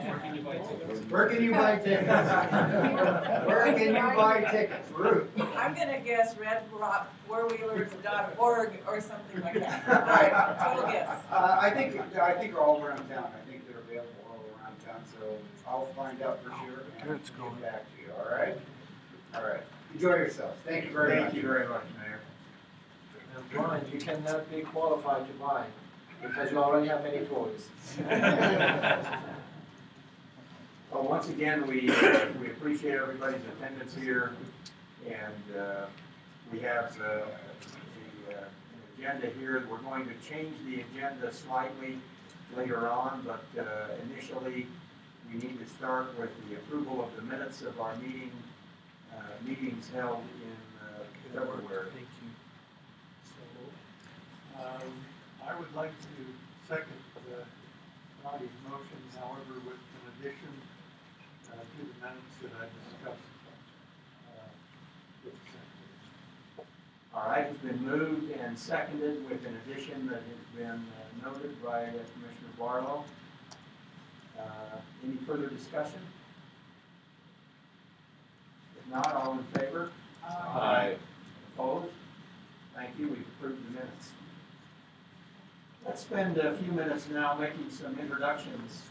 Where can you buy tickets? Where can you buy tickets? Ruth? I'm gonna guess redrockfourwheelers.org or something like that. All right, total guess. I think they're all around town. I think they're available all around town, so I'll find out for sure and get back to you, all right? All right. Enjoy yourselves. Thank you very much. Thank you very much, Mayor. And Brian, you cannot be qualified to buy because you already have many toys. Well, once again, we appreciate everybody's attendance here, and we have an agenda here. We're going to change the agenda slightly later on, but initially we need to start with the approval of the minutes of our meetings held in February. Thank you. I would like to second Nadia's motion, however, with an addition to the minutes that I discussed with the secretary. All right, it's been moved and seconded with an addition that has been noted by Commissioner Barlow. Any further discussion? If not, all in favor? Aye. Opposed? Thank you, we've approved the minutes. Let's spend a few minutes now making some introductions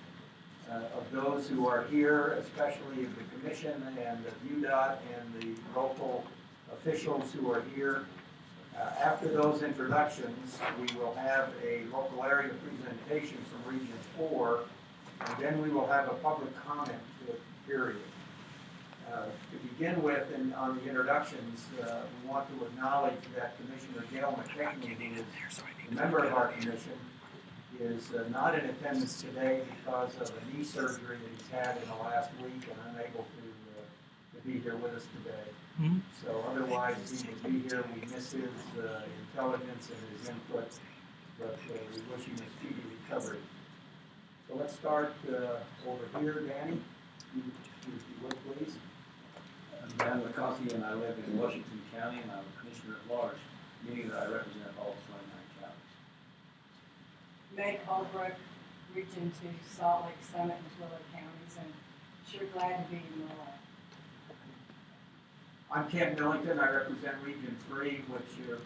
of those who are here, especially of the Commission and of UDOT and the local officials who are here. After those introductions, we will have a local area presentation from Region 4, and then we will have a public comment period. To begin with, on the introductions, we want to acknowledge that Commissioner Gail McKechnie, a member of our commission, is not in attendance today because of a knee surgery that he's had in the last week and unable to be here with us today. Mm-hmm. So otherwise, he would be here. We miss his intelligence and his input, but we wish him a speedy recovery. So let's start over here, Danny. If you would, please. I'm Dan McConkey, and I live in Washington County, and I'm a commissioner at large, meaning that I represent all 29 counties. Meg Holbrook, Region 2, Salt Lake, Summit, and Twilla counties, and sure glad to be in Moab. I'm Ken Millington. I represent Region 3, which is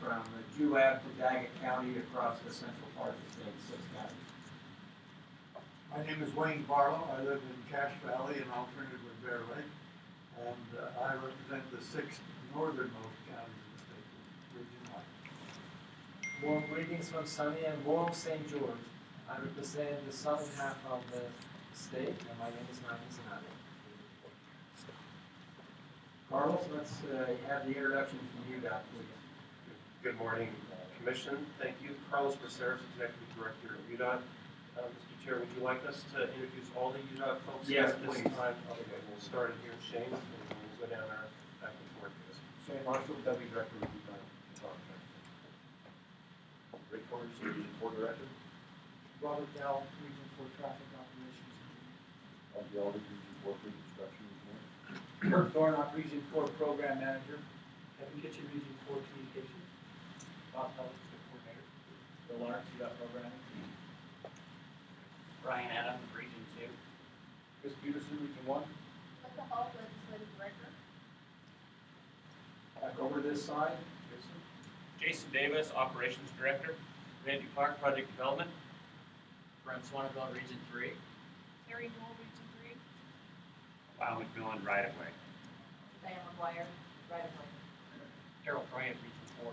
from Moab to Daggett County across the central part of the state, 6 counties. My name is Wayne Barlow. I live in Cache Valley and alternative with Bear Lake, and I represent the 6th northernmost county in the state, Region 1. Warm greetings from sunny and warm St. George. I represent the southern half of the state, and my name is Michael Zanati. Carlos, let's have the introduction from you, please. Good morning, Commission. Thank you. Carlos Braceras, Executive Director of UDOT. Mr. Chair, would you like us to introduce all the UDOT folks Yes, at this please. time? Okay, we'll start it here, Shane, and we'll go down our back and forth. Shane Marshall, Deputy Director of UDOT. Rick Corners, Region 4 Director. Robert Dell, Region 4 Traffic Operations. I'll be all the Region 4 pre-construction engineer. Kurt Dornock, Region 4 Program Manager. Kevin Kitchen, Region 4 Communications. Bob Pellis, the Coordinator. Bill Lawrence, UDOT Programming. Brian Adams, Region 2. Chris Peterson, Region 1. Linda Hall, Legislative Director. Back over this side. Jason Davis, Operations Director. Randy Clark, Project Development. Brent Swaneville, Region 3. Terry Moore, Region 3. Wow McMillan, Right Away. Diane McGuire, right away. Harold Bryant, Region 4.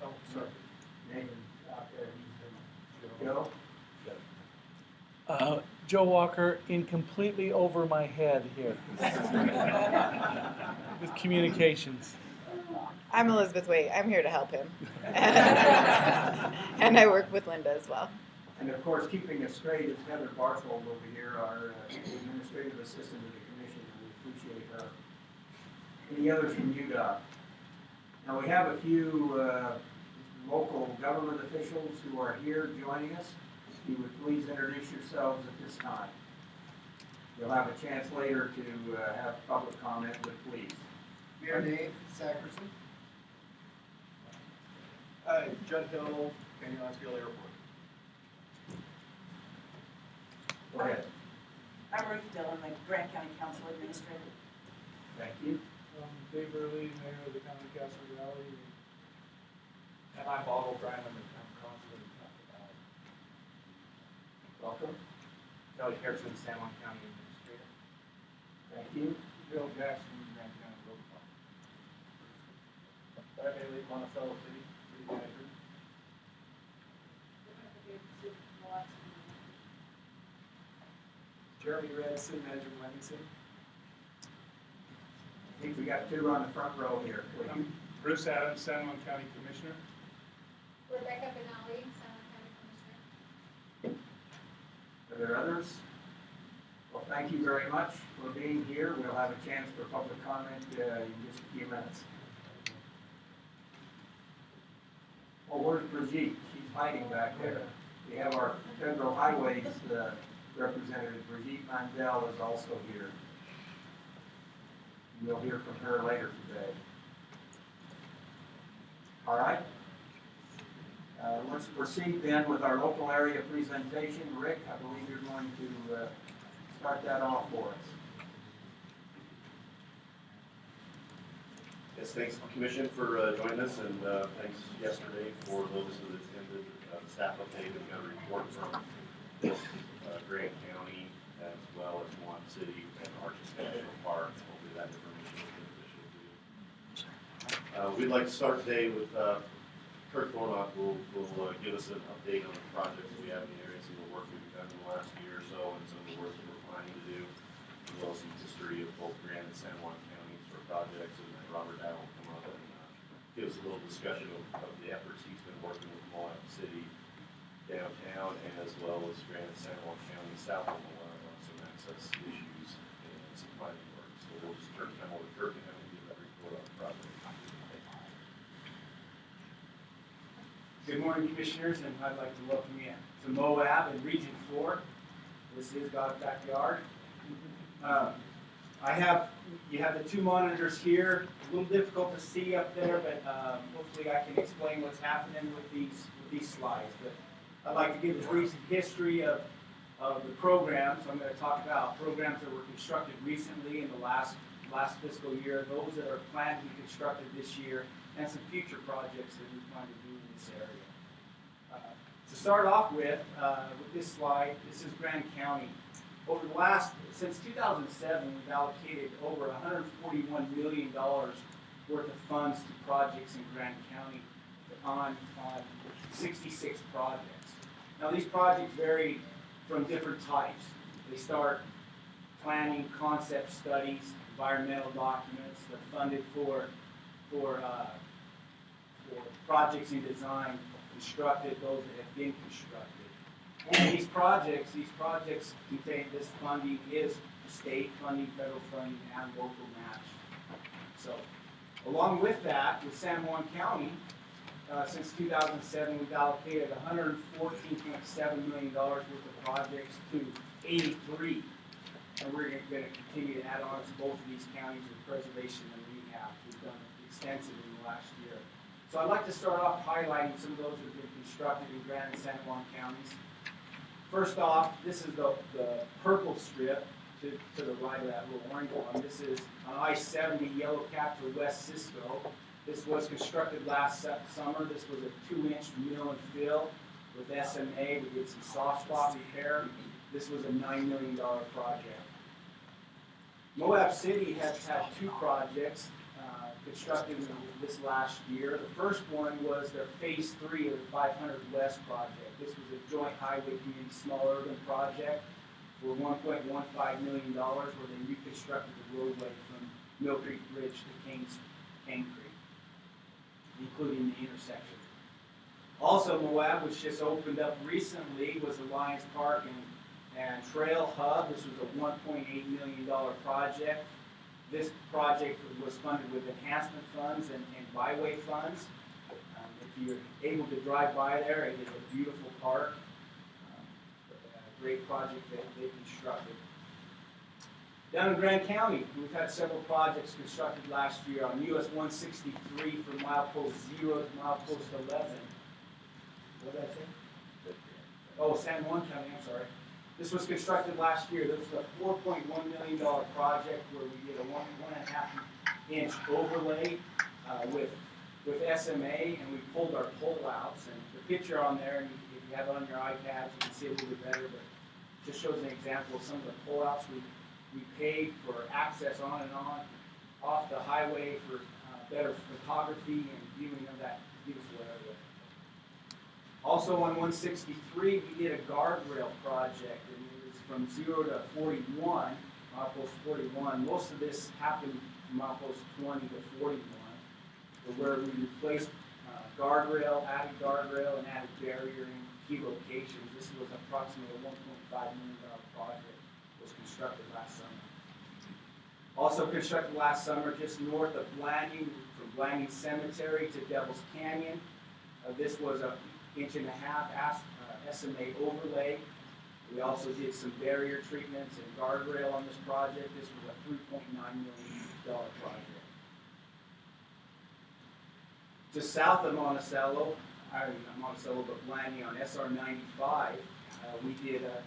Oh, sorry. Nathan out there. Joe? Joe Walker in completely over my head here with communications. I'm Elizabeth Waite. I'm here to help him. And I work with Linda as well. And of course, keeping us straight is Heather Barthold over here, our administrative assistant to the commission, and we appreciate her. Any others from UDOT? Now, we have a few local government officials who are here joining us. If you would please introduce yourselves at this time. You'll have a chance later to have public comment, but please. Mayor Dave Sackerson. Hi, Judd Hill, Canyon Field Airport. Go ahead. I'm Ruth Dillon, the Grant County Council Administrator. Thank you. Dave Early, Mayor of the County of Castro Valley. And I'm Bob O'Brien, I'm the town council of Castro Valley. Welcome. Kelly Harrison, San Juan County Administrator. Thank you. Bill Jackson, Grand County Road Department. Brad Haley, Monticello City, City Manager. Jeremy Red, City Manager, Livingston. I think we got two on the front row here. Bruce Adams, San Juan County Commissioner. Rebecca Benali, San Juan County Commissioner. Are there others? Well, thank you very much for being here. We'll have a chance for public comment in just a few minutes. Well, where's Brigitte? She's hiding back there. We have our Federal Highways representative, Brigitte Mandel, is also here. We'll hear from her later today. All right. Let's proceed then with our local area presentation. Rick, I believe you're going to start that off for us. Yes, thanks Commission for joining us, and thanks yesterday for those that attended the staff update. We got a report from Grant County as well as Moab City and Arches National Park. Hopefully that information is beneficial to you. We'd like to start today with Kurt Thornock will give us an update on the projects we have in the area, some of the work we've done in the last year or so, and some of the work that we're planning to do, as well as some history of both Grand and San Juan counties for projects. And then Robert Dow will come up and give us a little discussion of the efforts he's been working with Moab City downtown, and as well as Grand and San Juan County south of Moab on some access issues and some planning work. So we'll just turn time over to Kurt and have him give that report on the project. Good morning, Commissioners, and I'd like to welcome you to Moab in Region 4. This is God's backyard. You have the two monitors here. A little difficult to see up there, but hopefully I can explain what's happening with these slides. But I'd like to give a brief history of the programs. I'm going to talk about programs that were constructed recently in the last fiscal year, those that are planned to be constructed this year, and some future projects that we plan to do in this area. To start off with this slide, this is Grand County. Since 2007, we've allocated over $141 million worth of funds to projects in Grand County on 66 projects. Now these projects vary from different types. They start planning, concept studies, environmental documents. They're funded for projects in design, constructed, those that have been constructed. And these projects contain, this funding is state funding, federal funding, and local match. So, along with that, with San Juan County, since 2007, we've allocated $114.7 million worth of projects to 83. And we're going to continue to add on to both of these counties with preservation and rehab. We've done extensive in the last year. So I'd like to start off highlighting some of those that have been constructed in Grand and San Juan counties. First off, this is the purple strip to the right of that little orange one. This is on I-70 Yellow Cap to West Cisco. This was constructed last summer. This was a 2-inch mill and fill with SMA. We did some soft spot repair. This was a $9 million project. Moab City has had two projects constructed this last year. The first one was their phase 3 of the 500 West project. This was a joint highway community small urban project for $1.15 million where they reconstructed the roadway from Mill Creek Bridge to Cane Creek, including the intersection. Also, Moab, which just opened up recently, was the Lions Park and Trail Hub. This was a $1.8 million project. This project was funded with enhancement funds and byway funds. If you're able to drive by there, it is a beautiful park. A great project that they constructed. Down in Grand County, we've had several projects constructed last year on US 163 from milepost 0 to milepost 11. What did I say? Oh, San Juan County, I'm sorry. This was constructed last year. This was a $4.1 million project where we did a 1.5-inch overlay with SMA, and we pulled our pullouts. And the picture on there, and if you have it on your iPad, you can see it a little bit better, but it just shows an example of some of the pullouts we paid for access on and on off the highway for better photography and viewing of that beautiful area. Also on 163, we did a guardrail project, and it was from 0 to 41, milepost 41. Most of this happened from milepost 20 to 41, where we replaced guardrail, added guardrail, and added barrier in key locations. This was approximately a $1.5 million project. It was constructed last summer. Also constructed last summer just north of Blanding, from Blanding Cemetery to Devil's Canyon. This was a 1.5-inch SMA overlay. We also did some barrier treatments and guardrail on this project. This was a $3.9 million project. Just south of Monticello, not Monticello, but Blanding on SR 95, we did a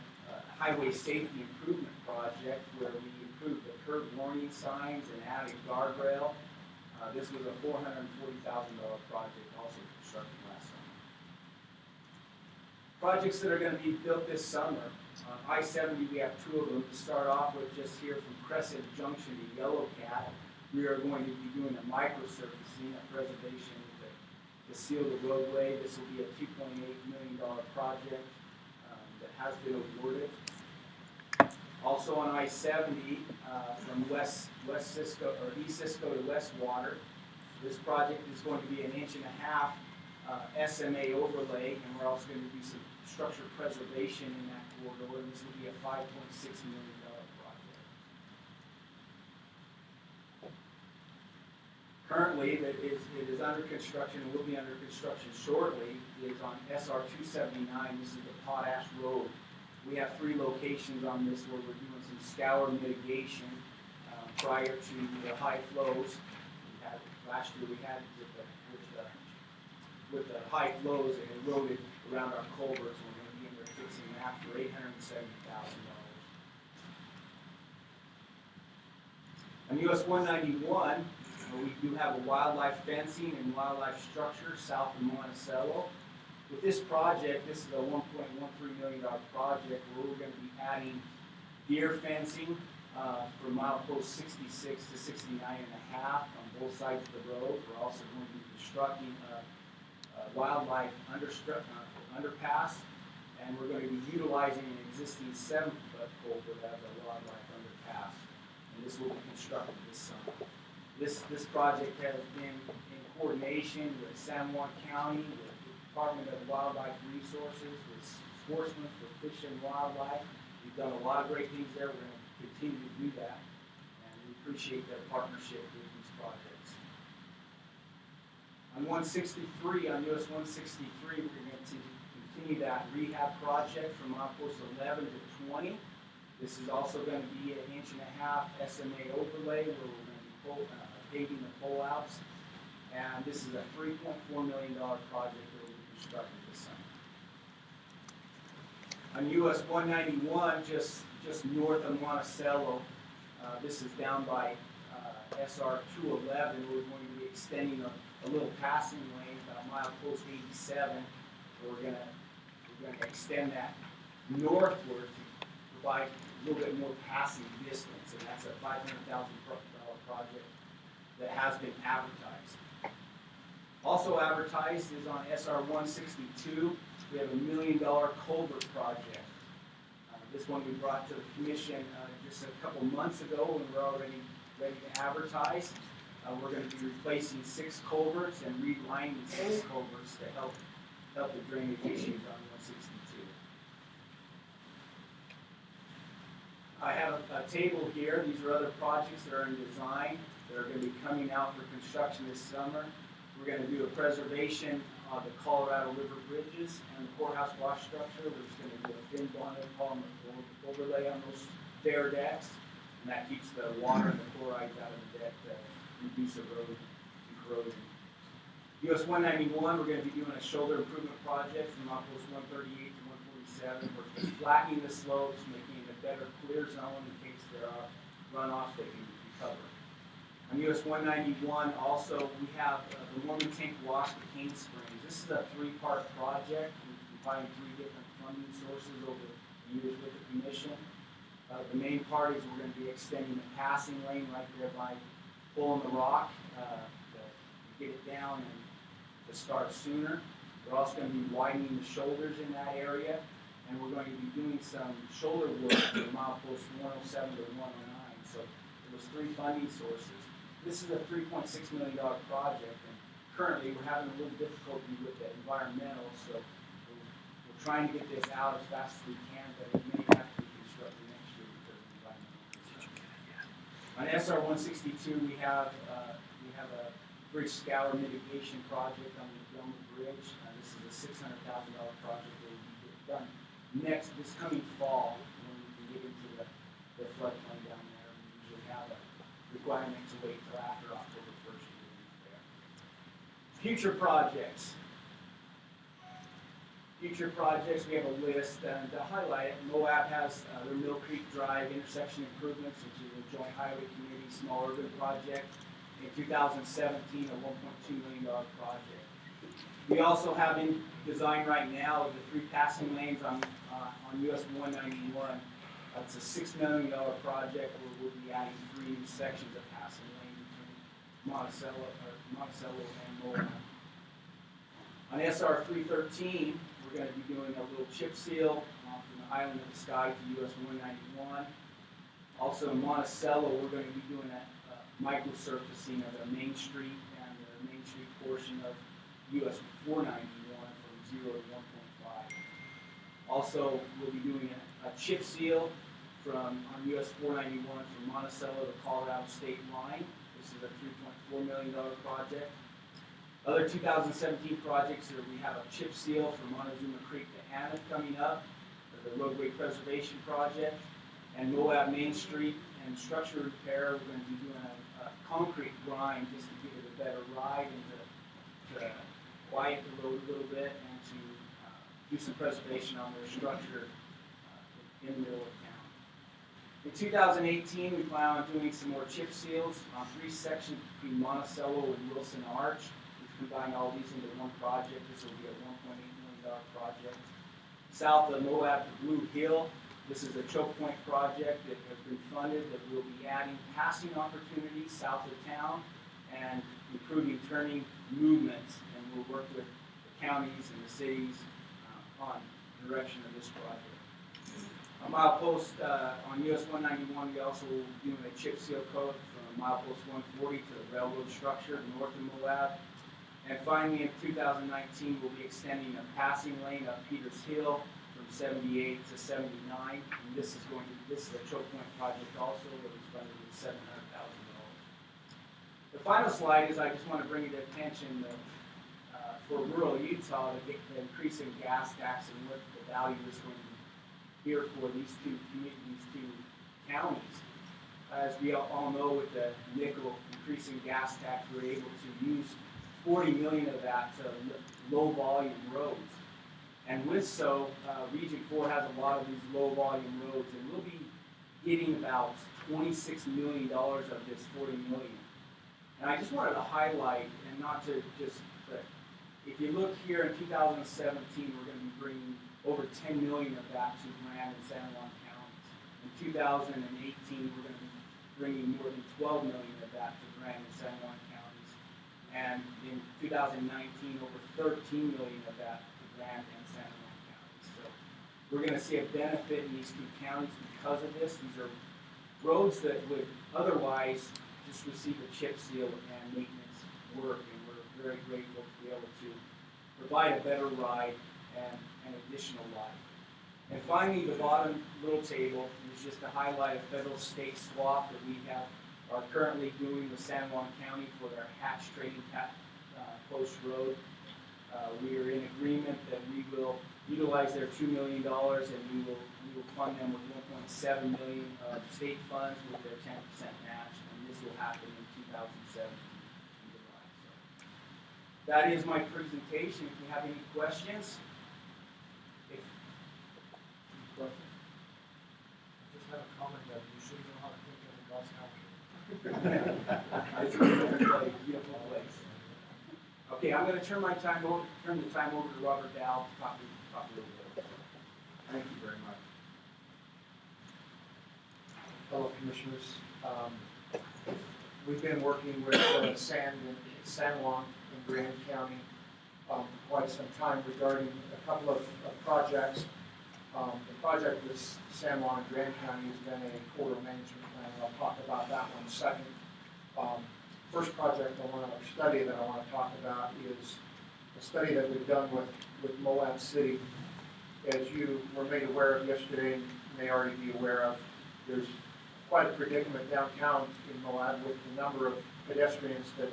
highway safety improvement project where we improved the curb warning signs and added guardrail. This was a $440,000 project, also constructed last summer. Projects that are going to be built this summer. I-70, we have two of them. To start off with, just here from Crescent Junction to Yellow Cat, we are going to be doing a microsurfacing, a preservation to seal the roadway. This will be a $2.8 million project that has been awarded. Also on I-70, from West Cisco or East Cisco to West Water, this project is going to be an 1.5-inch SMA overlay, and we're also going to do some structure preservation in that corridor, and this will be a $5.6 million project. Currently, it is under construction and will be under construction shortly, is on SR 279. This is the Potash Road. We have 3 locations on this where we're doing some scour mitigation prior to the high flows. Last year we had with the high flows, it eroded around our culverts, and we're going to be in there fixing that for $870,000. On US 191, we do have a wildlife fencing and wildlife structure south of Monticello. With this project, this is a $1.13 million project where we're going to be adding deer fencing from milepost 66 to 69.5 on both sides of the road. We're also going to be constructing a wildlife underpass, and we're going to be utilizing an existing 7-foot culvert as a wildlife underpass. And this will be constructed this summer. This project has been in coordination with San Juan County, with the Department of Wildlife Resources, with Sportsmen for Fish and Wildlife. We've done a lot of great things there. We're going to continue to do that, and we appreciate their partnership with these projects. On 163, on US 163, we're going to continue that rehab project from milepost 11 to 20. This is also going to be an 1.5-inch SMA overlay where we're going to be paving the pullouts. And this is a $3.4 million project that will be constructed this summer. On US 191, just north of Monticello, this is down by SR 211. We're going to be extending a little passing lane, milepost 87. We're going to extend that northward to provide a little bit more passing distance, and that's a $500,000 project that has been advertised. Also advertised is on SR 162. We have a $1 million culvert project. This one we brought to the commission just a couple months ago, and we're already ready to advertise. We're going to be replacing 6 culverts and relining 6 culverts to help the drainage issues on 162. I have a table here. These are other projects that are in design that are going to be coming out for construction this summer. We're going to do a preservation of the Colorado River bridges and the courthouse wash structure. We're just going to do a thin bonded polymer overlay on those bare decks, and that keeps the water and the chlorides out of the deck to reduce erosion and corrosion. US 191, we're going to be doing a shoulder improvement project from milepost 138 to 37, we're flattening the slopes, making it a better clear zone in case there are runoffs that can recover. On US 191 also, we have the Mormon Tank Wash to Cane Springs. This is a three-part project. We've combined three different funding sources over the years with the commission. The main part is we're going to be extending the passing lane right there by pulling the rock to get it down and to start sooner. We're also going to be widening the shoulders in that area, and we're going to be doing some shoulder work for milepost 107 to 109. So those three funding sources. This is a $3.6 million project, and currently we're having a little difficulty with the environmental, so we're trying to get this out as fast as we can, but it may have to be constructed next year because of environmental. On SR 162, we have a bridge scour mitigation project on the Delma Bridge. This is a $600,000 project that will be done this coming fall when we can get into the floodplain down there. We usually have a requirement to wait till after October 1st to get into there. Future projects. Future projects, we have a list, and to highlight it, Moab has their Mill Creek Drive intersection improvements, which is a joint highway committee small urban project. In 2017, a $1.2 million project. We also have in design right now the three passing lanes on US 191. It's a $6 million project where we'll be adding three new sections of passing lane between Monticello and Moab. On SR 313, we're going to be doing a little chip seal from the Island of the Sky to US 191. Also in Monticello, we're going to be doing a micro-surfacing of the Main Street and the Main Street portion of US 491 from 0 to 1.5. Also, we'll be doing a chip seal on US 491 from Monticello to Colorado State line. This is a $3.4 million project. Other 2017 projects are we have a chip seal from Montezuma Creek to Hammond coming up, the roadway preservation project, and Moab Main Street and structure repair. We're going to be doing a concrete grind just to give it a better ride and to quiet the road a little bit and to do some preservation on their structure in the middle of town. In 2018, we plan on doing some more chip seals on three sections between Monticello and Wilson Arch. We've combined all these into one project. This will be a $1.8 million project. South of Moab to Blue Hill, this is a choke point project that has been funded that will be adding passing opportunities south of town and improving turning movements. And we'll work with the counties and the cities on the direction of this project. On milepost on US 191, we also will be doing a chip seal coat from milepost 140 to the railroad structure north of Moab. And finally, in 2019, we'll be extending a passing lane up Peters Hill from 78 to 79. And this is a choke point project also that was funded with $700,000. The final slide is I just want to bring you to attention that for rural Utah, the increase in gas tax and what the value is going to be here for these two counties. As we all know, with the nickel increasing gas tax, we're able to use 40 million of that to low volume roads. And with so, Region 4 has a lot of these low volume roads, and we'll be getting about $26 million of this 40 million. And I just wanted to highlight, and not to just, but if you look here in 2017, we're going to be bringing over 10 million of that to Grand and San Juan counties. In 2018, we're going to be bringing more than 12 million of that to Grand and San Juan counties. And in 2019, over 13 million of that to Grand and San Juan counties. So we're going to see a benefit in these two counties because of this. These are roads that would otherwise just receive a chip seal and maintenance work, and we're very grateful to be able to provide a better ride and an additional life. And finally, the bottom little table is just to highlight a federal state swap that we are currently doing with San Juan County for their Hatch Trading Post Road. We are in agreement that we will utilize their $2 million and we will fund them with $1.7 million of state funds with their 10% match, and this will happen in 2017 in July. So that is my presentation. If you have any questions. question? I just have a comment that you should know how to think of a God's house. It's a beautiful place, beautiful place. Okay, I'm gonna turn the time over to Robert Dow to talk a little bit. Thank you very much. Fellow commissioners, we've been working with San Juan in Grand County for quite some time regarding a couple of projects. The project with San Juan and Grand County has been a corridor management plan, and I'll talk about that one second. First project study that I want to talk about is a study that we've done with Moab City. As you were made aware of yesterday, and may already be aware of, there's quite a predicament downtown in Moab with the number of pedestrians that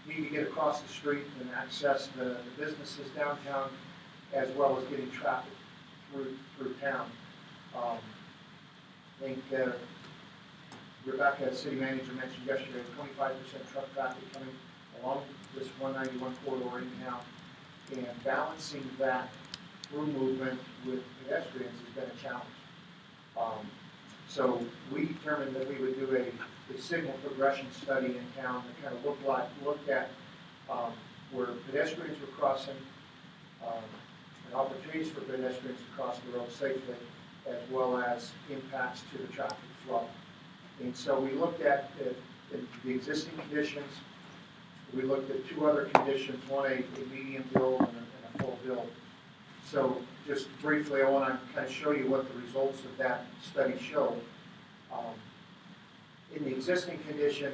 need to get across the street and access the businesses downtown, as well as getting traffic through town. I think Rebecca, city manager, mentioned yesterday 25% truck traffic coming along this 191 corridor in town, and balancing that through movement with pedestrians has been a challenge. So we determined that we would do a signal progression study in town that kind of looked at where pedestrians were crossing, and opportunities for pedestrians to cross the road safely, as well as impacts to the traffic flow. And so we looked at the existing conditions. We looked at two other conditions, one a medium build and a full build. So just briefly, I want to kind of show you what the results of that study showed. In the existing condition,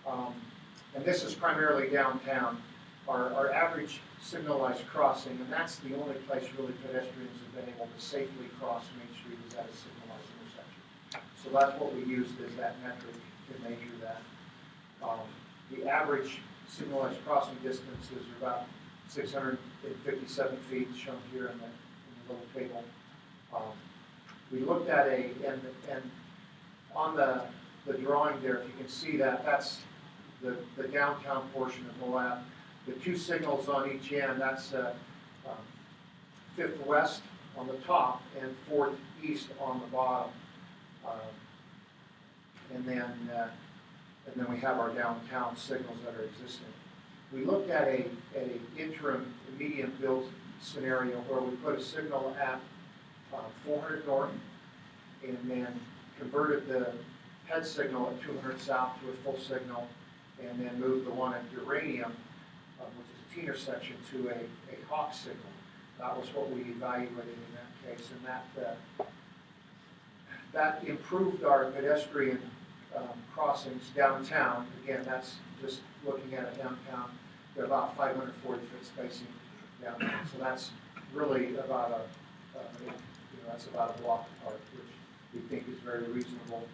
and this is primarily downtown, our average signalized crossing, and that's the only place really pedestrians have been able to safely cross Main Street, is at a signalized intersection. So that's what we used as that metric to measure that. The average signalized crossing distance is about 657 feet, shown here in the little table. We looked at and on the drawing there, if you can see that, that's the downtown portion of Moab. The two signals on each end, that's 5th West on the top and 4th East on the bottom. And then we have our downtown signals that are existing. We looked at a interim medium build scenario where we put a signal at 400 north and then converted the head signal at 200 south to a full signal, and then moved the one at Uranium, which is a T intersection, to a Hawk signal. That was what we evaluated in that case, and that improved our pedestrian crossings downtown. Again, that's just looking at it downtown. They're about 540 foot spacing downtown, so that's really about that's about a block apart, which we think is very reasonable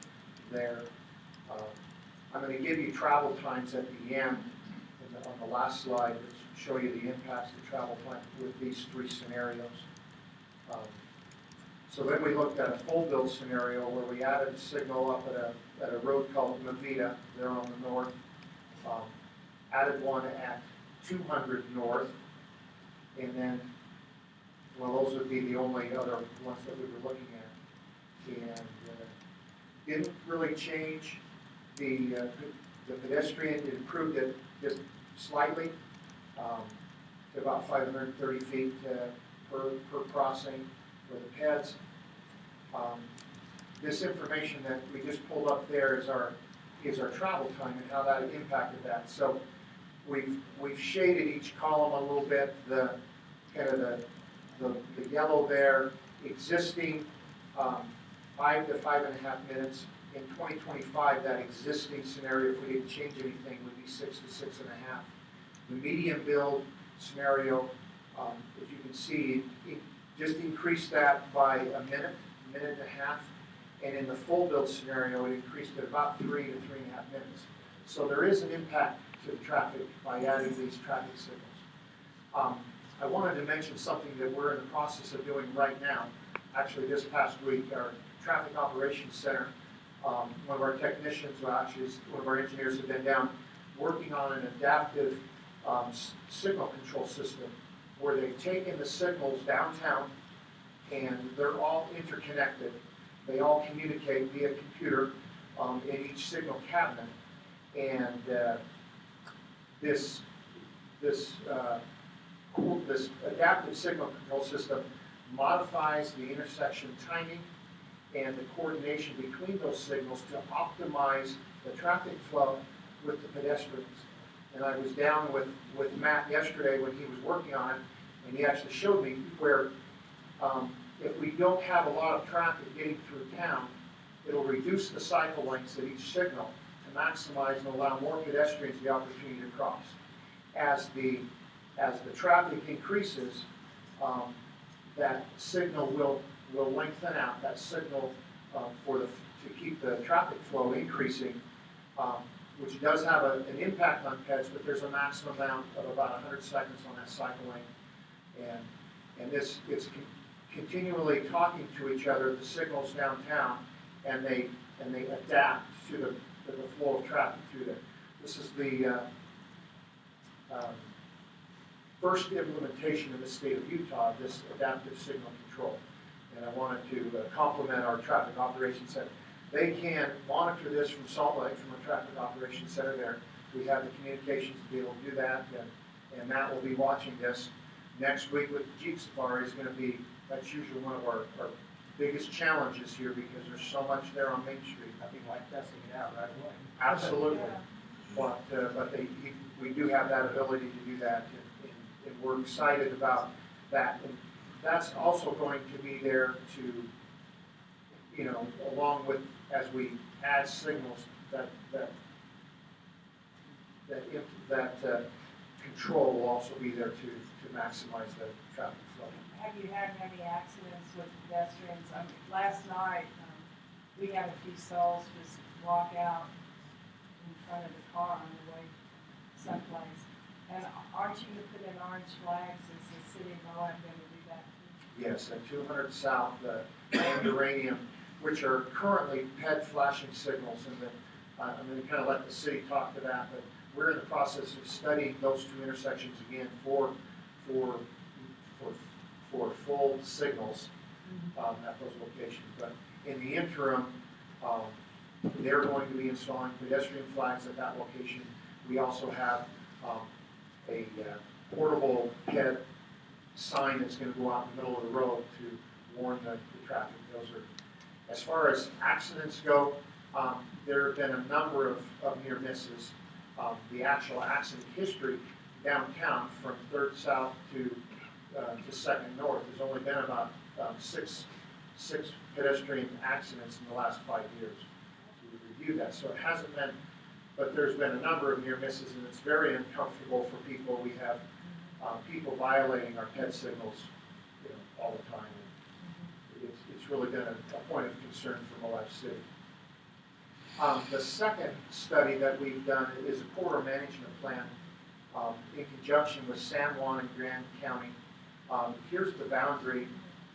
there. I'm going to give you travel times at the end on the last slide, which show you the impacts to travel time with these three scenarios. So then we looked at a full build scenario where we added a signal up at a road called Mavita, there on the north. Added one at 200 north, and then, well, those would be the only other ones that we were looking at. And didn't really change the pedestrian. It improved it just slightly to about 530 feet per crossing for the peds. This information that we just pulled up there is our travel time and how that impacted that. So we've shaded each column a little bit. The kind of the yellow there, existing 5 to 5.5 minutes. In 2025, that existing scenario, if we didn't change anything, would be 6 to 6.5. The medium build scenario, as you can see, it just increased that by a minute and a half. And in the full build scenario, it increased it about 3 to 3.5 minutes. So there is an impact to the traffic by adding these traffic signals. I wanted to mention something that we're in the process of doing right now. Actually, this past week, our Traffic Operations Center, one of our technicians, well, actually one of our engineers, have been down working on an adaptive signal control system where they've taken the signals downtown and they're all interconnected. They all communicate via computer in each signal cabinet, and this adaptive signal control system modifies the intersection timing and the coordination between those signals to optimize the traffic flow with the pedestrians. And I was down with Matt yesterday when he was working on it, and he actually showed me where if we don't have a lot of traffic getting through town, it'll reduce the cycle lengths at each signal to maximize and allow more pedestrians the opportunity to cross. As the traffic increases, that signal will lengthen out. That signal to keep the traffic flow increasing, which does have an impact on pets, but there's a maximum amount of about 100 seconds on that cycle length. And it's continually talking to each other, the signals downtown, and they adapt to the flow of traffic through there. This is the first implementation in the state of Utah of this adaptive signal control. And I wanted to compliment our traffic operations center. They can monitor this from Salt Lake, from a traffic operations center there. We have the communications to be able to do that, and Matt will be watching this. Next week with the Jeep Safari is going to be, that's usually one of our biggest challenges here because there's so much there on Main Street. Nothing like testing it out right away. Absolutely. But we do have that ability to do that, and we're excited about that. And that's also going to be there to, along with, as we add signals, that control will also be there to maximize the traffic flow. Have you had many accidents with pedestrians? Last night, we had a few souls just walk out in front of the car on the way someplace. And aren't you going to put in orange flags? Is the city of Moab going to do that too? Yes, at 200 South and Uranium, which are currently PED flashing signals, and I'm going to kind of let the city talk to that, but we're in the process of studying those two intersections again for full signals at those locations. But in the interim, they're going to be installing pedestrian flags at that location. We also have a portable PED sign that's going to go out in the middle of the road to warn the traffic. Those are, as far as accidents go, there have been a number of near misses. The actual accident history downtown from 3rd South to 2nd North, there's only been about six pedestrian accidents in the last 5 years. So we reviewed that. So it hasn't been, but there's been a number of near misses, and it's very uncomfortable for people. We have people violating our PED signals, all the time. And it's really been a point of concern for Moab City. The second study that we've done is a corridor management plan in conjunction with San Juan and Grand County. Here's the boundary.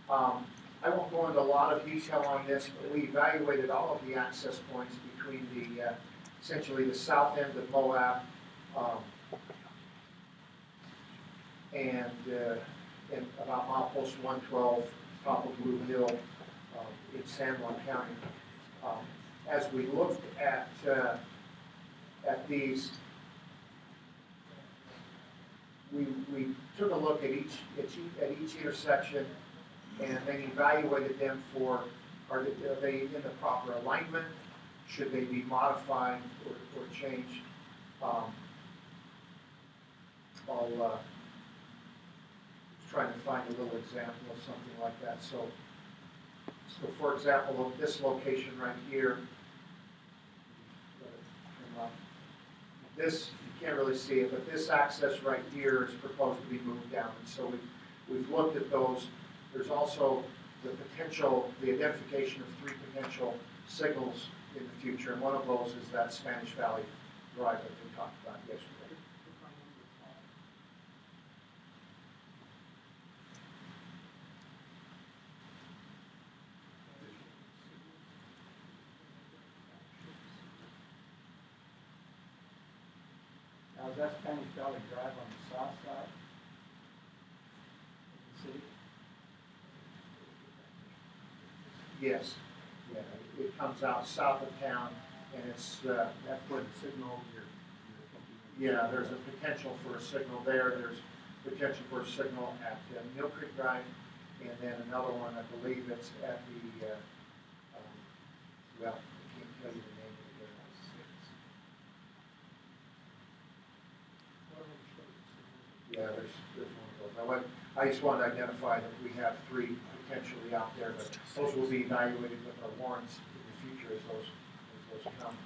I won't go into a lot of detail on this, but we evaluated all of the access points between essentially the south end of Moab and about milepost 112, top of Blue Hill in San Juan County. As we looked at these, we took a look at each intersection and then evaluated them for, are they in the proper alignment? Should they be modified or changed? I'll trying to find a little example of something like that. So for example, this location right here, this, you can't really see it, but this access right here is proposed to be moved down. And so we've looked at those. There's also the potential, the identification of 3 potential signals in the future, and one of those is that Spanish Valley Drive that we talked about yesterday. Now, is that Spanish Valley Drive on the south side of the city? Yes, yeah, it comes out south of town, and it's, That's where the signal, yeah, there's a potential for a signal there, there's potential for a signal at Mill Creek Drive, and then another one, I believe it's at the, well, I can't tell you the name of it. Yeah, there's one of those. I just want to identify that we have 3 potentially out there, but those will be evaluated with our warrants in the future as those come.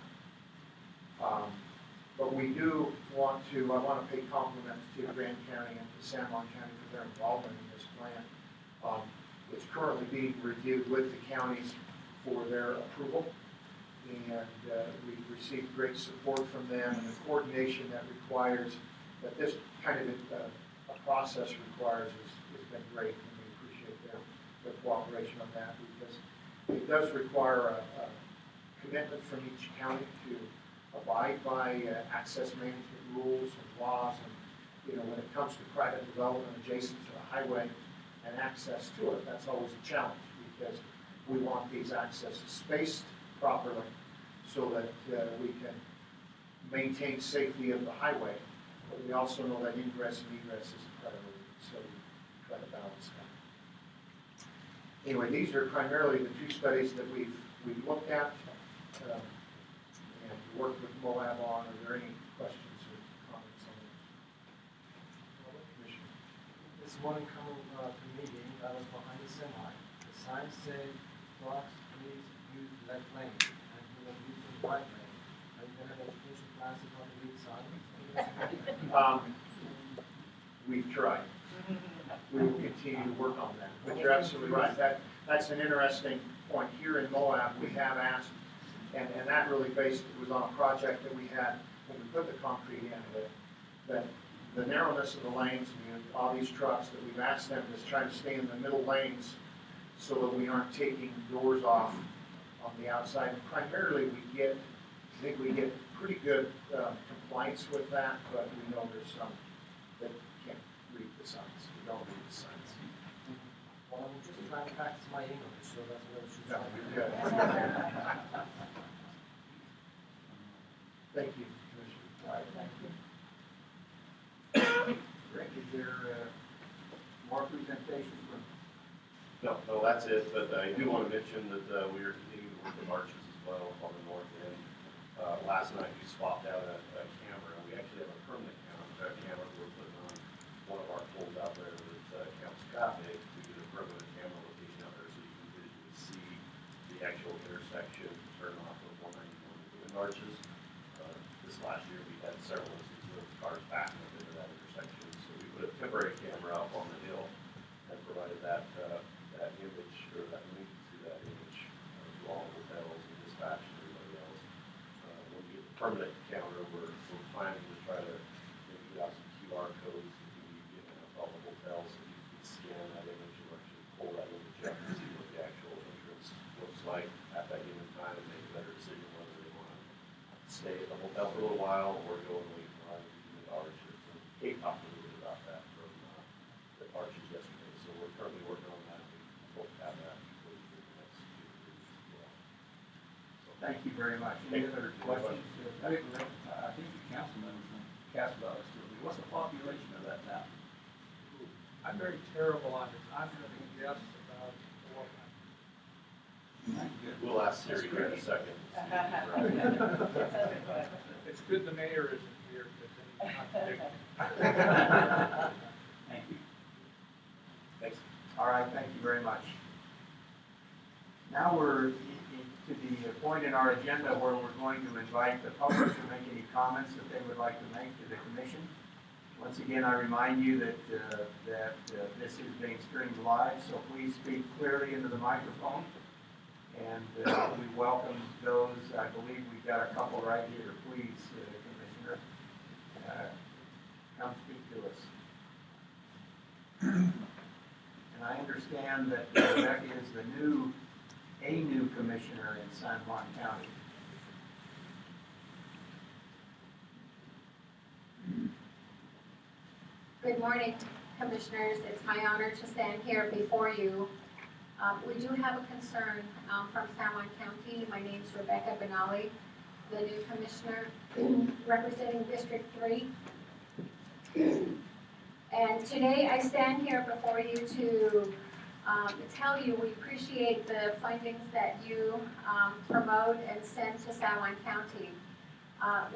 But we do want to, I want to pay compliments to Grand County and to San Juan County for their involvement in this plan. It's currently being reviewed with the counties for their approval, and we've received great support from them, and the coordination that requires, that this kind of a process requires has been great, and we appreciate their cooperation on that, because it does require a commitment from each county to abide by access management rules and laws, and when it comes to private development adjacent to the highway and access to it, that's always a challenge, because we want these accesses spaced properly so that we can maintain safety of the highway, but we also know that ingress and egress is a priority, so we try to balance that. Anyway, these are primarily the 2 studies that we've looked at and worked with Moab on. Are there any questions or comments on this? This morning coming to the meeting, I was behind the semi. The sign said, "Trucks, please use left lane," and we were using right lane. Are you gonna have education classes on the read signs? We've tried. We will continue to work on that. But you're absolutely right. That's an interesting point. Here in Moab, we have asked, and that really was on a project that we had when we put the concrete in, that the narrowness of the lanes, all these trucks, that we've asked them to try to stay in the middle lanes so that we aren't taking doors off on the outside. And primarily, I think we get pretty good compliance with that, but we know there's some that can't read the signs. We don't read the signs. Well, I'm just trying to practice my English, so that's what I should No, try. you're good. Thank you, Commissioner. All right, thank you. Rick, is there more presentations from? No, that's it, but I do want to mention that we are continuing to work with arches as well on the north end. Last night we swapped out a camera. We actually have a permanent camera we're putting on one of our poles out there that counts traffic. We did a permanent camera location out there so you can visually see the actual intersection turn off of 191 and arches. This last year we had several instances of cars backing up into that intersection, so we put a temporary camera up on the hill and provided that image, or that link to that image to all hotels and dispatch and everybody else. When we get the permanent camera, we're planning to try to maybe get out some QR codes that can be given out to all the hotels so you can scan that image and actually pull that image up and see what the actual entrance looks like at that given time and make a better decision whether they want to stay at the hotel for a little while or go and wait for the arches. And Kate talked a little bit about that from the arches yesterday, so we're currently working on that. We hope to have that completed in the next 2 weeks as well. Thank you very much. Any other questions? I think the councilman from Castle is still, what's the population of that now? I'm very terrible on this. I'm gonna guess about 400. We'll ask Siri here in a second. It's good the mayor isn't here, because then he's not Thank you. Thanks. All right, thank you very much. Now we're to the point in our agenda where we're going to invite the public to make any comments that they would like to make to the commission. Once again, I remind you that this is being streamed live, so please speak clearly into the microphone. And we welcome those. I believe we've got a couple right here. Please, Commissioner, come speak to us. And I understand that Rebecca is a new commissioner in San Juan County. Good morning, Commissioners. It's my honor to stand here before you We do have a concern from San Juan County. My name's Rebecca Benali, the new commissioner representing District 3. And today I stand here before you to tell you we appreciate the findings that you promote and send to San Juan County.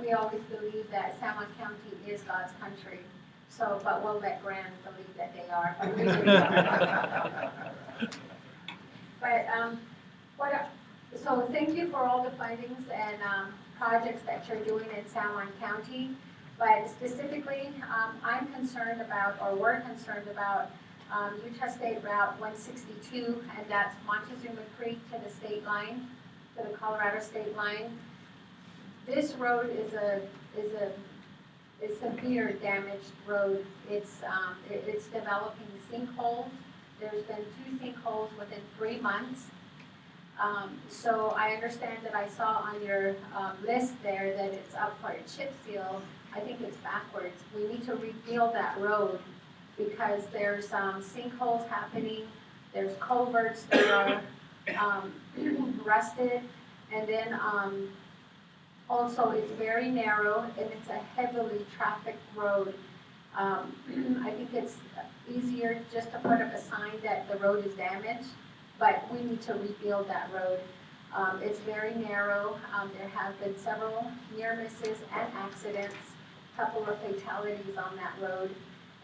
We always believe that San Juan County is God's country. So, but we'll let Grand believe that they are. But we really don't. So thank you for all the findings and projects that you're doing in San Juan County. But specifically, I'm concerned about, or we're concerned about, Utah State Route 162, and that's Montezuma Creek to the state line, to the Colorado state line. This road is a severe damaged road. It's developing sinkholes. There's been 2 sinkholes within 3 months. So I understand that I saw on your list there that it's up for a chip seal. I think it's backwards. We need to rebuild that road because there's sinkholes happening, there's culverts that are rusted, and then also it's very narrow and it's a heavily trafficked road. I think it's easier just to put up a sign that the road is damaged, but we need to rebuild that road. It's very narrow. There have been several near misses and accidents, a couple of fatalities on that road.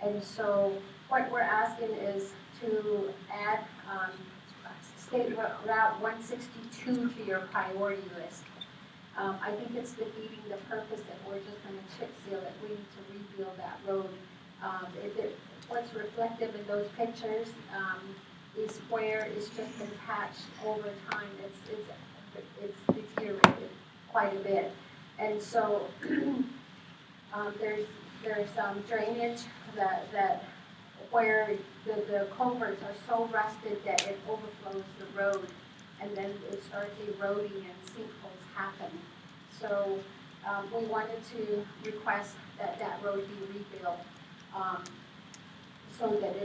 And so what we're asking is to add State Route 162 to your priority list. I think it's defeating the purpose that we're just going to chip seal it. We need to rebuild that road. What's reflective in those pictures is where it's just been patched over time. It's deteriorated quite a bit. And so there's drainage that where the culverts are so rusted that it overflows the road, and then it starts eroding and sinkholes happen. So we wanted to request that road be rebuilt so that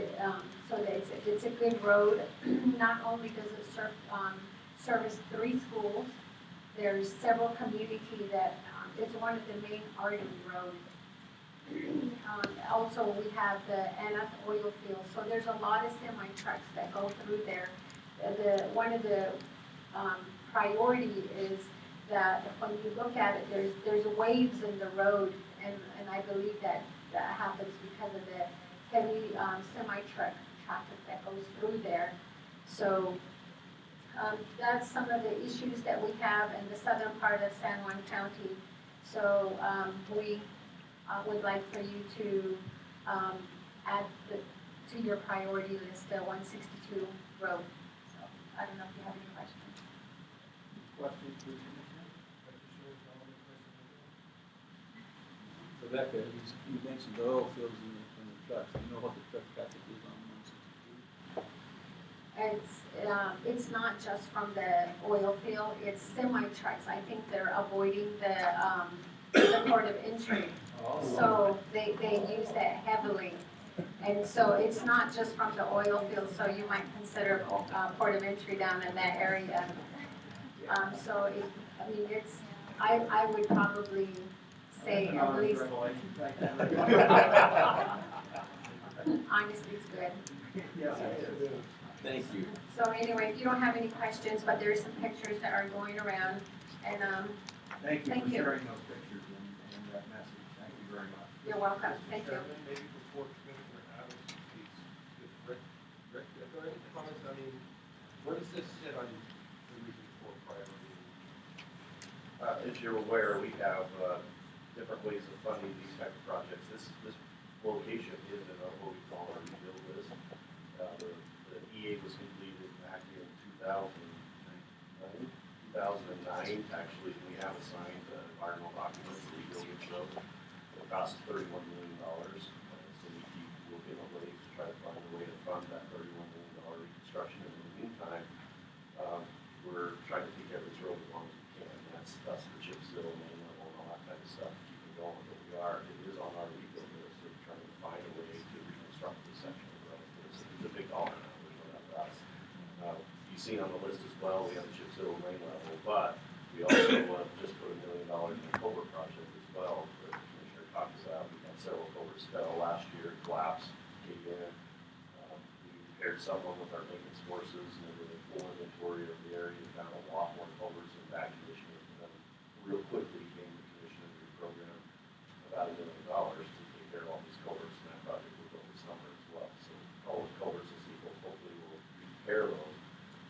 it's a good road. Not only does it service 3 schools, there's several communities that it's one of the main artery roads. Also, we have the Anath oil field, so there's a lot of semi trucks that go through there. One of the priority is that when you look at it, there's waves in the road, and I believe that happens because of the heavy semi truck traffic that goes through there. So that's some of the issues that we have in the southern part of San Juan County. So we would like for you to add to your priority list the 162 road. So I don't know if you have any questions. Questions for the Commissioner? Rebecca, you mentioned the oil fields in the trucks. Do you know what the truck traffic is on 162? It's not just from the oil field, it's semi trucks. I think they're avoiding the port of entry. So they use that heavily. And so it's not just from the oil field, so you might consider port of entry down in that area. I would probably say at least, honestly, it's good. Yes, it is. Thank you. So anyway, if you don't have any questions, but there's some pictures that are going around, and Thank you Thank for you. sharing those pictures and that message. Thank you very much. you're welcome. Thank you. Chairman, maybe before Commissioner Adams speaks, if Rick, are there any comments? I mean, where does this sit on the reason for priority? As you're aware, we have different ways of funding these type of projects. This location is in what we call our rebuild list. The EA was completed back in 2009. Actually, we have assigned environmental documents to rebuild this road. It costs $31 million. So we keep looking at ways to try to find a way to fund that $31 million reconstruction. In the meantime, we're trying to take care of this road as long as we can. That's the chip seal, main level, and all that kind of stuff to keep it going. But it is on our rebuild list. So we're trying to find a way to reconstruct this section of the road. It's a big dollar amount, there's no doubt about it. seen on the list as well, we have the chip seal rain level, but we also just put $1 million in the culvert project as well, that Commissioner talked about. We had several culverts fell last year, collapsed, caved in. We repaired some of them with our maintenance forces, and we did a full inventory of the area, and found a lot more culverts and back conditioning. And then real quickly came the commission of the program, about $1 million to take care of all these culverts, and that project will go this summer as well. So all the culverts this equal, hopefully will repair those.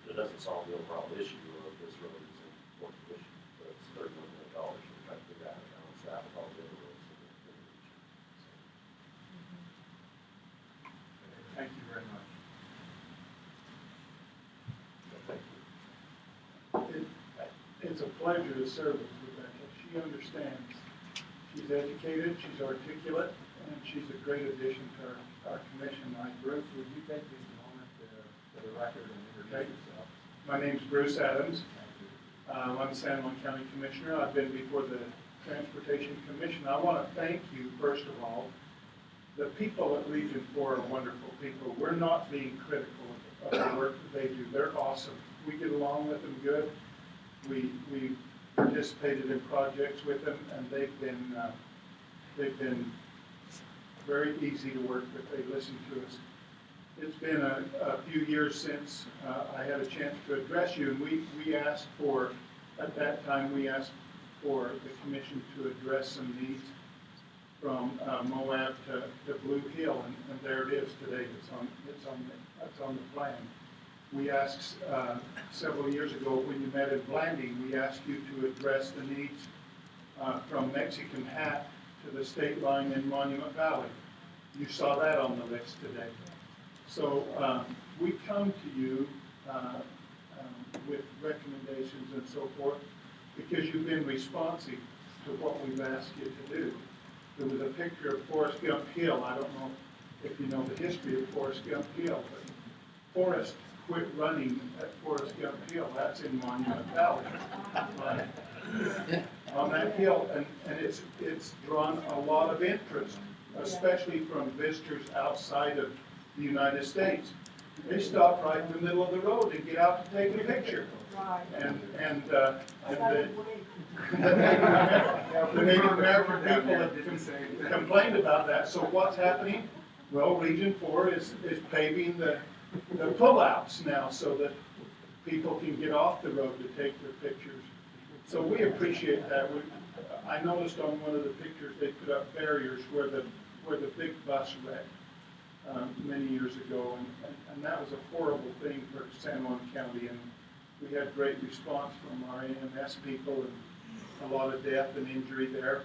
It doesn't solve the overall issue of this road is in poor condition, but it's $31 million. We're trying to figure out how to balance that with all the other roads in the region. Thank you very much. Thank you. It's a pleasure to serve with Rebecca. She understands. She's educated, she's articulate, and she's a great addition to our commission. Bruce, would you take this moment for the record and introduce yourself? My name's Bruce Adams. I'm San Juan County Commissioner. I've been before the Transportation Commission. I want to thank you, first of all. The people at Region 4 are wonderful people. We're not being critical of the work that they do. They're awesome. We get along with them good. We participated in projects with them, and they've been very easy to work with. They listen to us. It's been a few years since I had a chance to address you, and we asked for, at that time, we asked for the commission to address some needs from Moab to Blue Hill, and there it is today. That's on the plan. We asked several years ago when you met in Blanding, we asked you to address the needs from Mexican Hat to the state line in Monument Valley. You saw that on the list today. So we come to you with recommendations and so forth because you've been responsive to what we've asked you to do. There was a picture of Forrest Gump Hill. I don't know if you know the history of Forrest Gump Hill, but Forrest quit running at Forrest Gump Hill. That's in Monument Valley. On that hill, and it's drawn a lot of interest, especially from visitors outside of the United States. They stop right in the middle of the road and get out to take a picture. And the Native American people have complained about that. So what's happening? Well, Region 4 is paving the pullouts now so that people can get off the road to take their pictures. So we appreciate that. I noticed on one of the pictures they put up barriers where the big bus wrecked many years ago, and that was a horrible thing for San Juan County, and we had great response from our AMS people and a lot of death and injury there.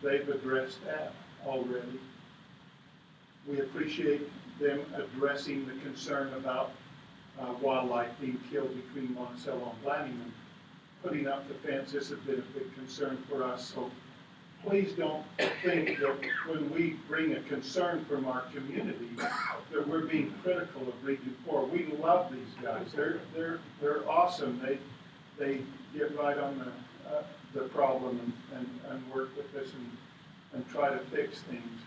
They've addressed that already. We appreciate them addressing the concern about wildlife being killed between Monticello and Blanding. Putting up the fence has been a big concern for us, so please don't think that when we bring a concern from our community that we're being critical of Region 4. We love these guys. They're awesome. They get right on the problem and work with us and try to fix things.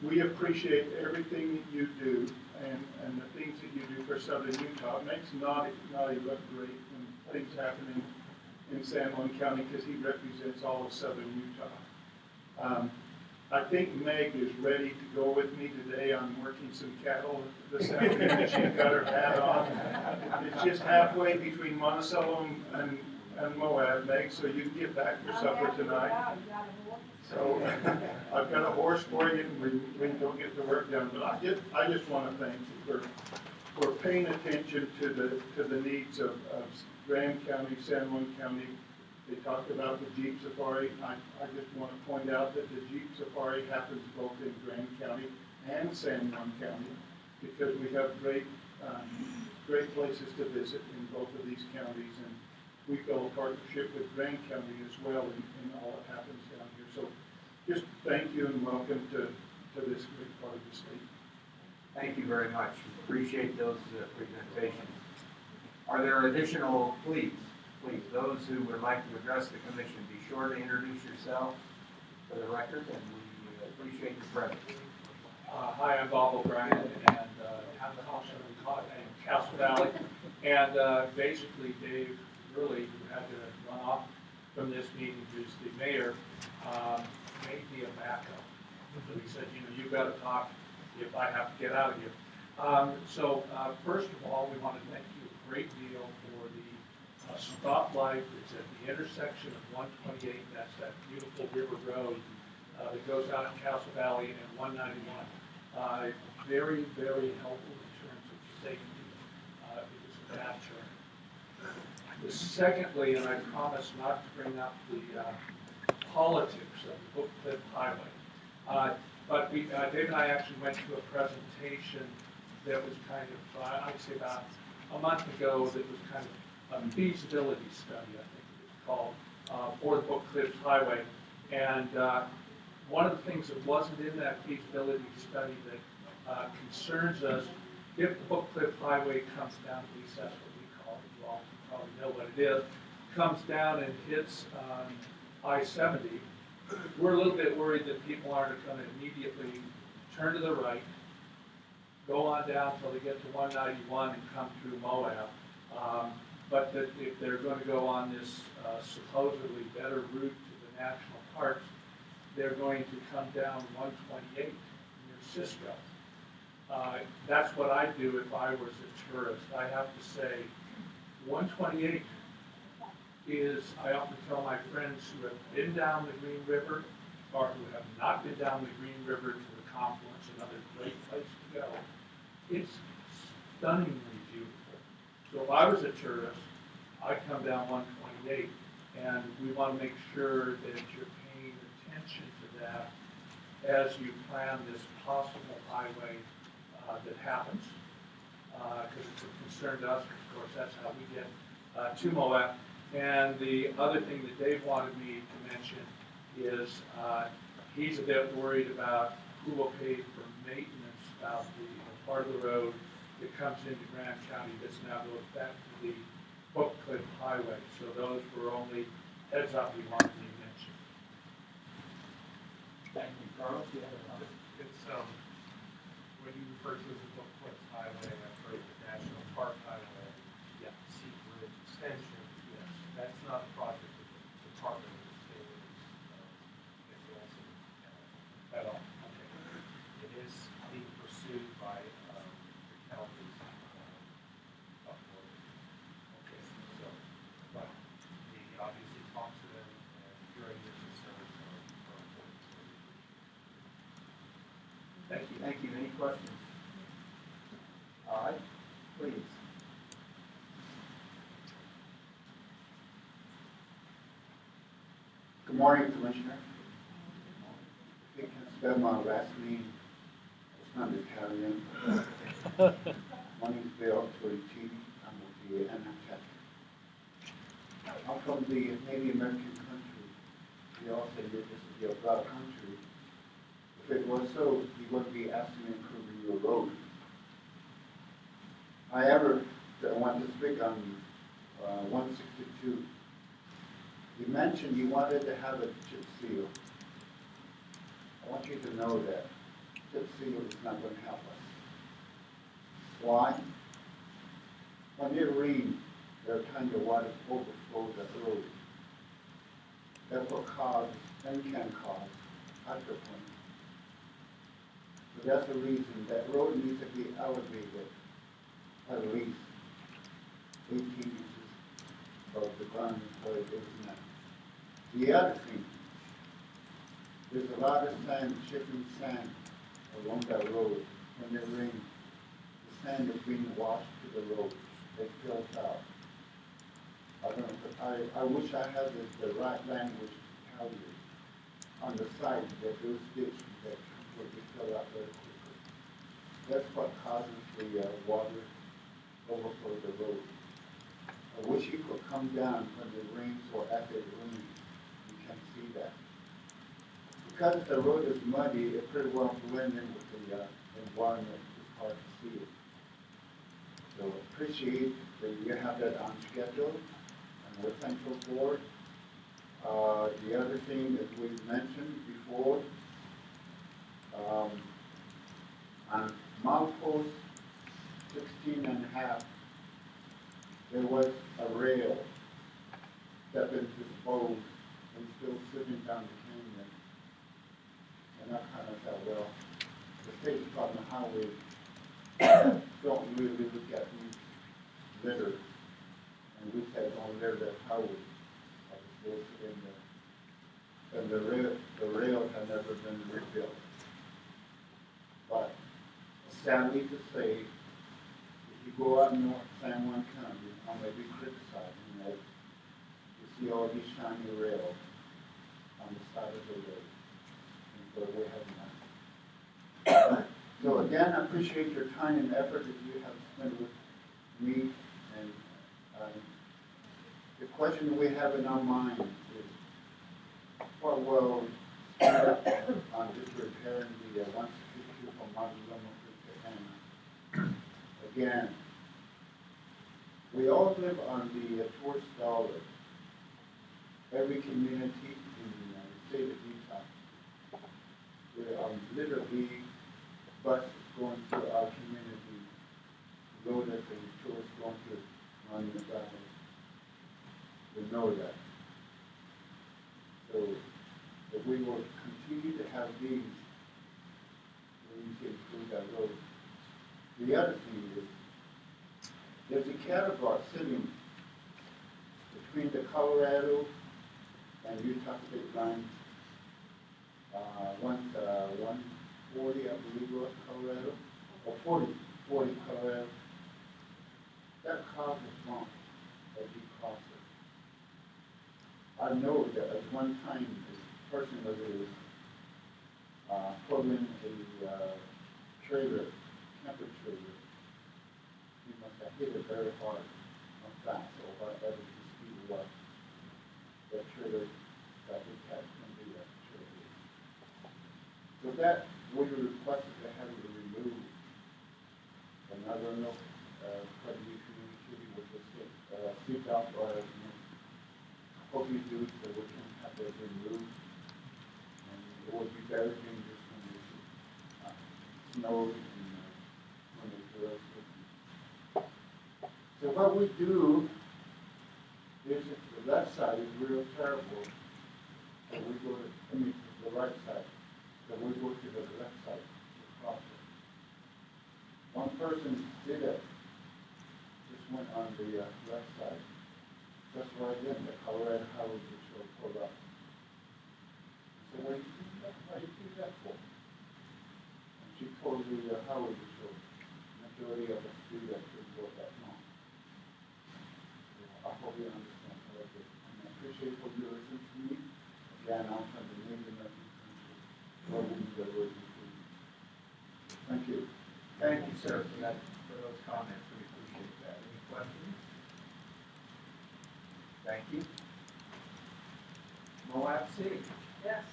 We appreciate everything that you do and the things that you do for Southern Utah. It makes Naughty look great when things happen in San Juan County because he represents all of Southern Utah. I think Meg is ready to go with me today on working some cattle this afternoon. She's got her hat on. It's just halfway between Monticello and Moab, Meg, so you can get back for supper tonight. So I've got a horse for you, and we can go get the work done. But I just want to thank you for paying attention to the needs of Graham County, San Juan County. They talked about the Jeep Safari. I just want to point out that the Jeep Safari happens both in Graham County and San Juan County because we have great places to visit in both of these counties, and we feel a partnership with Graham County as well in all that happens down here. So just thank you and welcome to this great part of the state. Thank you very much. Appreciate those presentations. Are there additional, please, those who would like to address the commission, be sure to introduce yourself for the record, and we appreciate your presence. Hi, I'm Bob O'Brien, and I'm the house in Castle Valley. And basically, Dave Gurley, who had to run off from this meeting, who's the mayor, made me a backup. So he said, you've got to talk if I have to get out of here. First of all, we want to thank you a great deal for the stoplight that's at the intersection of 128, that's that beautiful river road that goes out in Castle Valley, and 191. Very, very helpful in terms of safety. It was a bad turn. Secondly, and I promise not to bring up the politics of the Book Cliff Highway, but Dave and I actually went to a presentation that was kind of, I'd say about a month ago, that was kind of a feasibility study, I think it was called, for the Book Cliff Highway. And one of the things that wasn't in that feasibility study that concerns us, if the Book Cliff Highway comes down, at least that's what we call it, you all probably know what it is, comes down and hits I-70, we're a little bit worried that people aren't going to immediately turn to the right, go on down until they get to 191 and come through Moab. But that if they're going to go on this supposedly better route to the national parks, they're going to come down 128 near Cisco. That's what I'd do if I was a tourist. I have to say, 128 is, I often tell my friends who have been down the Green River or who have not been down the Green River to the confluence, another great place to go. It's stunningly beautiful. So if I was a tourist, I'd come down 128, and we want to make sure that you're paying attention to that as you plan this possible highway that happens, because it's a concern to us. Of course, that's how we get to Moab. And the other thing that Dave wanted me to mention is he's a bit worried about who will pay for maintenance of the part of the road that comes into Grant County that's now goes back to the Book Cliff Highway. So those were only heads up we wanted to mention. Thank you, Carlos. You have a comment? It's, when you refer to as the Book Cliff Highway, I've heard the National Park Highway, Sea Bridge Extension. Yes. That's not a project that the Department of State is advancing At all. Okay. It is being pursued by the counties up north. Okay. So, but we obviously talk to them and hearing their concerns are important. Thank you. Thank you. Any questions? All right, please. Good morning, Commissioner. I think I spelled my last name. It's not Italian. My name is Bill Torritini. I'm with the NHS. I'm from the Native American country. We all say that this is your proud country. If it was so, you wouldn't be asking me improving your road. However, I want to speak on 162. You mentioned you wanted to have a chip seal. I want you to know that chip seal is not going to help us. Why? When it rains, there are times the water overflows the road. That will cause and can cause hydroplaning. So that's the reason that road needs to be elevated at least 18 inches above the ground where it is now. The other thing, there's a lot of sand, shifting sand along that road. When it rains, the sand is being washed to the road. It fills out. I don't know, I wish I had the right language to tell you on the side that those ditches that will be filled out very quickly. That's what causes the water overflow the road. I wish it could come down when it rains or after it rains. You can see that. Because the road is muddy, it pretty well blends in with the environment. It's hard to see it. So appreciate that you have that on schedule, and we're thankful for it. The other thing that we mentioned before, on milepost 16 and a half, there was a rail that been disposed and still sitting down the canyon. And I kind of thought, well, the state department of highway don't really look at these litter. And we said, oh, there's that highway. I was supposed to in there. And the rail had never been rebuilt. But sadly to say, if you go out in North San Juan County, I may be criticizing that you see all these shiny rails on the side of the road. And so we have none. So again, I appreciate your time and effort that you have spent with me. And the question we have in our mind is, what will on just repairing the 162 from Montezuma to Anna? Again, we all live on the tourist dollar. Every community in the state of Utah, there are literally buses going through our community, loaded and tourists going to Monument Valley. We know that. So if we will continue to have these, we can improve that road. The other thing is, there's a cattle guard sitting between the Colorado and Utah state line. 140, I believe, was Colorado, or 40 Colorado. That car was wrong as you cross it. I know that at one time this person was pulling a trailer, camper trailer. He must have hit it very hard on fast, or whatever the speed was. That trailer got his cat into that trailer. So that we requested to have it removed. And I don't know, what you community with the state, speak out or hope you do so we can have it removed. And it would be very dangerous when it snows and when it grows. So what we do is the left side is real terrible. So we go to the right side. So we go to the left side to cross it. One person did it. Just went on the left side. Just right in the Colorado Highway Patrol pulled up. So what do you do that? Why do you do that for? And she told the Highway Patrol, majority of us do that to go that long. So I hope you understand what I did. And I appreciate what you listened to me. Again, I'm from the Native American country. Where we need the word between. Thank you. Thank you, sir, for those comments. We appreciate that. Any questions? Thank you. Moab City. Yes.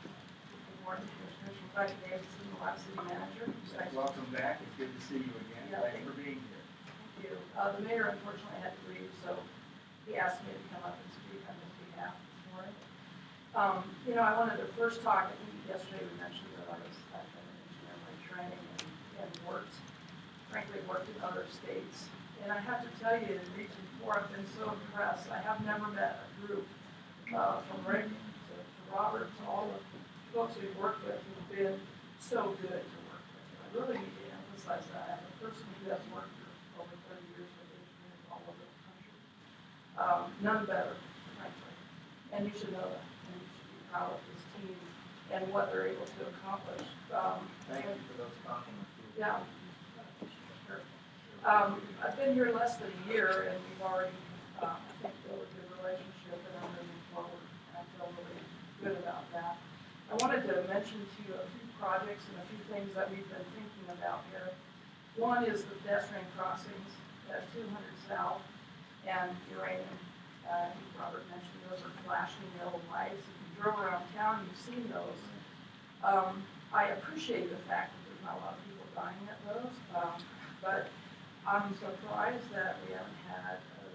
Good morning, Commissioners. Rebecca Davidson, Moab City Manager. Welcome back. It's good to see you again. Yeah, Thanks for being here. Thank you. The mayor unfortunately had to leave, so he asked me to come up and speak on his behalf this morning. I wanted to first talk, I think yesterday we mentioned that I've been an engineer by training and frankly worked in other states. And I have to tell you, in Region 4, I've been so impressed. I have never met a group from Rick to Robert to all the folks we've worked with who've been so good to work with. I really need to emphasize that. As a person who has worked for over 30 years with engineers all over the country, none better, frankly. And you should know that. And you should be proud of this team and what they're able to accomplish. Thank you for those compliments. Yeah. Sure. I've been here less than a year, and we've already, I think, built a good relationship, and I'm moving forward. I feel really good about that. I wanted to mention to you a few projects and a few things that we've been thinking about here. One is the pedestrian crossings at 200 South and Uranium. I think Robert mentioned those are flashing yellow lights. If you drove around town, you've seen those. I appreciate the fact that there's not a lot of people dying at those, but I'm surprised that we haven't had a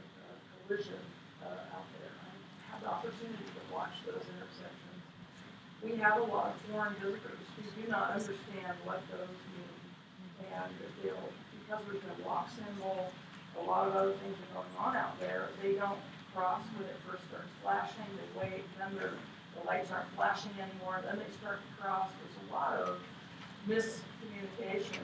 collision out there. I had the opportunity to watch those intersections. We have a lot of foreign visitors who do not understand what those mean. And because there's been walk symbol a lot of other things are going on out there. They don't cross when it first starts flashing, they wait, then the lights aren't flashing anymore, then they start to cross. There's a lot of miscommunication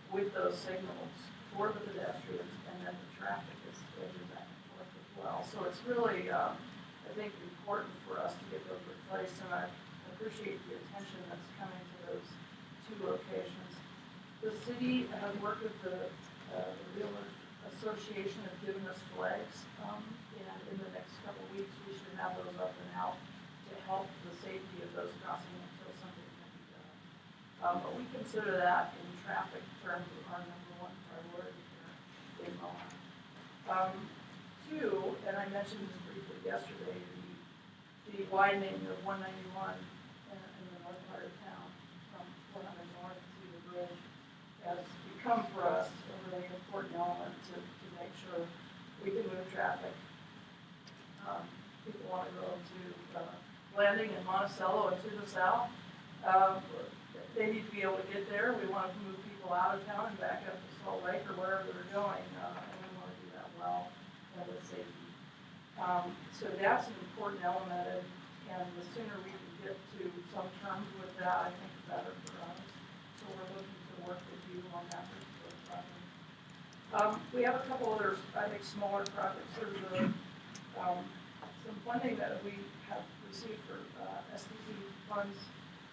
with those signals for the pedestrians, and then the traffic is edging back and forth as well. So it's really, I think, important for us to get those replaced, and I appreciate the attention that's coming to those two locations. The city has worked with the Realtors Association, has given us flags, and in the next couple of weeks, we should have those up and out to help the safety of those crossing until something can be done. But we consider that in traffic terms our number one priority here in Moab. Two, and I mentioned this briefly yesterday, the widening of 191 in the north part of town from 100 north to the bridge has become for us a really important element to make sure we can move traffic. People want to go to Landing in Monticello and to the south. They need to be able to get there. We want to move people out of town and back up to Salt Lake or wherever they're going, and we want to do that well and with safety. So that's an important element, and the sooner we can get to some terms with that, I think the better for us. So we're looking to work with you on that particular project. We have a couple other, I think, smaller projects. There's some funding that we have received for SDP funds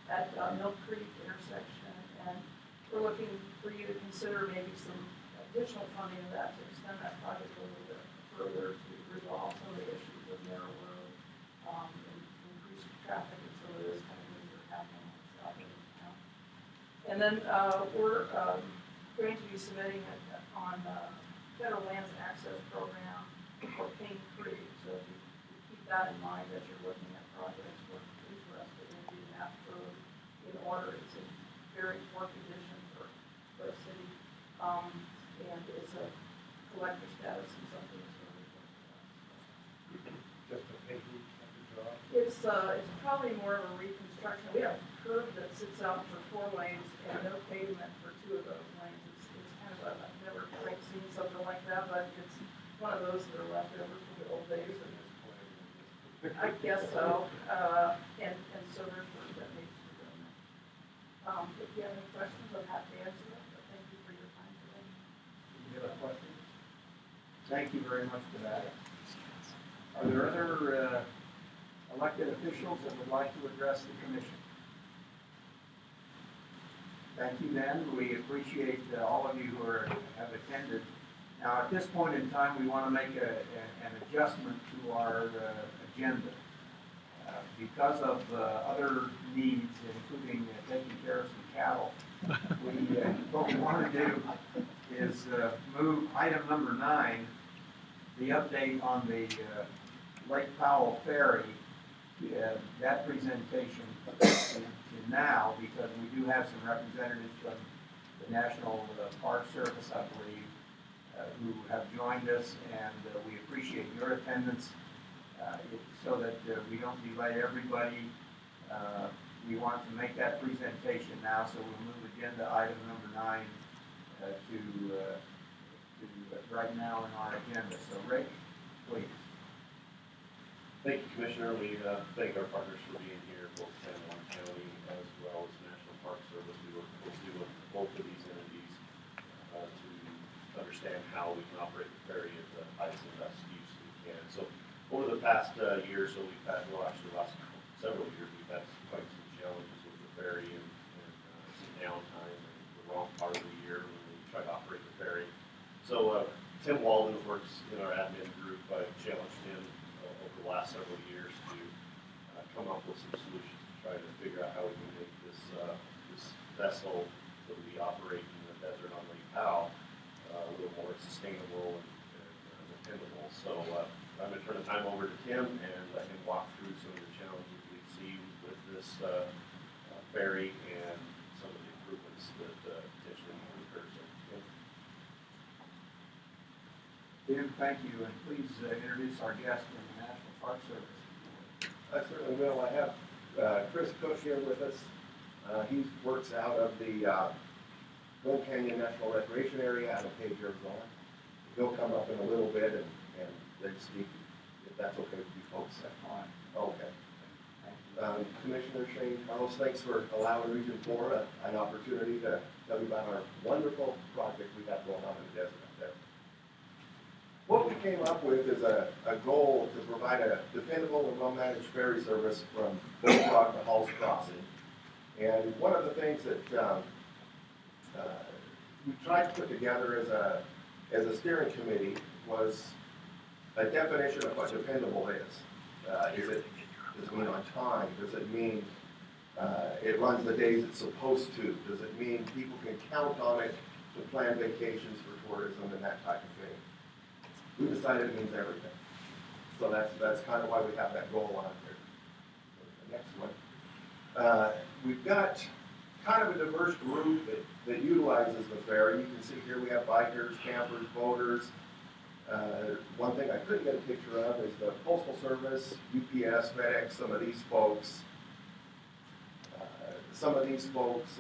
at Milk Creek intersection, and we're looking for you to consider maybe some additional funding of that to extend that project a little bit further to resolve some of the issues with narrow road, and increased traffic and some of those kind of things that are happening south of town. And then we're going to be submitting on Federal Lands Access Program for Payne Creek. So if you keep that in mind as you're looking at projects, we're interested in doing that in order. It's in very poor condition for the city, and it's a collector status and something that's really important to us. Just a paving job? It's probably more of a reconstruction. We have a curb that sits out for 4 lanes and no pavement for 2 of those lanes. It's kind of I've never quite seen something like that, but it's one of those that are left over from the old days. And I guess so. And so there's work that needs to be done. If you have any questions, I'm happy to answer them, but thank you for your time today. Any other questions? Thank you very much for that. Are there other elected officials that would like to address the commission? Thank you, Ben. We appreciate all of you who have attended. Now, at this point in time, we want to make an adjustment to our agenda. Because of other needs, including taking care of some cattle, what we want to do is move item number 9, the update on the Lake Powell Ferry, that presentation to now, because we do have some representatives from the National Park Service, I believe, who have joined us, and we appreciate your attendance. So that we don't delay everybody, we want to make that presentation now, so we'll move agenda item number 9 to right now in our agenda. So Rick, please. Thank you, Commissioner. We thank our partners for being here, both San Juan County as well as National Park Service. We work closely with both of these entities to understand how we can operate the ferry at the highest and best use we can. So over the past year or so, we've had, well, actually the last several years, we've had quite some challenges with the ferry and some downtime in the wrong part of the year when we try to operate the ferry. So Tim Walden, who works in our admin group, I challenged him over the last several years to come up with some solutions to try to figure out how we can make this vessel that we operate in the desert on Lake Powell a little more sustainable and dependable. So I'm going to turn the time over to Tim and let him walk through some of the challenges we see with this ferry and some of the improvements that potentially can occur. So, Tim, thank you, and please introduce our guest from the National Park Service. I certainly will. I have Chris Cush here with us. He works out of the Gold Canyon National Recreation Area out of Page, Arizona. They'll come up in a little bit and they speak, if that's okay with you folks. That's fine. Okay. Commissioner Shane Carlos, thanks for allowing Region 4 an opportunity to tell you about our wonderful project we have going on in the desert up there. What we came up with is a goal to provide a dependable and well-managed ferry service from Bullfrog to Hall's Crossing. And one of the things that we tried to put together as a steering committee was a definition of what dependable is. Does it mean on time? Does it mean it runs the days it's supposed to? Does it mean people can count on it to plan vacations for tourism and that type of thing? We decided it means everything. So that's kind of why we have that goal on here. The next one. We've got kind of a diverse group that utilizes the ferry. You can see here we have bikers, campers, boaters. One thing I couldn't get a picture of is the Postal Service, UPS, FedEx, some of these folks. Some of these folks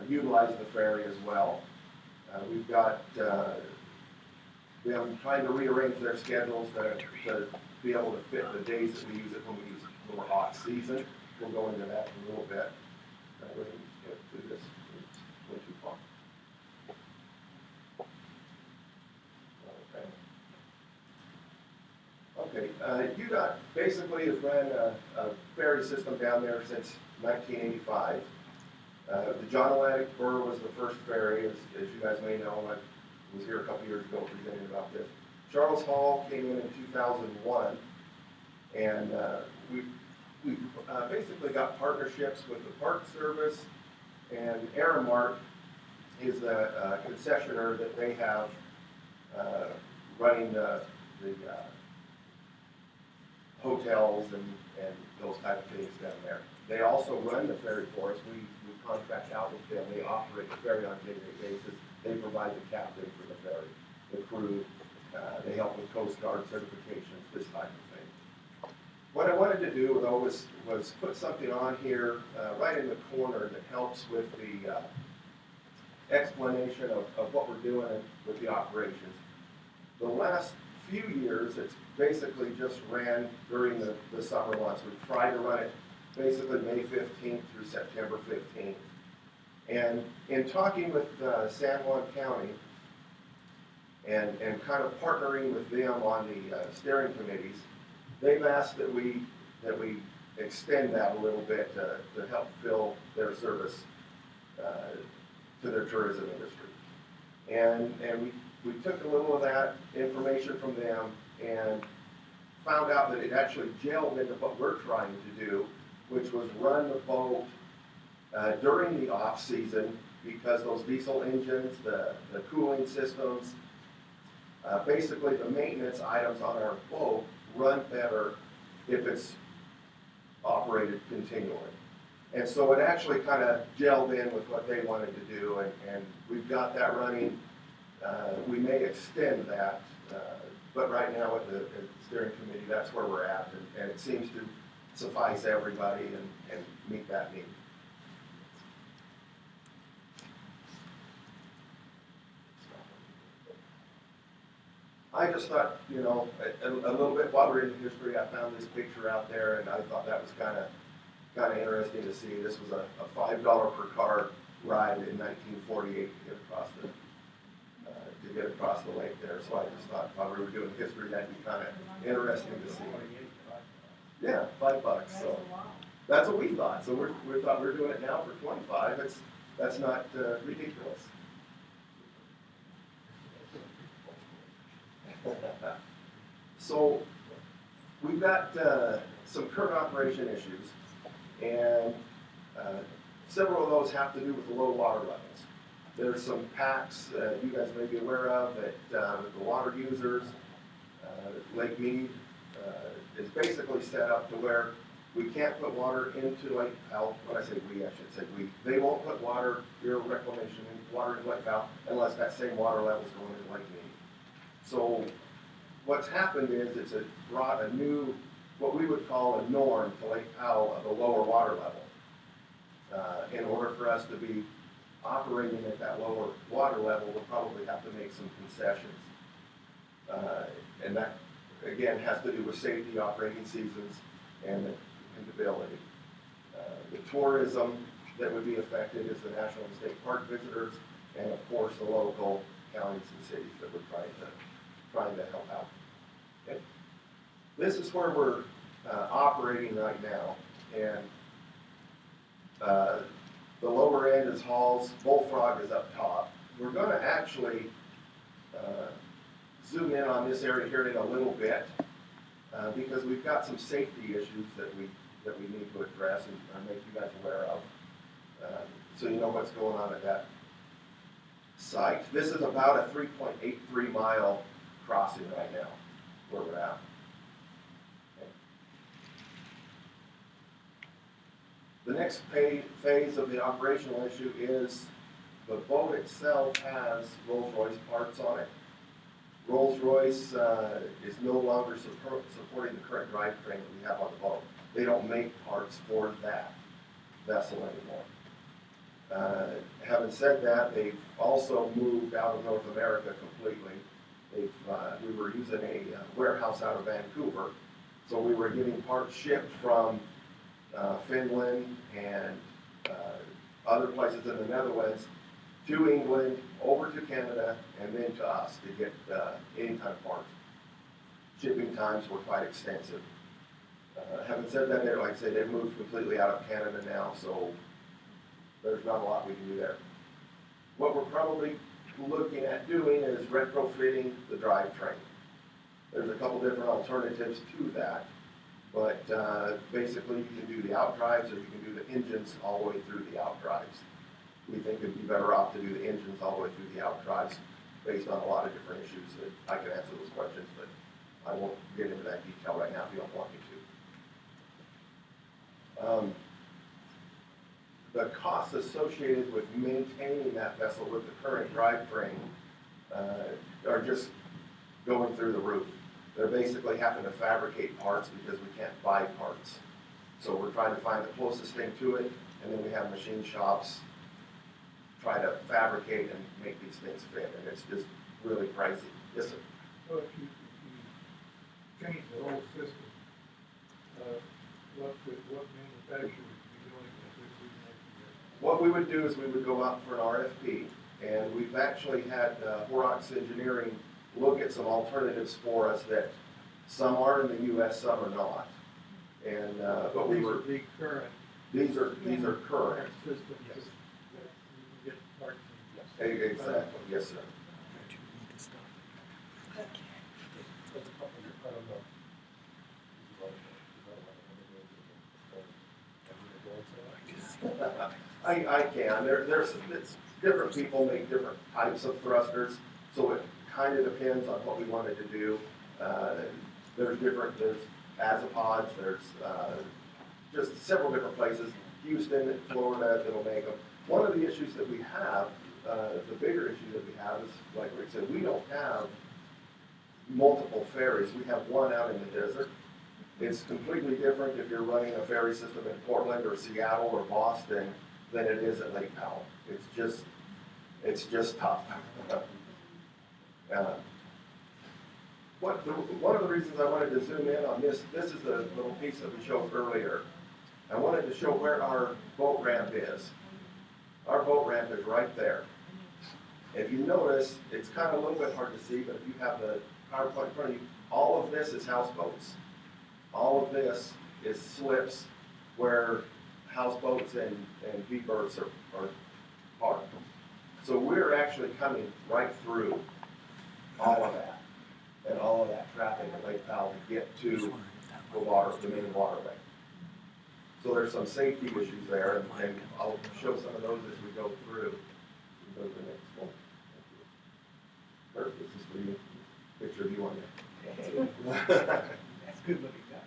utilize the ferry as well. We've got, I'm trying to rearrange their schedules to be able to fit the days that we use it when we use it for off-season. We'll go into that in a little bit. We're going to do this. It's way too far. Okay, UDOT basically has ran a ferry system down there since 1985. The John Atlantic Burr was the first ferry, as you guys may know. I was here a couple years ago presenting about this. Charles Hall came in 2001, and we basically got partnerships with the Park Service, and Aramark is the concessionaire that they have running the hotels and those type of things down there. They also run the ferry for us. We contract out with them. They operate the ferry on a day-to-day basis. They provide the captain for the ferry, the crew. They help with Coast Guard certifications, this type of thing. What I wanted to do, though, was put something on here right in the corner that helps with the explanation of what we're doing with the operations. The last few years, it's basically just ran during the summer months. We tried to run it basically May 15th through September 15th. And in talking with San Juan County and kind of partnering with them on the steering committees, they've asked that we extend that a little bit to help fill their service to their tourism industry. And we took a little of that information from them and found out that it actually gelled into what we're trying to do, which was run the boat during the off-season, because those diesel engines, the cooling systems, basically the maintenance items on our boat run better if it's operated continually. And so it actually kind of gelled in with what they wanted to do, and we've got that running. We may extend that, but right now at the steering committee, that's where we're at, and it seems to suffice everybody and meet that need. I just thought, you know, a little bit while we're in history, I found this picture out there, and I thought that was kind of interesting to see. This was a $5 per car ride in 1948 to get across the lake there. So I just thought while we were doing history, that'd be kind of interesting to see. Yeah, $5. So that's what we thought. So we thought we were doing it now for 25. That's not ridiculous. So we've got some current operation issues, and several of those have to do with the low water levels. There's some packs you guys may be aware of that the water users, Lake Mead, is basically set up to where we can't put water into Lake Powell. When I say we, I should say we. They won't put water, Bureau of Reclamation, water into Lake Powell unless that same water level is going into Lake Mead. So what's happened is it's brought a new, what we would call a norm to Lake Powell of a lower water level in order for us to be operating at that lower water level, we'll probably have to make some concessions. And that, again, has to do with safety, operating seasons, and dependability. The tourism that would be affected is the national and state park visitors, and of course, the local counties and cities that we're trying to help out. Okay. This is where we're operating right now, and the lower end is Halls, Bullfrog is up top. We're going to actually zoom in on this area here in a little bit because we've got some safety issues that we need to address and make you guys aware of, so you know what's going on at that site. This is about a 3.83 mile crossing right now, where we're at. Okay. The next phase of the operational issue is the boat itself has Rolls-Royce parts on it. Rolls-Royce is no longer supporting the current drivetrain that we have on the boat. They don't make parts for that vessel anymore. Having said that, they've also moved out of North America completely. We were using a warehouse out of Vancouver, so we were getting parts shipped from Finland and other places in the Netherlands to England, over to Canada, and then to us to get any kind of parts. Shipping times were quite extensive. Having said that, like I say, they've moved completely out of Canada now, so there's not a lot we can do there. What we're probably looking at doing is retrofitting the drivetrain. There's a couple different alternatives to that, but basically you can do the outdrives or you can do the engines all the way through the outdrives. We think it'd be better off to do the engines all the way through the outdrives based on a lot of different issues that I can answer those questions, but I won't get into that detail right now if you don't want me to. The costs associated with maintaining that vessel with the current drivetrain are just going through the roof. They're basically having to fabricate parts because we can't buy parts. So we're trying to find the closest thing to it, and then we have machine shops try to fabricate and make these things fit, and it's just really pricey. Yes, sir? So if you change the whole system, what manufacturer would be doing if we make What we would do is we would go out for an RFP, and we've actually had Horrocks Engineering look at some alternatives for us that some are in the U.S., some are not. And but we were the current. These are current. System. Yes. You can get parts. Exactly. Yes, sir. I can. There's different people make different types of thrusters, so it kind of depends on what we wanted to do. There's Azapods, there's just several different places. Houston, Florida, that'll make them. One of the issues that we have, the bigger issue that we have is, like Rick said, we don't have multiple ferries. We have one out in the desert. It's completely different if you're running a ferry system in Portland or Seattle or Boston than it is at Lake Powell. It's just tough. One of the reasons I wanted to zoom in on this is the little piece that we showed earlier. I wanted to show where our boat ramp is. Our boat ramp is right there. If you notice, it's kind of a little bit hard to see, but if you have the PowerPoint in front of you, all of this is houseboats. All of this is slips where houseboats and V-berths are parked. So we're actually coming right through all of that and all of that traffic at Lake Powell to get to the main waterway. So there's some safety issues there, and I'll show some of those as we go through. Go to the next one. Kurt, this is for you. Picture of you on there. That's good looking guy.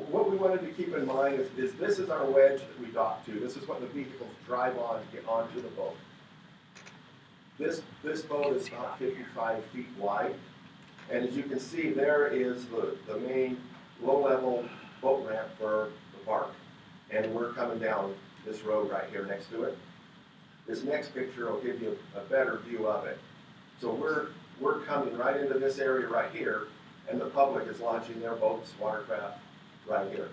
What we wanted to keep in mind is this is our wedge that we dock to. This is what the vehicles drive on to get onto the boat. This boat is about 55 feet wide, and as you can see, there is the main low-level boat ramp for the park, and we're coming down this road right here next to it. This next picture will give you a better view of it. So we're coming right into this area right here, and the public is launching their boats, watercraft, right here.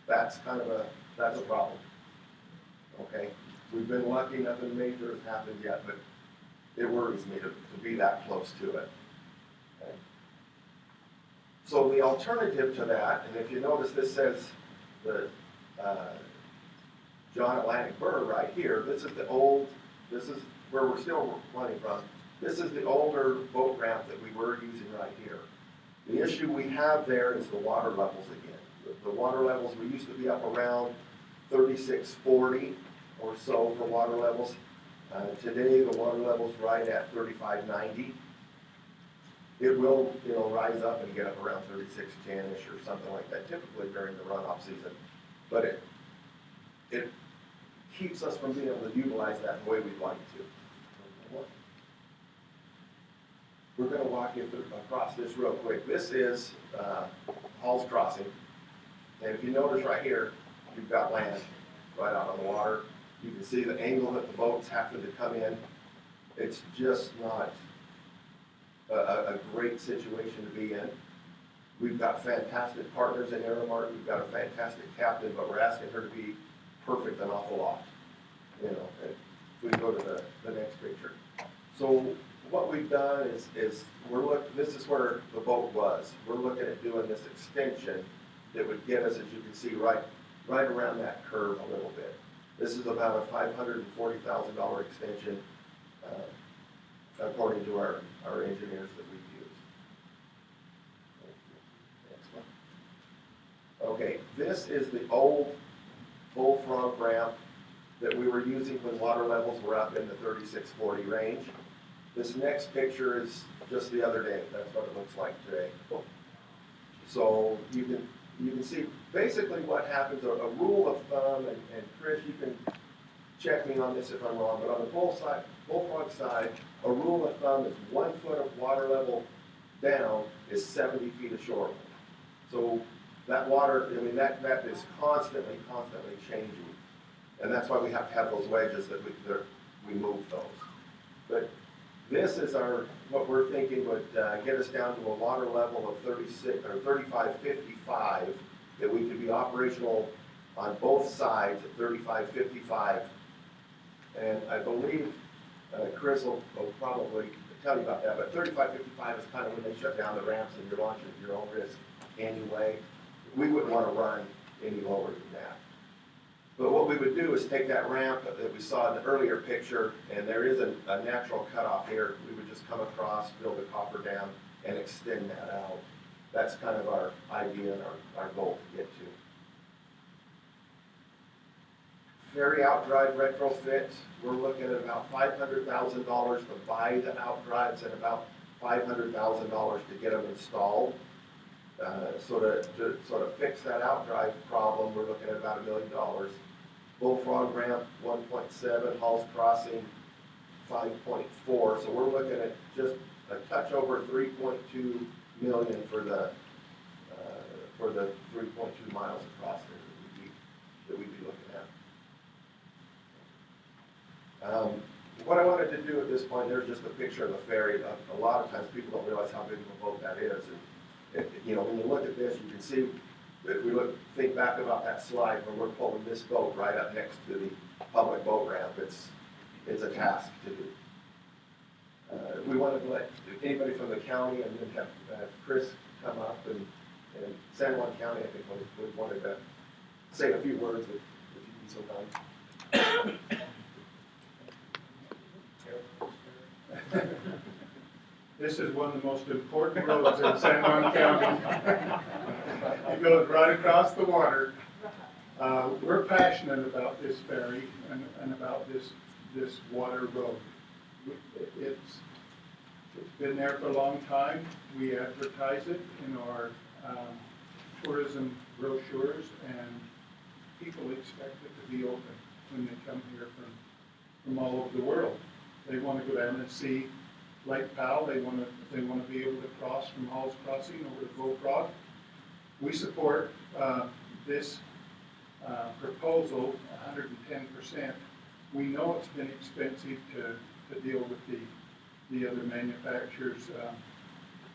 That's a problem. Okay? We've been lucky, nothing major has happened yet, but it worries me to be that close to it. Okay? So the alternative to that, and if you notice this says the John Atlantic Burr right here, this is where we're still running from. This is the older boat ramp that we were using right here. The issue we have there is the water levels again. The water levels, we used to be up around 3640 or so for water levels. Today the water level's right at 3590. It will, rise up and get up around 3610-ish or something like that, typically during the runoff season. But it keeps us from being able to utilize that the way we'd like to. We're going to walk you across this real quick. This is Hall's Crossing. And if you notice right here, you've got land right out on the water. You can see the angle that the boats have to come in. It's just not a great situation to be in. We've got fantastic partners in Aramark. We've got a fantastic captain, but we're asking her to be perfect an awful lot. If we go to the next picture. So what we've done is this is where the boat was. We're looking at doing this extension that would get us, as you can see, right around that curve a little bit. This is about a $540,000 extension, according to our engineers that we've used. Next one. Okay, this is the old bullfrog ramp that we were using when water levels were up in the 3640 range. This next picture is just the other day. That's what it looks like today. So you can see basically what happens. A rule of thumb, and Chris, you can check me on this if I'm wrong, but on the bullfrog side, a rule of thumb is 1 foot of water level down is 70 feet of shore. So that water, that is constantly changing. And that's why we have to have those wedges that we move those. But this is what we're thinking would get us down to a water level of 3555, that we could be operational on both sides at 3555. And I believe Chris will probably tell you about that, but 3555 is kind of when they shut down the ramps and you're launching at your own risk anyway. We wouldn't want to run any lower than that. But what we would do is take that ramp that we saw in the earlier picture, and there is a natural cutoff here. We would just come across, build a cofferdam, and extend that out. That's kind of our idea and our goal to get to. Ferry outdrive retrofit, we're looking at about $500,000 to buy the outdrives and about $500,000 to get them installed. So to sort of fix that outdrive problem, we're looking at about $1 million. Bullfrog ramp, 1.7, Hall's Crossing, 5.4. So we're looking at just a touch over 3.2 million for the 3.2 miles across there that we'd be looking at. What I wanted to do at this point, there's just a picture of the ferry. A lot of times people don't realize how big of a boat that is. And when you look at this, you can see, if we think back about that slide when we're pulling this boat right up next to the public boat ramp, it's a task to do. We wanted to let anybody from the county and then have Chris come up, and San Juan County, I think, we wanted to say a few words if you'd be so kind. This is one of the most important roads in San Juan County. It goes right across the water. We're passionate about this ferry and about this water road. It's been there for a long time. We advertise it in our tourism brochures, and people expect it to be open when they come here from all over the world. They want to go down and see Lake Powell. They want to be able to cross from Hall's Crossing over to Bullfrog. We support this proposal, 110%. We know it's been expensive to deal with the other manufacturers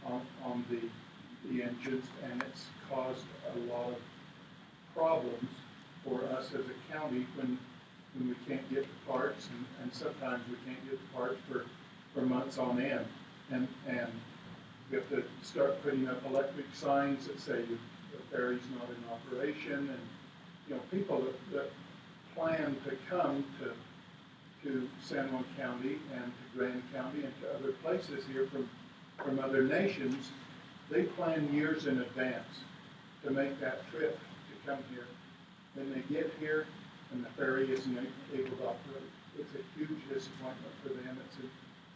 on the engines, and it's caused a lot of problems for us as a county when we can't get the parts, and sometimes we can't get the parts for months on end. And we have to start putting up electric signs that say the ferry's not in operation, and people that plan to come to San Juan County and to Grand County and to other places here from other nations, they plan years in advance to make that trip to come here. Then they get here and the ferry isn't able to operate. It's a huge disappointment for them. It's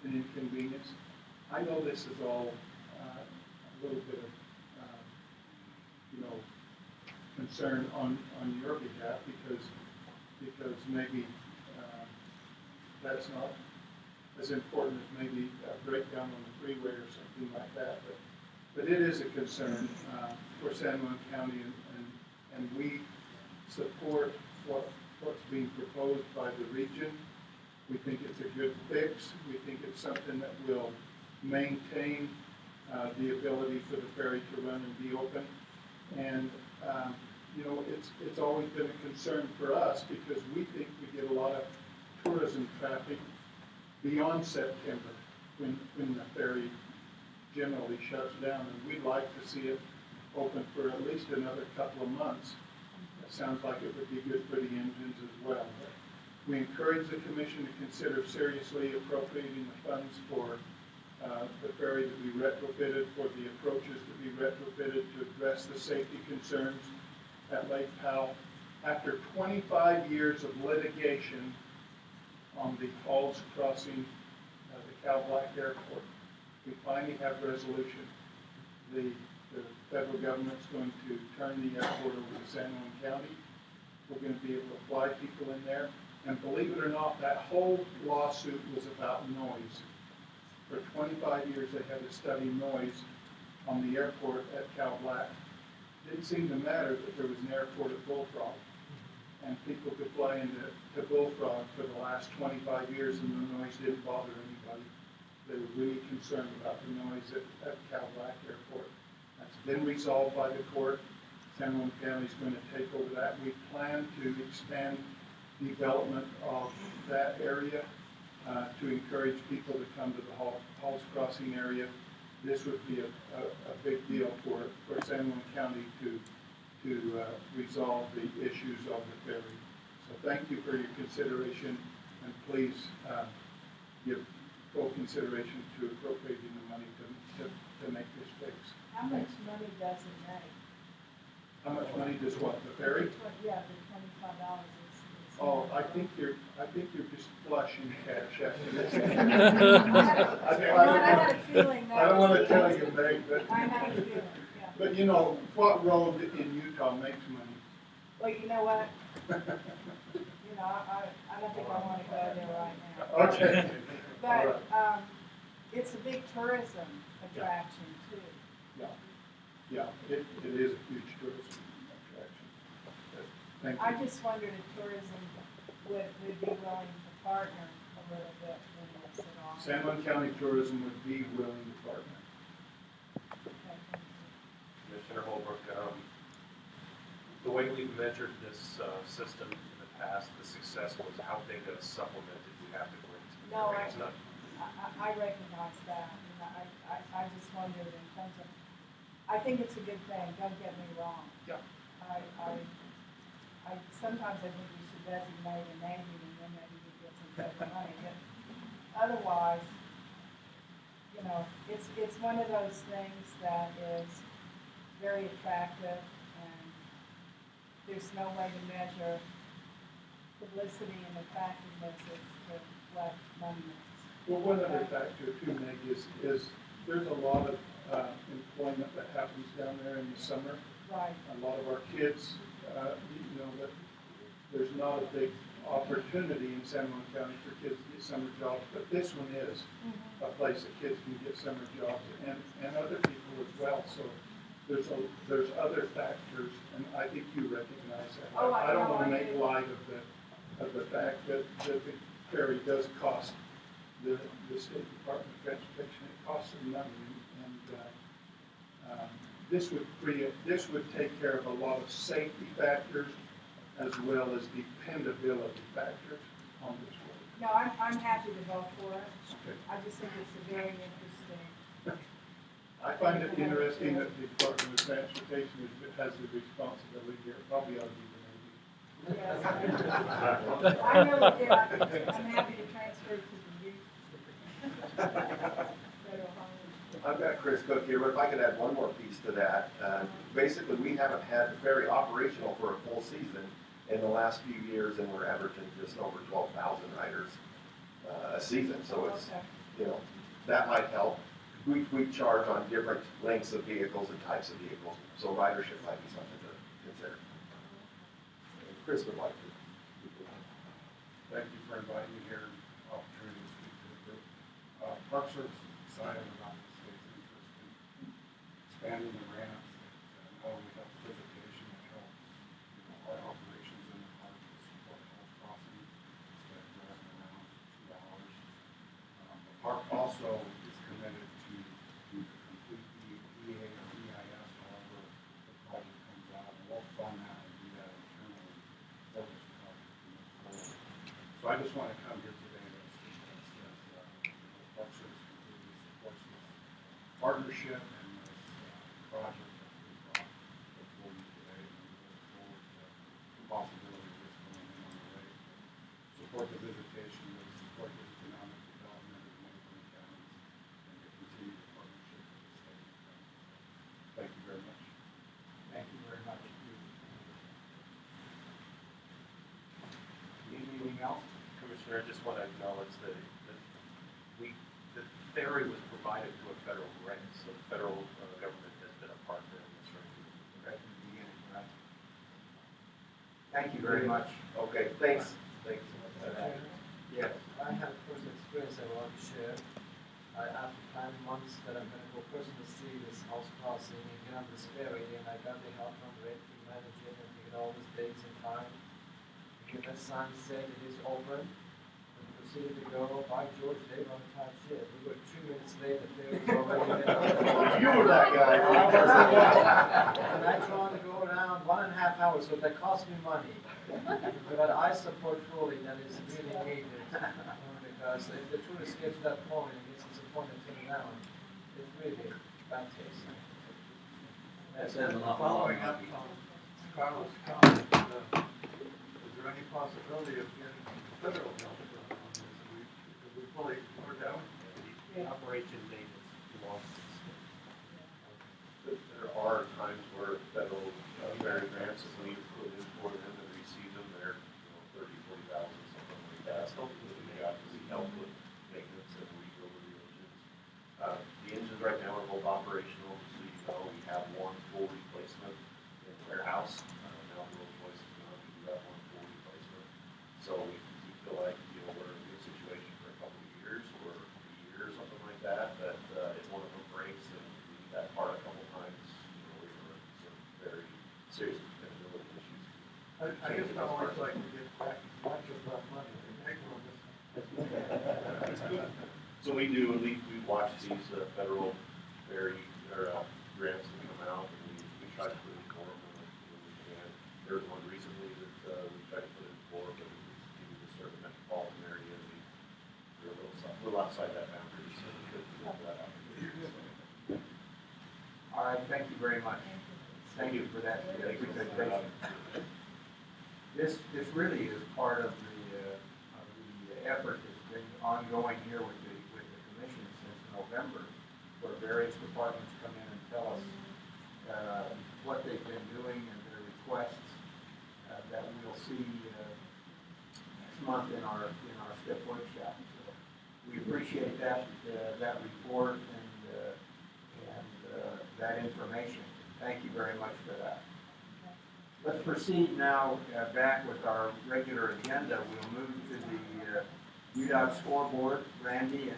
an inconvenience. I know this is all a little bit of concern on your behalf because maybe that's not as important as maybe a breakdown on the freeway or something like that. But it is a concern for San Juan County, and we support what's being proposed by the region. We think it's a good fix. We think it's something that will maintain the ability for the ferry to run and be open. And it's always been a concern for us because we think we get a lot of tourism traffic beyond September when the ferry generally shuts down, and we'd like to see it open for at least another couple of months. It sounds like it would be good for the engines as well. But we encourage the commission to consider seriously appropriating the funds for the ferry to be retrofitted, for the approaches to be retrofitted to address the safety concerns at Lake Powell. After 25 years of litigation on the Halls Crossing, the Cow Black Airport, we finally have resolution. The federal government's going to turn the airport over to San Juan County. We're going to be able to fly people in there. And believe it or not, that whole lawsuit was about noise. For 25 years, they had to study noise on the airport at Cow Black. It didn't seem to matter that there was an airport at Bullfrog, and people could fly into Bullfrog for the last 25 years, and the noise didn't bother anybody. They were really concerned about the noise at Cow Black Airport. That's been resolved by the court. San Juan County is going to take over that. We plan to expand development of that area to encourage people to come to the Halls Crossing area. This would be a big deal for San Juan County to resolve the issues of the ferry. So thank you for your consideration, and please give full consideration to appropriating the money to make this fix. How much money does it make? How much money does what? The ferry? Yeah, the $25 is. Oh, I think you're just flush in cash after this. I had a feeling that I don't want to was tell the you, Meg, but. I had a feeling, yeah. But what road in Utah makes money? Well, you know what? I don't think I want to go there right now. Okay. But, it's a big tourism attraction too. Yeah, it is a huge tourism attraction. Thank you. I just wondered if tourism would be willing to partner a little bit with us at all. San Juan County Tourism would be willing to partner. Commissioner Holbrook, the way we've measured this system in the past, the success was how big a supplement did we have to bring to the No, It's not. I recognize that, and I just wondered in terms of, I think it's a good thing, don't get me wrong. Yeah. Sometimes I think we should designate a name and then maybe we get some federal money, but otherwise, it's one of those things that is very attractive, and there's no way to measure publicity and attractiveness as to what money is. Well, one other factor too, Meg, is there's a lot of employment that happens down there in the summer. Right. A lot of our kids, that there's not a big opportunity in San Juan County for kids to get summer jobs, but this one is a place that kids can get summer jobs and other people as well. So there's other factors, and I think you recognize that. Oh, I don't I wanna know, I make do. light of the fact that the ferry does cost the State Department of Transportation, it costs them money, and this would take care of a lot of safety factors as well as dependability factors on this road. No, I'm happy to vote for it. Okay. I just think it's a very interesting. I find it interesting that the Department of Transportation has the responsibility here, probably ought to be the Navy. Yes, I really do. I'm happy to transfer it to the youth. Federal highway. I've got Chris Cook here, but if I could add one more piece to that. Basically, we haven't had the ferry operational for a full season in the last few years, and we're averaging just over 12,000 riders a season. So it's, that might help. We charge on different lengths of vehicles and types of vehicles, so ridership might be something to consider. And Chris would like to. Thank you for inviting me here and opportunity to speak to the group. Park Service is excited about the state's interest in expanding the ramps. Not only helps visitation, it helps our operations in the park to support health crossing instead of driving around 2 hours. The park also is committed to do the complete EA or EIS, however the project comes out, and we'll fund that and do that internally for this project to move forward. So I just want to come here today to speak as Park Service completely supports this partnership and this project that we brought before you today, and we look forward to the possibility of this going in on the way. Support the visitation, really support the economic development of the neighboring counties, and to continue the partnership with the state. Thank you very much. Thank you very much. Anything else? Commissioner, I just want to acknowledge that the ferry was provided to a federal grant, so the federal government has been a partner in this right Right from the beginning, right? Thank you very much. Okay, thanks. Thanks so much for that. Yes. I have a personal experience I want to share. After planning months that I'm going to go personally see this house crossing and get on this ferry, and I got the help from the team manager and we get all these dates and time. And that sign said it is open. We proceeded to go. By George, they don't touch it. We were 2 minutes late. The ferry was already there. You were that guy. I was the one. And I tried to go around 1.5 hours, so that cost me money. But I support fully that it's really needed. Because if the tourist gets to that point and gets disappointed turning around, it's really bad taste. Following up on Carlos' comment, is there any possibility of getting federal help on this? We fully worked out? Operation maintenance belongs to the state. There are times where federal ferry grants, if we put in for them and receive them, they're 30, 40,000, something like that. So we obviously help with maintenance and rebuild the engines. The engines right now are both operational, so you know we have one full replacement in the warehouse. Now Rolls-Royce is going to do that one full replacement. So we feel like we're in a good situation for a couple of years or a year or something like that. But if one of them breaks and we need that part a couple times, we run some very serious dependability issues. I guess I always like to get back much of that money we make from this. So we do, and we watch these federal ferry or grants that come out, and we try to put in for them when we can. There was one recently that we tried to put in for, but it was due to a certain metropolitan area, and we were a little outside that boundary, so we couldn't get that opportunity. So. All right, thank you very much. Thank you for that presentation. This really is part of the effort that's been ongoing here with the commission since November, where various departments come in and tell us what they've been doing and their requests that we'll see next month in our STEP workshop. So we appreciate that report and that information. Thank you very much for that. Let's proceed now back with our regular agenda. We'll move to the UDOT scoreboard. Randy and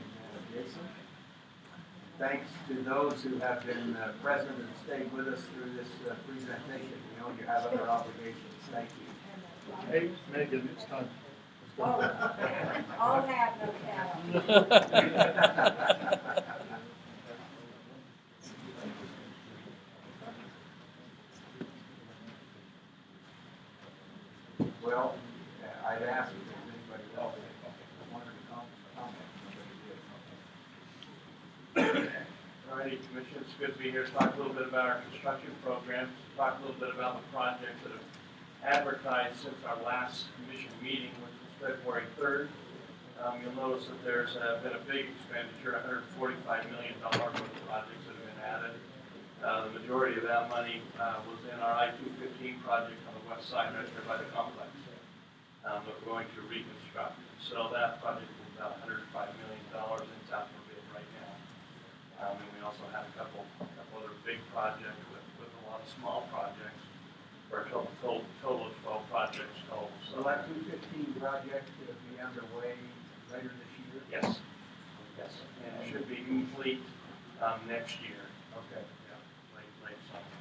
Jason. Thanks to those who have been present and stayed with us through this presentation. We know you have other obligations. Thank you. Hey, Megan, it's time. I'll have no cattle. Well, I'd ask if there's anybody else that wanted to comment. Nobody did. Alrighty, Commission, it's good to be here to talk a little bit about our construction programs, talk a little bit about the projects that have advertised since our last commission meeting, which was February 3rd. You'll notice that there's been a big expenditure, $145 million worth of projects that have been added. The majority of that money was in our I-215 project on the west side right there by the complex that we're going to reconstruct. So that project is about $105 million in South Mobile right now. And we also had a couple other big projects with a lot of small projects for a total of 12 projects total. So that 215 project will be underway later this year? Yes. Yes. And it should be complete next year. Okay. Late summer.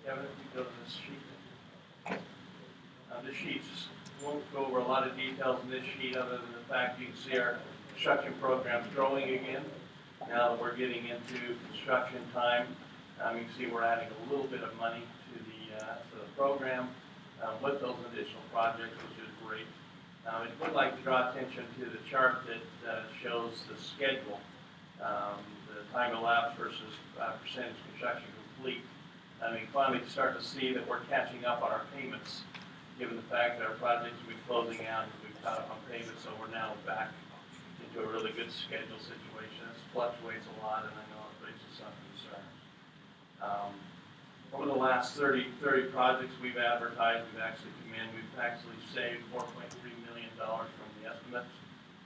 Kevin, if you go to this sheet. This sheet won't go over a lot of details in this sheet other than the fact you can see our construction program's growing again. Now that we're getting into construction time, you can see we're adding a little bit of money to the program with those additional projects, which is great. I would like to draw attention to the chart that shows the schedule, the time elapsed versus percentage construction complete. Finally starting to see that we're catching up on our payments, given the fact that our projects will be closing out and we've caught up on payments, so we're now back into a really good schedule situation. This fluctuates a lot, and I know it raises some concerns. Over the last 30 projects we've advertised, we've actually saved $4.3 million from the estimates.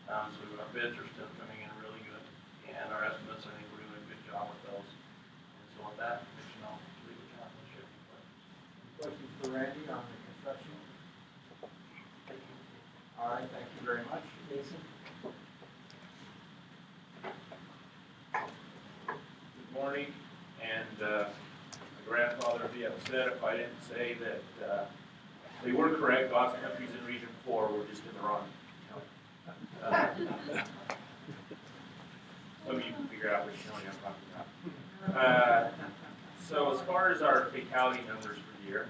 So our bids are still coming in really good, and our estimates, I think we're doing a good job with those. And so with that, Commission, I'll leave it to you. Questions for Randy on the construction? All right, thank you very much. Jason? Good morning, and my grandfather would be upset if I didn't say that they were correct. Lots of countries in Region 4 were just in the wrong. Some of you can figure out which county I'm talking about. So as far as our fatality numbers for the year,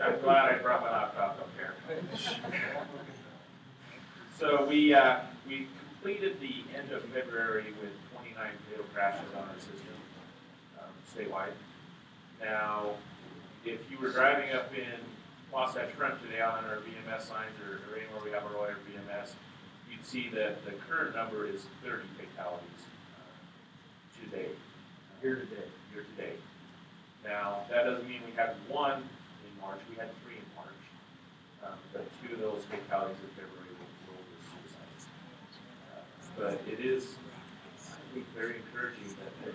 I'm glad I brought my laptop up here. So we completed the end of February with 29 fatal crashes on our system statewide. Now, if you were driving up in Wasatch Front today on our VMS signs or anywhere we have our lawyer VMS, you'd see that the current number is 30 fatalities today. Year to date. Now, that doesn't mean we had one in March. We had 3 in March. But 2 of those fatalities in February were suicides. But it is, I think, very encouraging that we're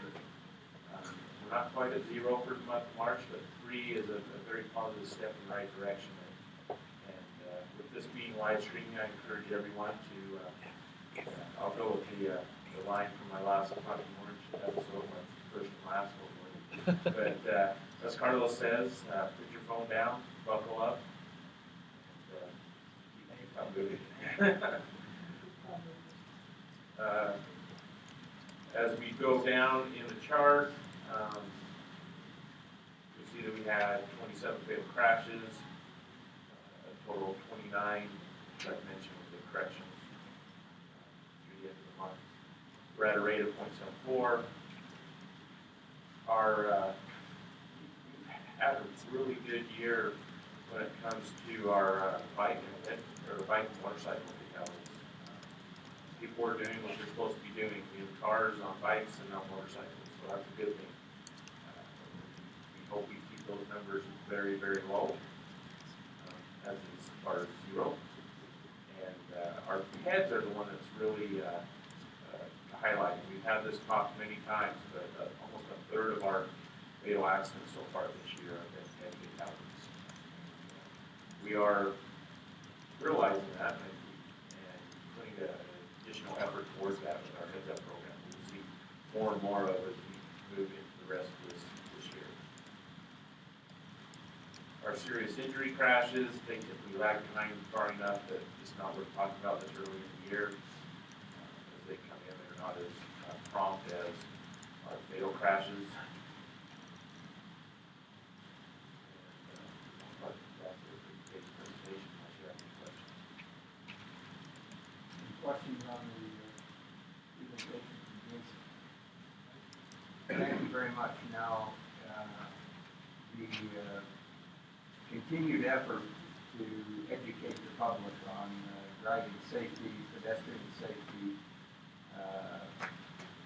not quite at 0 for the month of March, but 3 is a very positive step in the right direction. And with this being live streaming, I encourage everyone to, I'll go with the line from my last Project Orange episode, my first and last one. But as Carlos says, put your phone down, buckle up, and keep moving. As we go down in the chart, you see that we had 27 fatal crashes, a total of 29, like I mentioned, with the corrections through the end of the month. We're at a rate of 0.74. We've had a really good year when it comes to our bike and motorcycle fatalities. People are doing what they're supposed to be doing. We have cars on bikes and not motorcycles, so that's a good thing. We hope we keep those numbers very, very low, as far as 0. And our heads are the one that's really highlighted. We've had this talk many times, but almost a third of our fatal accidents so far this year have been head fatalities. We are realizing that and putting additional more and more of as we move into the rest of this year. Our serious injury crashes, they typically lag behind far enough that it's not worth talking about this early in the year. As they come in, they're not as prompt as our fatal crashes. Questions on the presentation from Jason? Thank you very much. Now, the continued effort to educate the public on driving safety, pedestrian safety,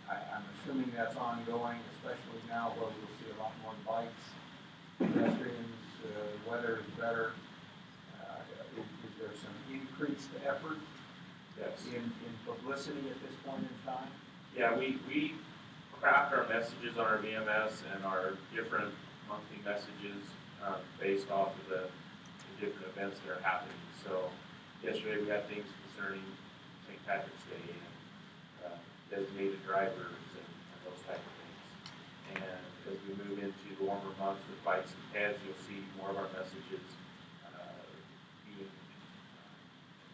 I'm assuming that's ongoing, especially now where we'll see a lot more bikes, pedestrians, weather is better. Is there some increased effort? Yes. In publicity at this point in time? Yeah, we craft our messages on our VMS and our different monthly messages based off of the different events that are happening. So yesterday we had things concerning St. Patrick's Day and designated drivers and those type of things. And as we move into the warmer months with bikes and pads, you'll see more of our messages being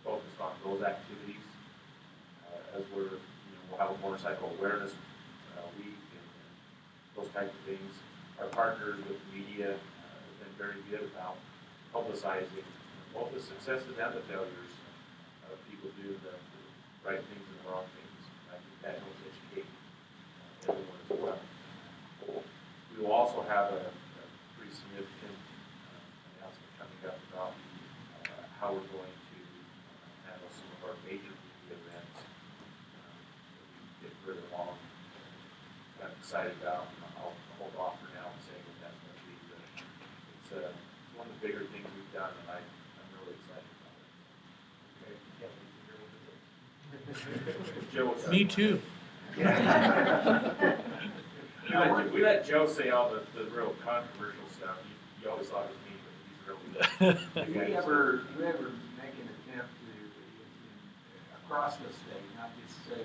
focused on those activities. As we'll have a motorcycle awareness week and those types of things. Our partners with media have been very good about publicizing both the successes and the failures of people doing the right things and the wrong things. I think that helps educate everyone as well. We will also have a pretty significant announcement coming up about how we're going to handle some of our major media events. Get further along. I'm excited about. I'll hold off for now and saying what that's going to be. But it's one of the bigger things we've done, and I'm really excited about it. Okay. Joe, Me too. We let Joe say all the real controversial stuff. You always thought it was me, but he's really Do you ever make an attempt to, across the state, not just say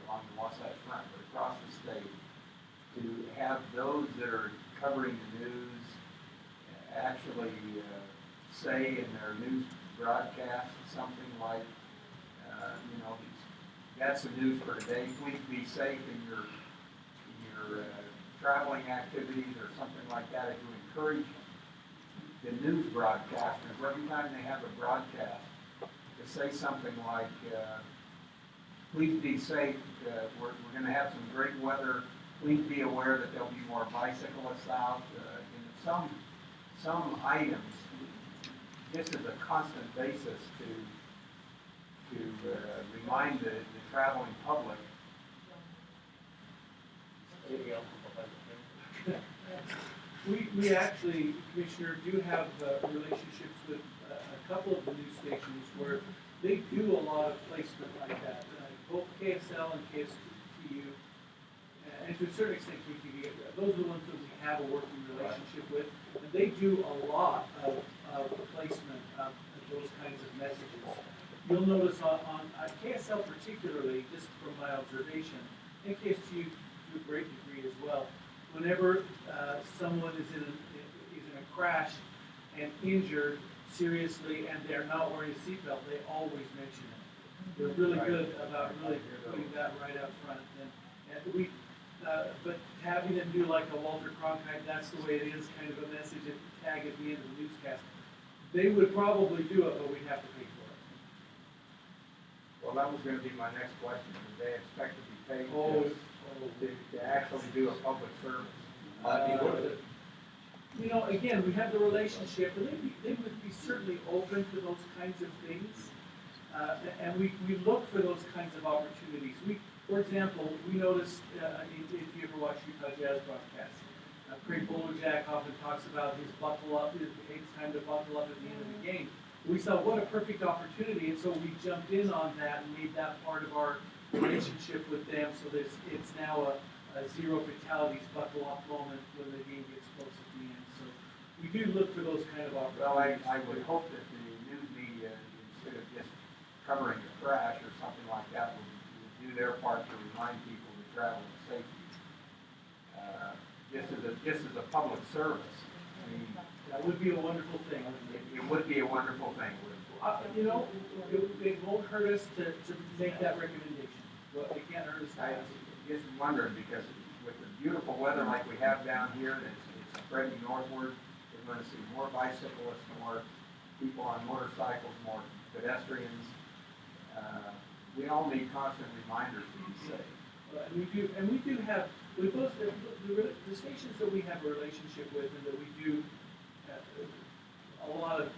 along the Wasatch Front, but across the state, to have those that are covering the news actually say in their news broadcast something like, that's the news for today. Please be safe in your traveling activities or something like that, to encourage the news broadcasters every time they have a broadcast to say something like, please be safe, we're going to have some great weather, please be aware that there'll be more bicyclists out, some items, just as a constant basis to remind the traveling public. We actually, Commissioner, do have relationships with a couple of the news stations where they do a lot of placement like that. Both KSL and KSTU, and to a certain extent KTV, those are the ones that we have a working relationship with. And they do a lot of placement of those kinds of messages. You'll notice on KSL particularly, just from my observation, and KSTU to a great degree as well, whenever someone is in a crash and injured seriously and they're not wearing a seatbelt, they always mention it. They're really good about really putting that right up front. And we, but having them do like a Walter Cronkite, that's the way it is, kind of a message and tag at the end of the newscast. They would probably do it, but we'd have to pay for it. Well, that was going to be my next question. Did they expect to be paid to actually do a public service? Again, we have the relationship, and they would be certainly open to those kinds of things. And we look for those kinds of opportunities. For example, we noticed, if you ever watch Utah Jazz broadcasts, Craig Bowlerjack often talks about his buckle up, it takes time to buckle up at the end of the game. We saw what a perfect opportunity, and so we jumped in on that and made that part of our relationship with them, so that it's now a zero fatalities buckle up moment when the game gets close at the end. So we do look for those kind of opportunities. Well, I would hope that the news media, instead of just covering a crash or something like that, would do their part to remind people that travel and safety. Just as a public service, I mean, That would be a wonderful thing. it would be a wonderful thing. You know, it won't hurt us to make that recommendation. Well, it can't hurt us to I ask. just wondering, because with the beautiful weather like we have down here, and it's spreading northward, we're going to see more bicyclists, more people on motorcycles, more pedestrians. We all need constant reminders to be safe. And we do have, with those, the stations that we have a relationship with and that we do a lot of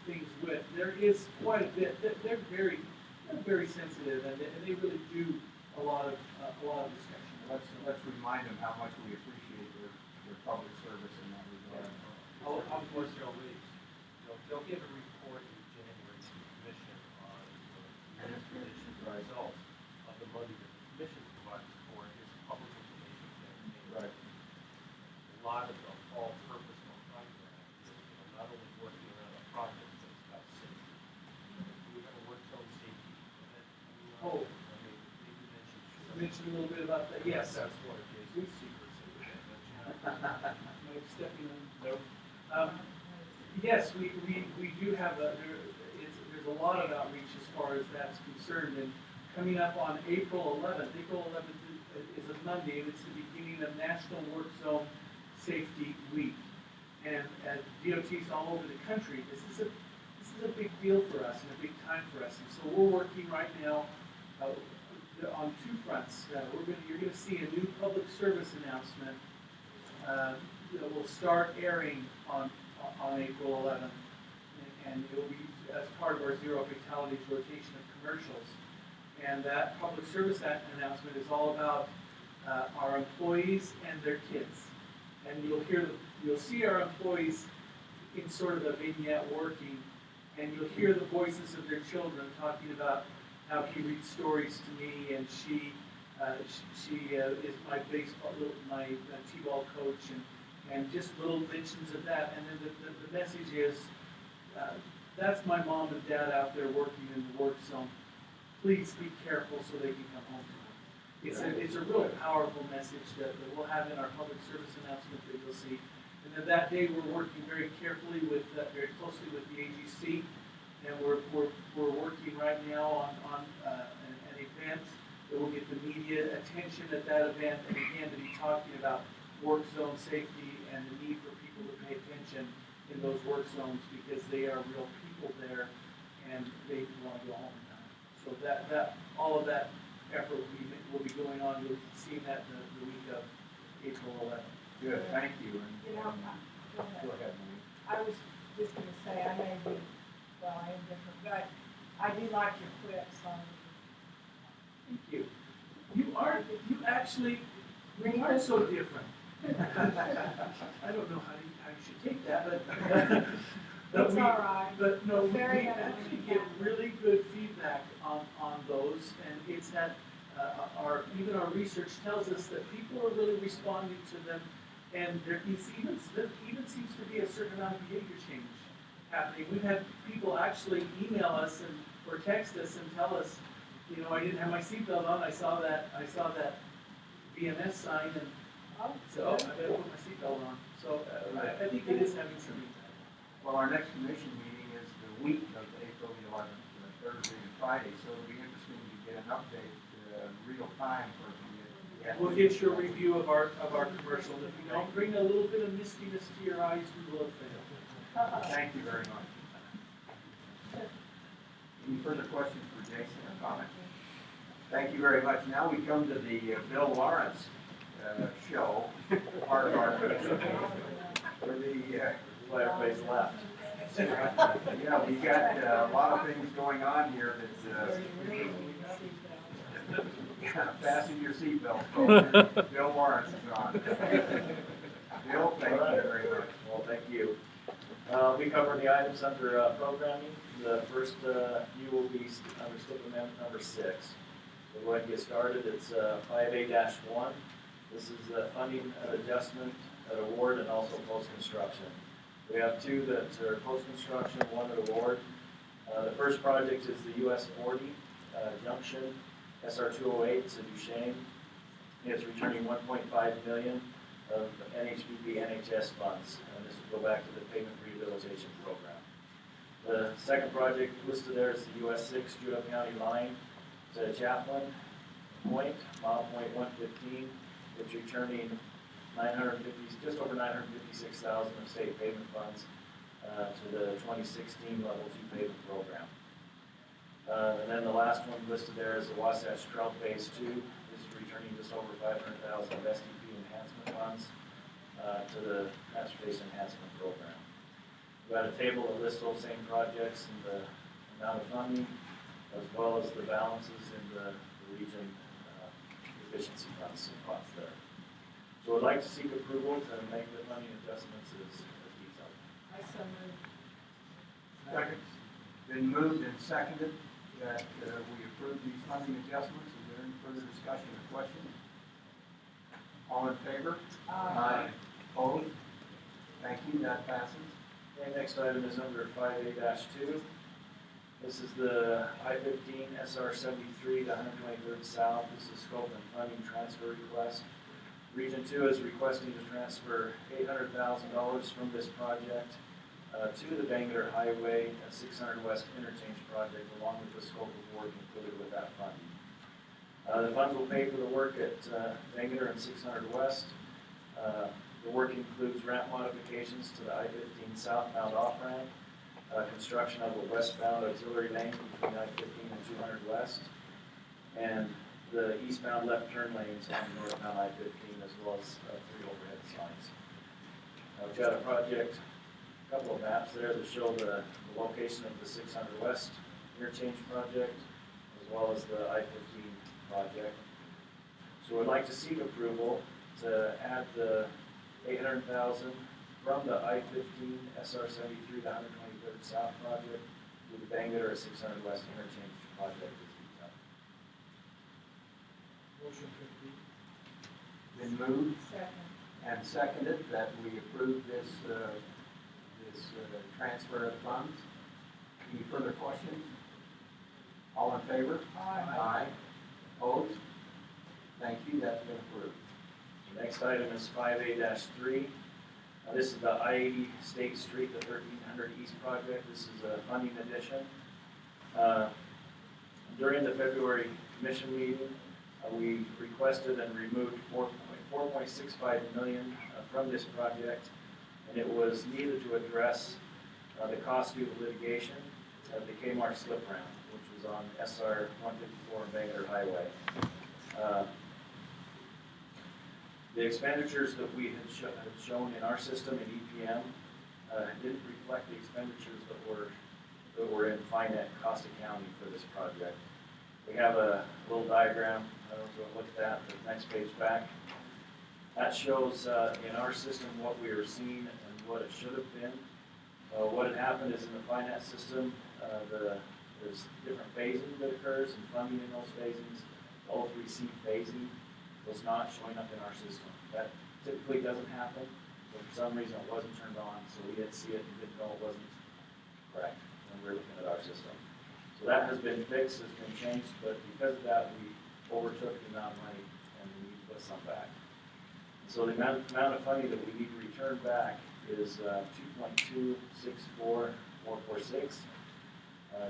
things with, there is quite a bit, they're very sensitive, and they really do a lot of discussion. Let's remind them how much we appreciate their public service in that regard. Of course, They'll give a report in January to the commission on the administration's results of the money that the commission provides for its public information campaign. Right. A lot of the all-purpose program is, not only working around a project, but it's about safety. We have a work zone safety event. Oh. You mention a little bit about that. Yes. That's one of Jason's secrets. Stepping on. No. Yes, we do have there's a lot of outreach as far as that's concerned, and coming up on April 11th is a Monday, and it's the beginning of National Work Zone Safety Week. And at DOTs all over the country, this is a big deal for us and a big time for us. And so we're working right now on two fronts. You're going to see a new public service announcement that will start airing on April 11th, and it will be as part of our Zero Fatalities rotation of commercials. And that public service announcement is all about our employees and their kids. And you'll see our employees in sort of a vignette working, and you'll hear the voices of their children talking about how he reads stories to me, and she is my my t-ball coach, and just little mentions of that. And then the message is, that's my mom and dad out there working in the work zone. Please be careful so they can come home tonight. It's a real powerful message that we'll have in our public service announcement that you'll see. And then that day we're working very carefully very closely with the AGC, and we're working right now on an event that will get the media attention at that event, and again to be talking about work zone safety and the need for people to pay attention in those work zones, because they are real people there and they want to go home in time. So that all of that effort will be going on. You'll see that the week of April 11th. Good, thank you. Go ahead. I was just going to say, I may be, well, I am different, but I do like your clips on. Thank you. You are so different. I don't know how you should take that, but It's all right. But no, we Very actually get really good feedback on those, and it's that even our research tells us that people are really responding to them, and there even seems to be a certain amount of behavior change happening. We've had people actually email us or text us and tell us, I didn't have my seatbelt on. I saw that VMS sign, and so I better put my seatbelt on. So I think it is having some impact. Well, our next commission meeting is the week of April the 11th, Thursday and Friday, so it'll be interesting to get an update real time for the. We'll get your review of our commercial. If you don't bring a little bit of mistiness to your eyes, we will have failed. Thank you very much. Any further questions for Jason or comments? Thank you very much. Now we come to the Bill Lawrence show, part of our commission. For the everybody's left. Yeah, we got a lot of things going on here that fasten your seatbelt, folks. Bill Lawrence is on. Bill, thank you very much. Well, thank you. We covered the items under programming. The first view will be under STIP amendment number 6. We'll go ahead and get started. It's 5A-1. This is funding adjustment, an award, and also post-construction. We have two that are post-construction, one at award. The first project is the US 40 junction SR 208 to Duchesne. It's returning 1.5 million of NHBP NHS funds, and this will go back to the pavement rehabilitation program. The second project listed there is the US 6 Judah County line to Chaplain Point, mile point 115. It's returning 950, just over 956,000 of state pavement funds to the 2016 level 2 pavement program. And then the last one listed there is the Wasatch Trail Phase 2. This is returning just over 500,000 of SDP enhancement funds to the transportation enhancement program. We've got a table that lists those same projects and the amount of funding, as well as the balances in the region efficiency funds and pots there. So I'd like to seek approval to make the funding adjustments as detailed. I so moved. Second. Been moved and seconded that we approve these funding adjustments. Is there any further discussion or question? All in favor? Aye. Opposed? Thank you, that passes. Okay, next item is under 5A-2. This is the I-15 SR-73 to 123rd South. This is scope and funding transfer request. Region 2 is requesting to transfer $800,000 from this project to the Bangor Highway 600 West Interchange project, along with the scope of work included with that funding. The funds will pay for the work at Bangor and 600 West. The work includes ramp modifications to the I-15 southbound off-ramp, construction of a westbound auxiliary lane between I-15 and 200 West, and the eastbound left turn lanes on northbound I-15, as well as 3 overhead signs. We've got a project, a couple of maps there that show the location of the 600 West interchange project, as well as the I-15 project. So we'd like to seek approval to add the $800,000 from the I-15 SR-73 to 123rd South project to the Bangor 600 West interchange project. Motion to approve. Been moved Second. and seconded that we approve this transfer of funds. Any further questions? All in favor? Aye. Opposed? Thank you, that's been approved. The next item is 5A-3. This is the I-80 State Street, the 1300 East project. This is a funding addition. During the February commission meeting, we requested and removed $4.65 million from this project, and it was needed to address the cost due to litigation of the Kmart slip ramp, which was on SR 154 Bangor Highway. The expenditures that we had shown in our system in EPM didn't reflect the expenditures that were in finance cost accounting for this project. We have a little diagram, I don't know if you looked at the next page back. That shows in our system what we were seeing and what it should have been. What had happened is in the finance system, there's different phasing that occurs and funding in those phasings. The O3C phasing was not showing up in our system. That typically doesn't happen, but for some reason it wasn't turned on, so we didn't see it and didn't know it wasn't correct when we were looking at our system. So that has been fixed, it's been changed, but because of that, we overtook the amount of money and we need to put some back. And so the amount of funding that we need to return back is $2.264446,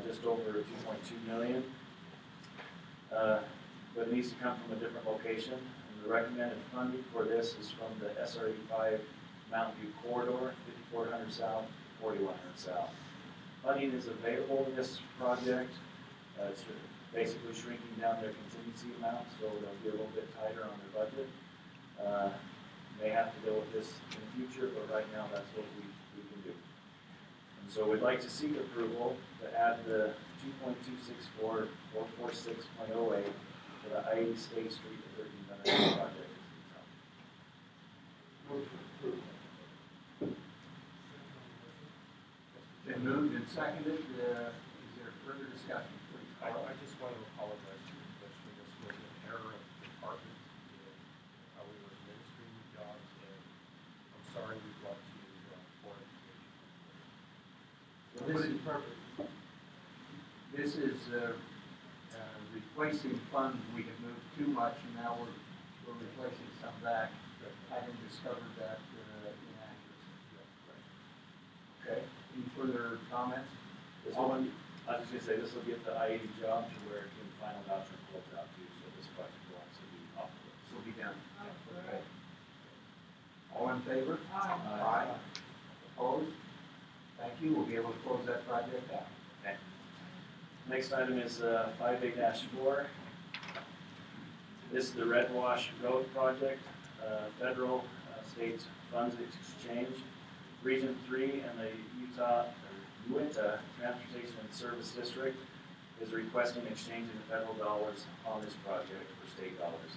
just over $2.2 million. But it needs to come from a different location. And the recommended funding for this is from the SR85 Mountain View Corridor, 5400 South, 4100 South. Funding is available in this project. It's basically shrinking down their contingency amount, so they'll be a little bit tighter on their budget. May have to deal with this in the future, but right now that's what we can do. And so we'd like to seek approval to add the 2.264446.08 for the I-80 State Street to 1300 project. Move for approval. Been moved and seconded. Is there further discussion, please? I just want to apologize to the commissioner. This was an error of the department in how we were administering the jobs, and I'm sorry we brought to you poor information. Well, this is perfect. This is replacing funds we have moved too much, and now we're we're replacing some back. I didn't discover that inaccuracy. Okay, any further comments? This one, I was just gonna say, this will get the I-80 job to where the final voucher close out too, so this project will also be off the list. Will be done. Oh, Okay. All in favor? Aye. Opposed? Thank you, we'll be able to close that project out. Okay. Next item is 5A-4. This is the Red Wash Road project, federal state funds exchange. Region 3 and the Uinta Transportation and Service District is requesting exchange in federal dollars on this project for state dollars.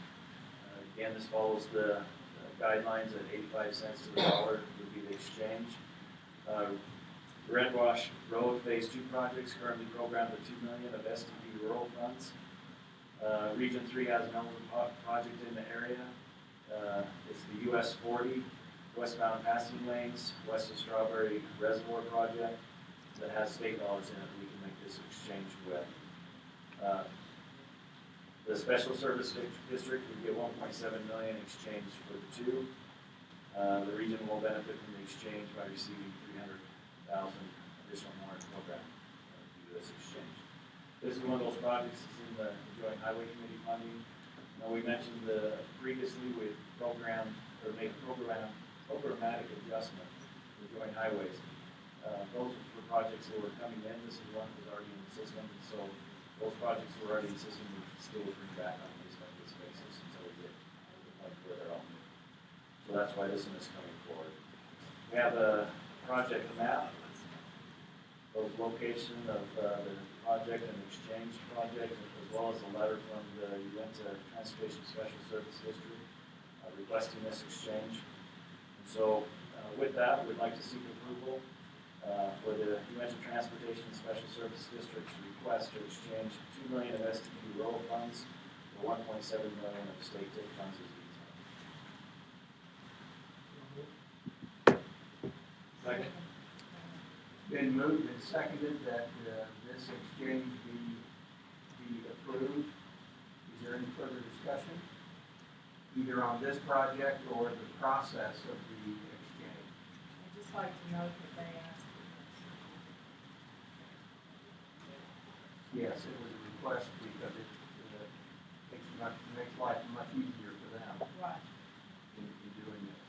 Again, this follows the guidelines at 85 cents to the dollar would be the exchange. Red Wash Road Phase 2 projects currently programmed at $2 million of STD rural funds. Region 3 has an eligible project in the area. It's the US 40 westbound passing lanes, west of Strawberry Reservoir project that has state dollars in it we can make this exchange with. The Special Service District would get $1.7 million in exchange for the two. The region will benefit from the exchange by receiving $300,000 additional more in program due to this exchange. This is one of those projects that's in the Joint Highway Committee funding. Now, we mentioned previously we programmed or made programmatic adjustment for Joint Highways. Those were projects that were coming in. This is one that was already in the system, and so those projects were already in the system. We still bring back on these basis until we get the point where they're all new. So that's why this one is coming forward. We have a project map, both location of the project and exchange project, as well as a letter from the Uinta Transportation Special Service District requesting this exchange. And so with that, we'd like to seek approval for the Uinta Transportation Special Service District's request to exchange $2 million of STD rural funds for $1.7 million of state TIP funds as detailed. Second. Been moved and seconded that this exchange be approved. Is there any further discussion? Either on this project or the process of the exchange? I'd just like to note that they asked for Yes, it was a request because it makes life much easier for them this. Right. in doing this.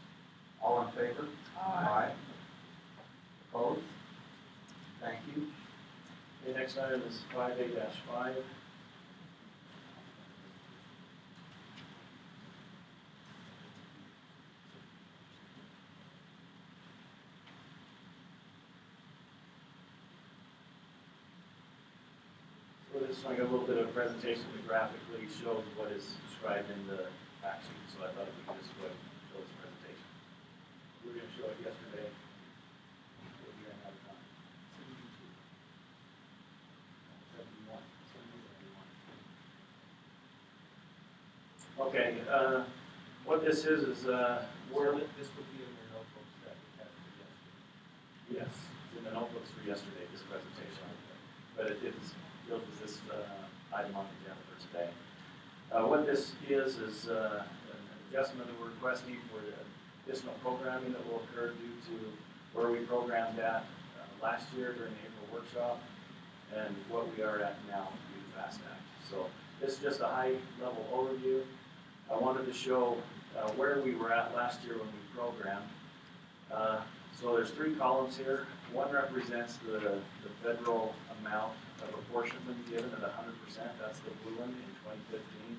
All in favor? Aye. Opposed? Thank you. The next item is 5A-5. So this one, I got a little bit of a presentation that graphically shows what is described in the fact sheet, so I thought we could just go ahead and show this presentation. We were going to show it yesterday. But we ran out of time. 71. Okay, what this is where This would be in your notebooks that we had for yesterday. yes, it's in the notebooks for yesterday, this presentation, but it deals with this item on the agenda for today. What this is an adjustment that we're requesting for additional programming that will occur due to where we programmed at last year during the April workshop and what we are at now due to FAST Act. So this is just a high-level overview. I wanted to show where we were at last year when we programmed. So there's three columns here. One represents the federal amount of apportionment given at 100%. That's the blue one in 2015.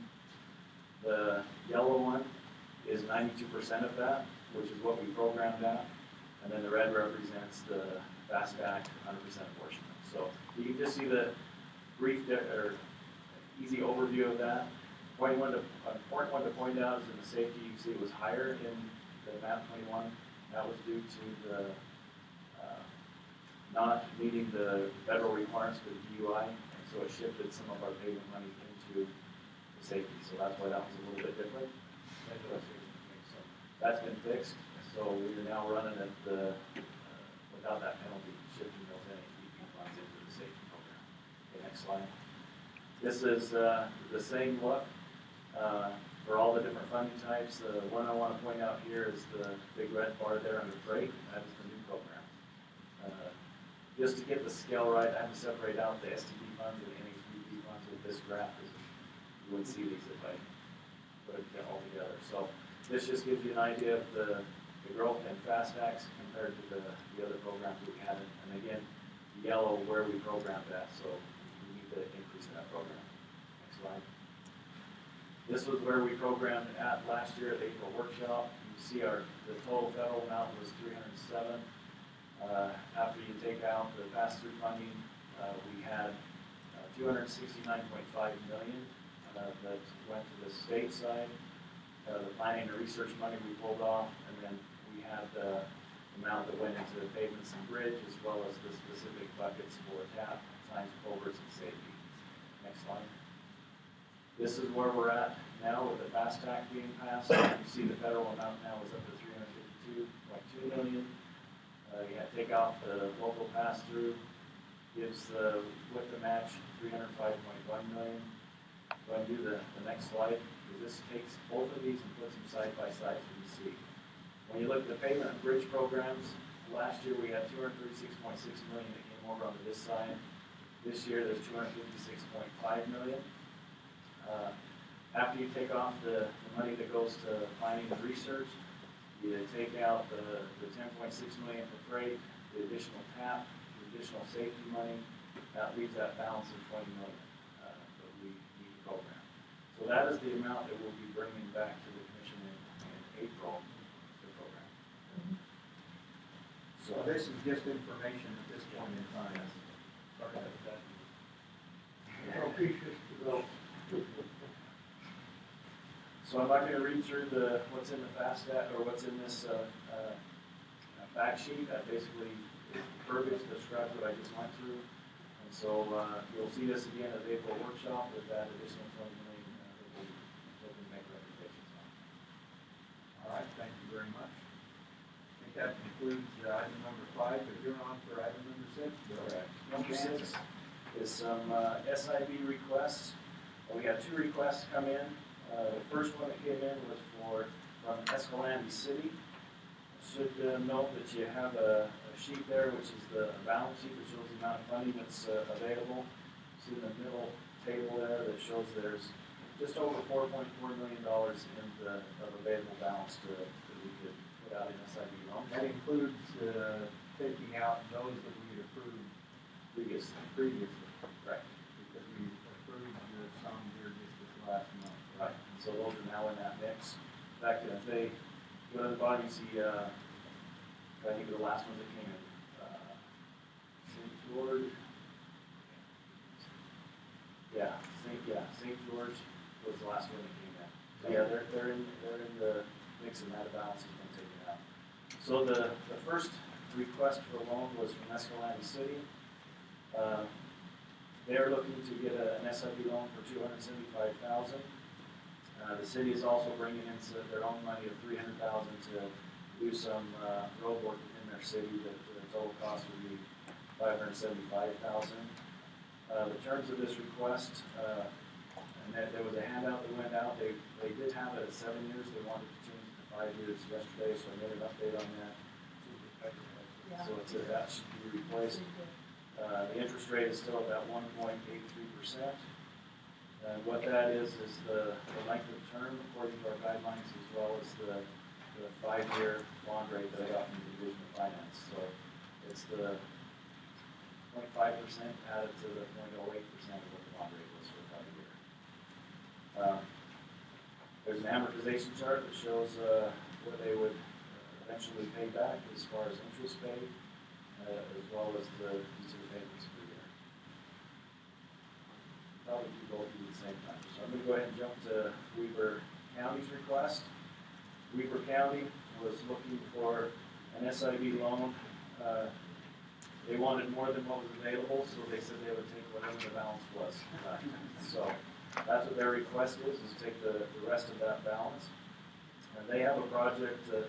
The yellow one is 92% of that, which is what we programmed at. And then the red represents the FAST Act 100% apportionment. So you can just see the brief or easy overview of that. Important one to point out is in the safety, you can see it was higher in the map 21. That was due to the not meeting the federal requirements for the DUI, and so it shifted some of our payment money into the safety. So that's why that was a little bit different. So that's been fixed. So we are now running at the without that penalty, shifting those NHDP funds into the safety program. Okay, next slide. This is the same look for all the different funding types. The one I want to point out here is the big red bar there under freight. That is the new program. Just to get the scale right, I have to separate out the STD funds and NHDP funds with this graph, because you wouldn't see these if I put it all together. So this just gives you an idea of the growth in Fast Acts compared to the other programs we had. And again, yellow where we programmed that, so we need to increase that program. Next slide. This was where we programmed at last year at the April workshop. You see the total federal amount was 307. After you take out the pass-through funding, we had $269.5 million that went to the state side. The planning and research money we pulled off, and then we had the amount that went into the pavements and bridge, as well as the specific buckets for TAP, signs, culverts, and safety. Next slide. This is where we're at now with the FAST Act being passed. You see the federal amount now is up to $352.2 million. You have to take off the local pass-through, gives with the match $305.1 million. Go ahead and do the next slide, because this takes both of these and puts them side by side so you see. When you look at the pavement and bridge programs, last year we had $236.6 million that came over onto this side. This year there's $256.5 million. After you take off the money that goes to planning and research, you take out the $10.6 million for freight, the additional TAP, the additional safety money, that leaves that balance of $20 million that we need to program. So that is the amount that we'll be bringing back to the commission in April to program. So this is just information at this point in time. Sorry about that. So I'm not going to read through what's in the FAST-Act or what's in this fact sheet. That basically is verbiage that describes what I just went through. And so you'll see this again at the April workshop with that additional $20 million that we'll looking to make recommendations on. All right, thank you very much. I think that concludes item number 5, but you're on for item number 6. Correct. Number 6 is some SIB requests. We had 2 requests come in. The first one that came in was from Escalante City. I should note that you have a sheet there, which is the balance sheet that shows the amount of funding that's available. See in the middle table there that shows there's just over $4.4 million of available balance that we could put out in SIB loans. That includes taking out those that we had approved previously. Right. Because we approved some here just this last month. Right, and so those are now in that mix. In fact, if they go to the bottom, you see, I think the last one that came in, St. George. St. George was the last one that came in. So yeah, they're in the mix, and that balance has been taken out. So the first request for a loan was from Escalante City. They're looking to get an SIB loan for $275,000. The city is also bringing in their own money of $300,000 to do some road work within their city. The total cost would be $575,000. The terms of this request, and there was a handout that went out. They did have it at 7 years. They wanted to change it to 5 years yesterday, so I made an update on that. Yeah. So that should be replaced. The interest rate is still at 1.83%. And what that is the length of term according to our guidelines, as well as the 5-year bond rate that I got from the Division of Finance. So it's the 0.5% added to the 0.08% of what the bond rate was for 5 year. There's an amortization chart that shows what they would eventually pay back as far as interest paid, as well as the user payments per year. Probably do both at the same time. So I'm going to go ahead and jump to Weber County's request. Weber County was looking for an SIB loan. They wanted more than what was available, so they said they would take whatever the balance was. So that's what their request is take the rest of that balance. And they have a project that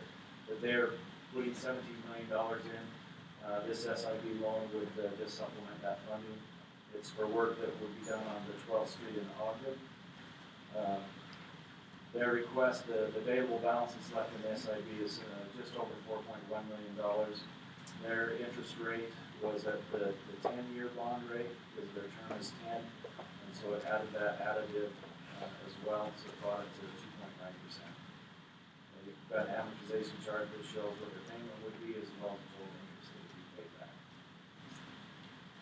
they're putting $17 million in. This SIB loan would just supplement that funding. It's for work that would be done on the 12th Street in Ogden. Their request, the available balances left in the SIB is just over $4.1 million. Their interest rate was at the 10-year bond rate, because their term is 10, and so it added that additive as well, so it brought it to 2.9%. You've got an amortization chart that shows what the payment would be as well as the total interest that would be paid back.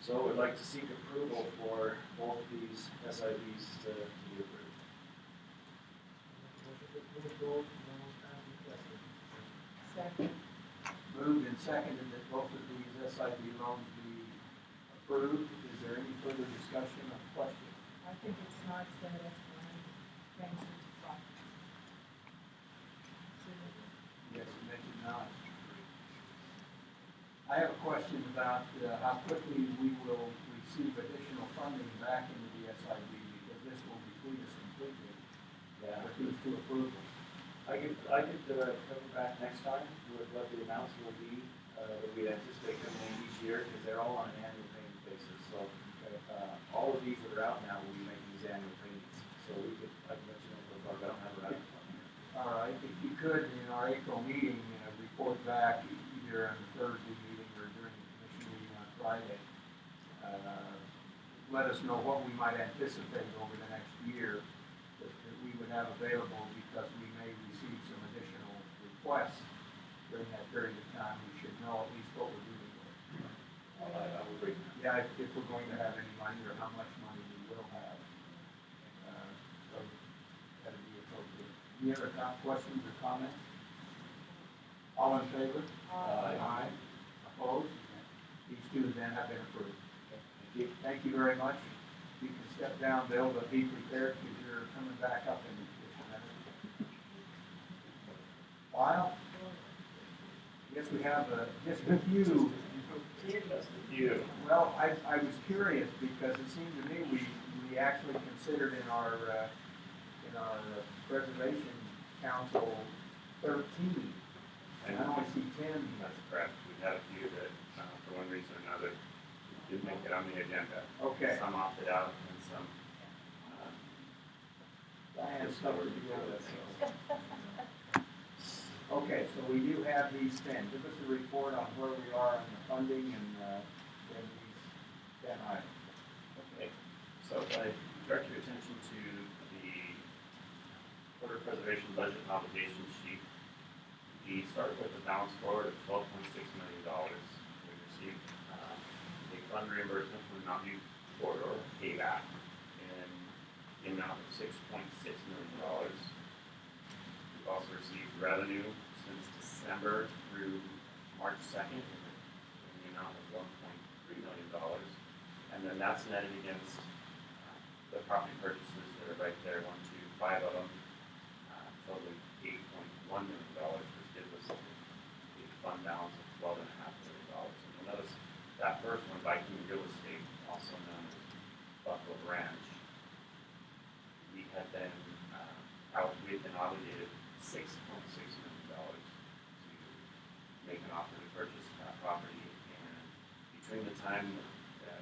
So we'd like to seek approval for both these SIVs to be approved. Second. Moved and seconded that both of these SIV loans be approved. Is there any further discussion or question? I think it's nice that it's things into front. Yes, you mentioned not. I have a question about how quickly we will receive additional funding back into the SIV, because this will deplete us completely with these two approvals. I could come back next time with what the amounts will be that we anticipate coming in each year, because they're all on an annual payment basis. So all of these that are out now will be making these annual payments. So we could, I can let you know so far, but I don't have it right. All right, if you could, in our April meeting, report back either on the Thursday meeting or during the commission meeting on Friday. Let us know what we might anticipate over the next year that we would have available, because we may receive some additional requests during that period of time. We should know at least what we're dealing with. I would agree. Yeah, if we're going to have any money or how much money we will have. So that'd be appropriate. Any other questions or comments? All in favor? Aye. Opposed? These two then have been approved. Thank you very much. You can step down, Bill, but be prepared, because you're coming back up in just a minute. Lyle? Yes, we have just a few. Well, I was curious, because it seemed to me we actually considered in our Preservation Council 13, and I only see 10. That's correct. We had a few that, for one reason or another, didn't make it on the agenda. Okay. Some opted out and some. Diane covered together. Okay, so we do have these 10. Give us a report on where we are on the funding and these 10 items. Okay, so I direct your attention to the Water Preservation Budget and Obligation Sheet. We start with a balance forward of $12.6 million. We received a fund reimbursement from the Mountain View Corridor payback in the amount of $6.6 million. We've also received revenue since December through March 2nd in the amount of $1.3 million. And then that's netted against the property purchases that are right there, 1, 2, 5 of them, totaling $8.1 million, which gives us a fund balance of $12.5 million. And you'll notice that first one, Viking Real Estate, also known as Buffalo Ranch, we had been obligated $6.6 million to make an offer to purchase that property. And between the time that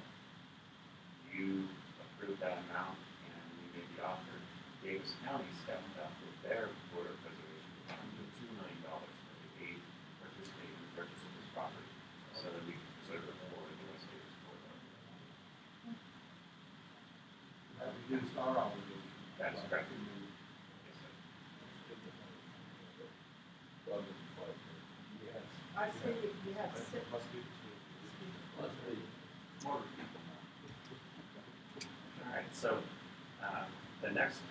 you approved that amount and we made the offer, Davis County stepped up with their border preservation of $102 million for the aid participating in the purchase of this property, so that we can preserve it for the West Davis corridor. That reduced our obligation. That is correct. Yes. I see that you have six. All right, so the next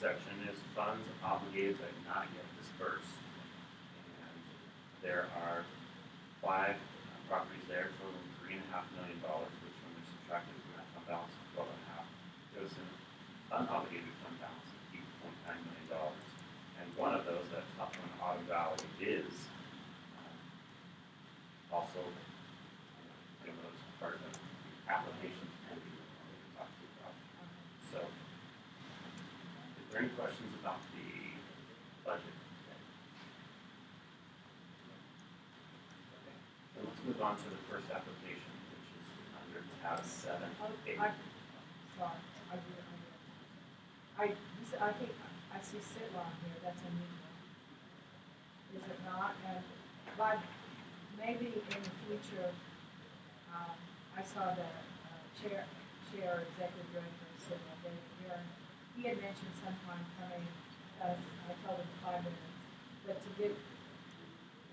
section is funds obligated but not yet dispersed. And there are 5 properties there totaling $3.5 million, which when they're subtracted from that fund balance of 12.5, goes in unobligated fund balance of $8.9 million. And one of those, that top one, Autumn Valley, is also, you'll notice, part of the application pending that we're going to talk to you about. So, is there any questions about the budget? Okay. So let's move on to the first application, which is under tab 7A. Sorry, I did. This I think, I see sit-along here, that's unusual. Is it not? And by, maybe in the future, I saw the chair executive director of sit-along, David Heron. He had mentioned sometime coming, I told him 5 minutes, but to do,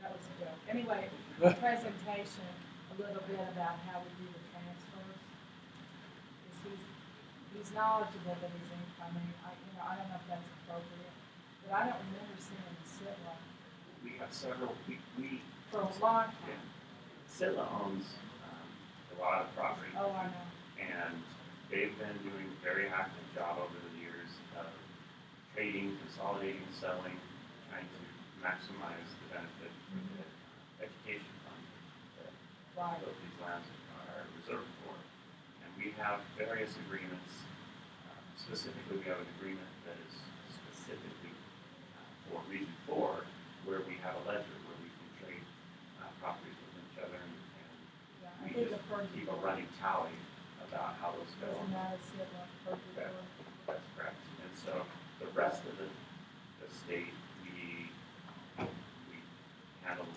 that was a joke. Anyway, a presentation, a little bit about how we do the transfers. Because he's knowledgeable, but he's incoming. I don't know if that's appropriate, but I don't remember seeing him sit like We have several, we. for a long time. Sitla owns a lot of property. Oh, I know. And they've been doing a very active job over the years of trading, consolidating, selling, trying to maximize the benefit for the education fund that both these lands are reserved for. And we have various agreements. Specifically, we have an agreement that is specifically for Region 4, where we have a ledger where we can trade properties with each other, and we just keep a running tally about how those go. Isn't that a sit-along appropriate? That's correct. And so the rest of the state, we handle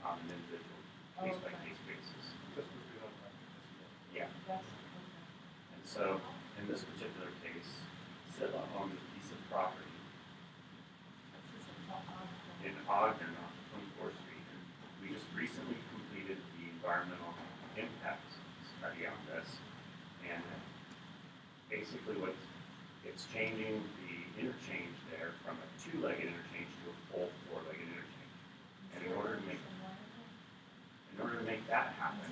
on an individual case-by-case basis. Yeah. And so in this particular case, Sitla owns a piece of property in Ogden off of 24th Street. And we just recently completed the environmental impact study on this. And basically it's changing the interchange there from a 2-legged interchange to a full 4-legged interchange. And in order to make that happen,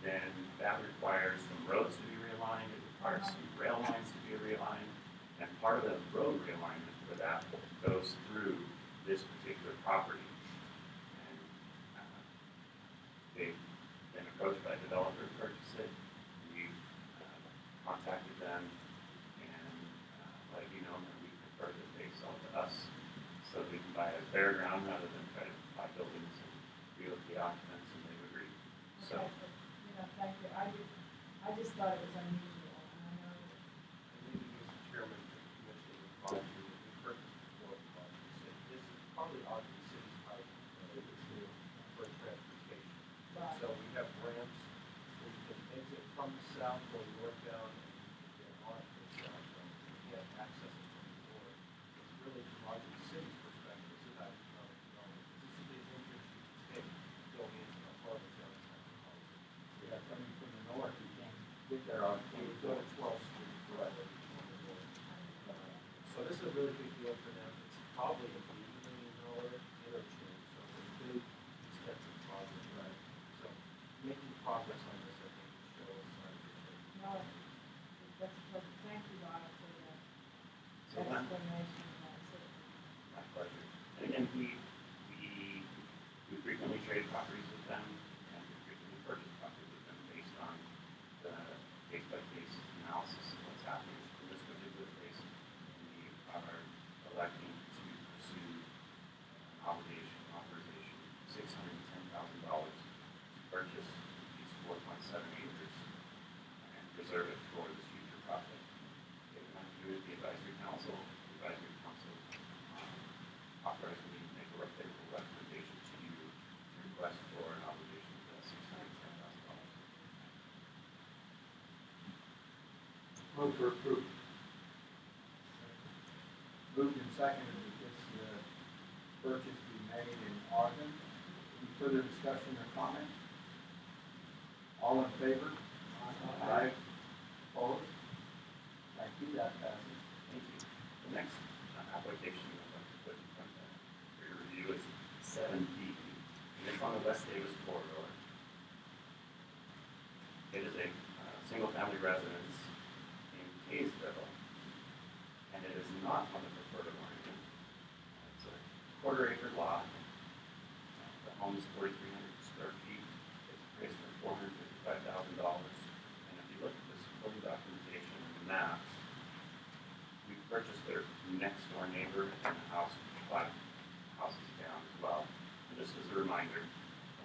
then that requires some roads to be realigned, it requires some rail lines to be realigned, and part of the road realignment for that goes through this particular property. And they've been approached by a developer to purchase it. We've contacted them and let you know that we prefer that they sell to us so we can buy a fairground rather than try to buy buildings and deal with the occupants, and they've agreed. So. Thank you. I just thought it was unusual. And I know that. Maybe Mr. Chairman, Commissioner, this is probably Ogden City's type for a transportation. Right. So we have ramps where you can exit from the south, go northbound, and get on to the south, and get access from the north. It's really from Ogden City's perspective, this is how economic development. This is the entrance you take going into the heart of downtown. Yeah, coming from the north, you can't get there on, you would go to 12th Street, right? So this is a really big deal for them. It's probably a $80 million interchange, so it's a big step in progress, right? So making progress on this, I think, will show us how to do it. No, that's perfect. Thank you, Donna, for that explanation. My pleasure. And again, we frequently trade properties with them, and we frequently purchase properties with them based on the case-by-case analysis of what's happening. In this particular case, we are electing to pursue authorization, $610,000 to purchase these 4.7 acres and preserve it for this future project. It went through the advisory council authorized me to make a favorable recommendation to you to request for an obligation of $610,000. Move for approval. Moved and seconded that this purchase be made in Ogden. Any further discussion or comment? All in favor? Aye. Opposed? Thank you, that passes. Thank you. The next application I'd like to put in front of for your review is 7B, and it's on the West Davis corridor. It is a single-family residence in Kaysville, and it is not on the preferred alignment. It's a quarter-acre lot. The home is 4,300 square feet. It's appraised for $455,000. And if you look at this supporting documentation and the maps, we purchased their next door neighbor and a house 5 houses down as well. And just as a reminder,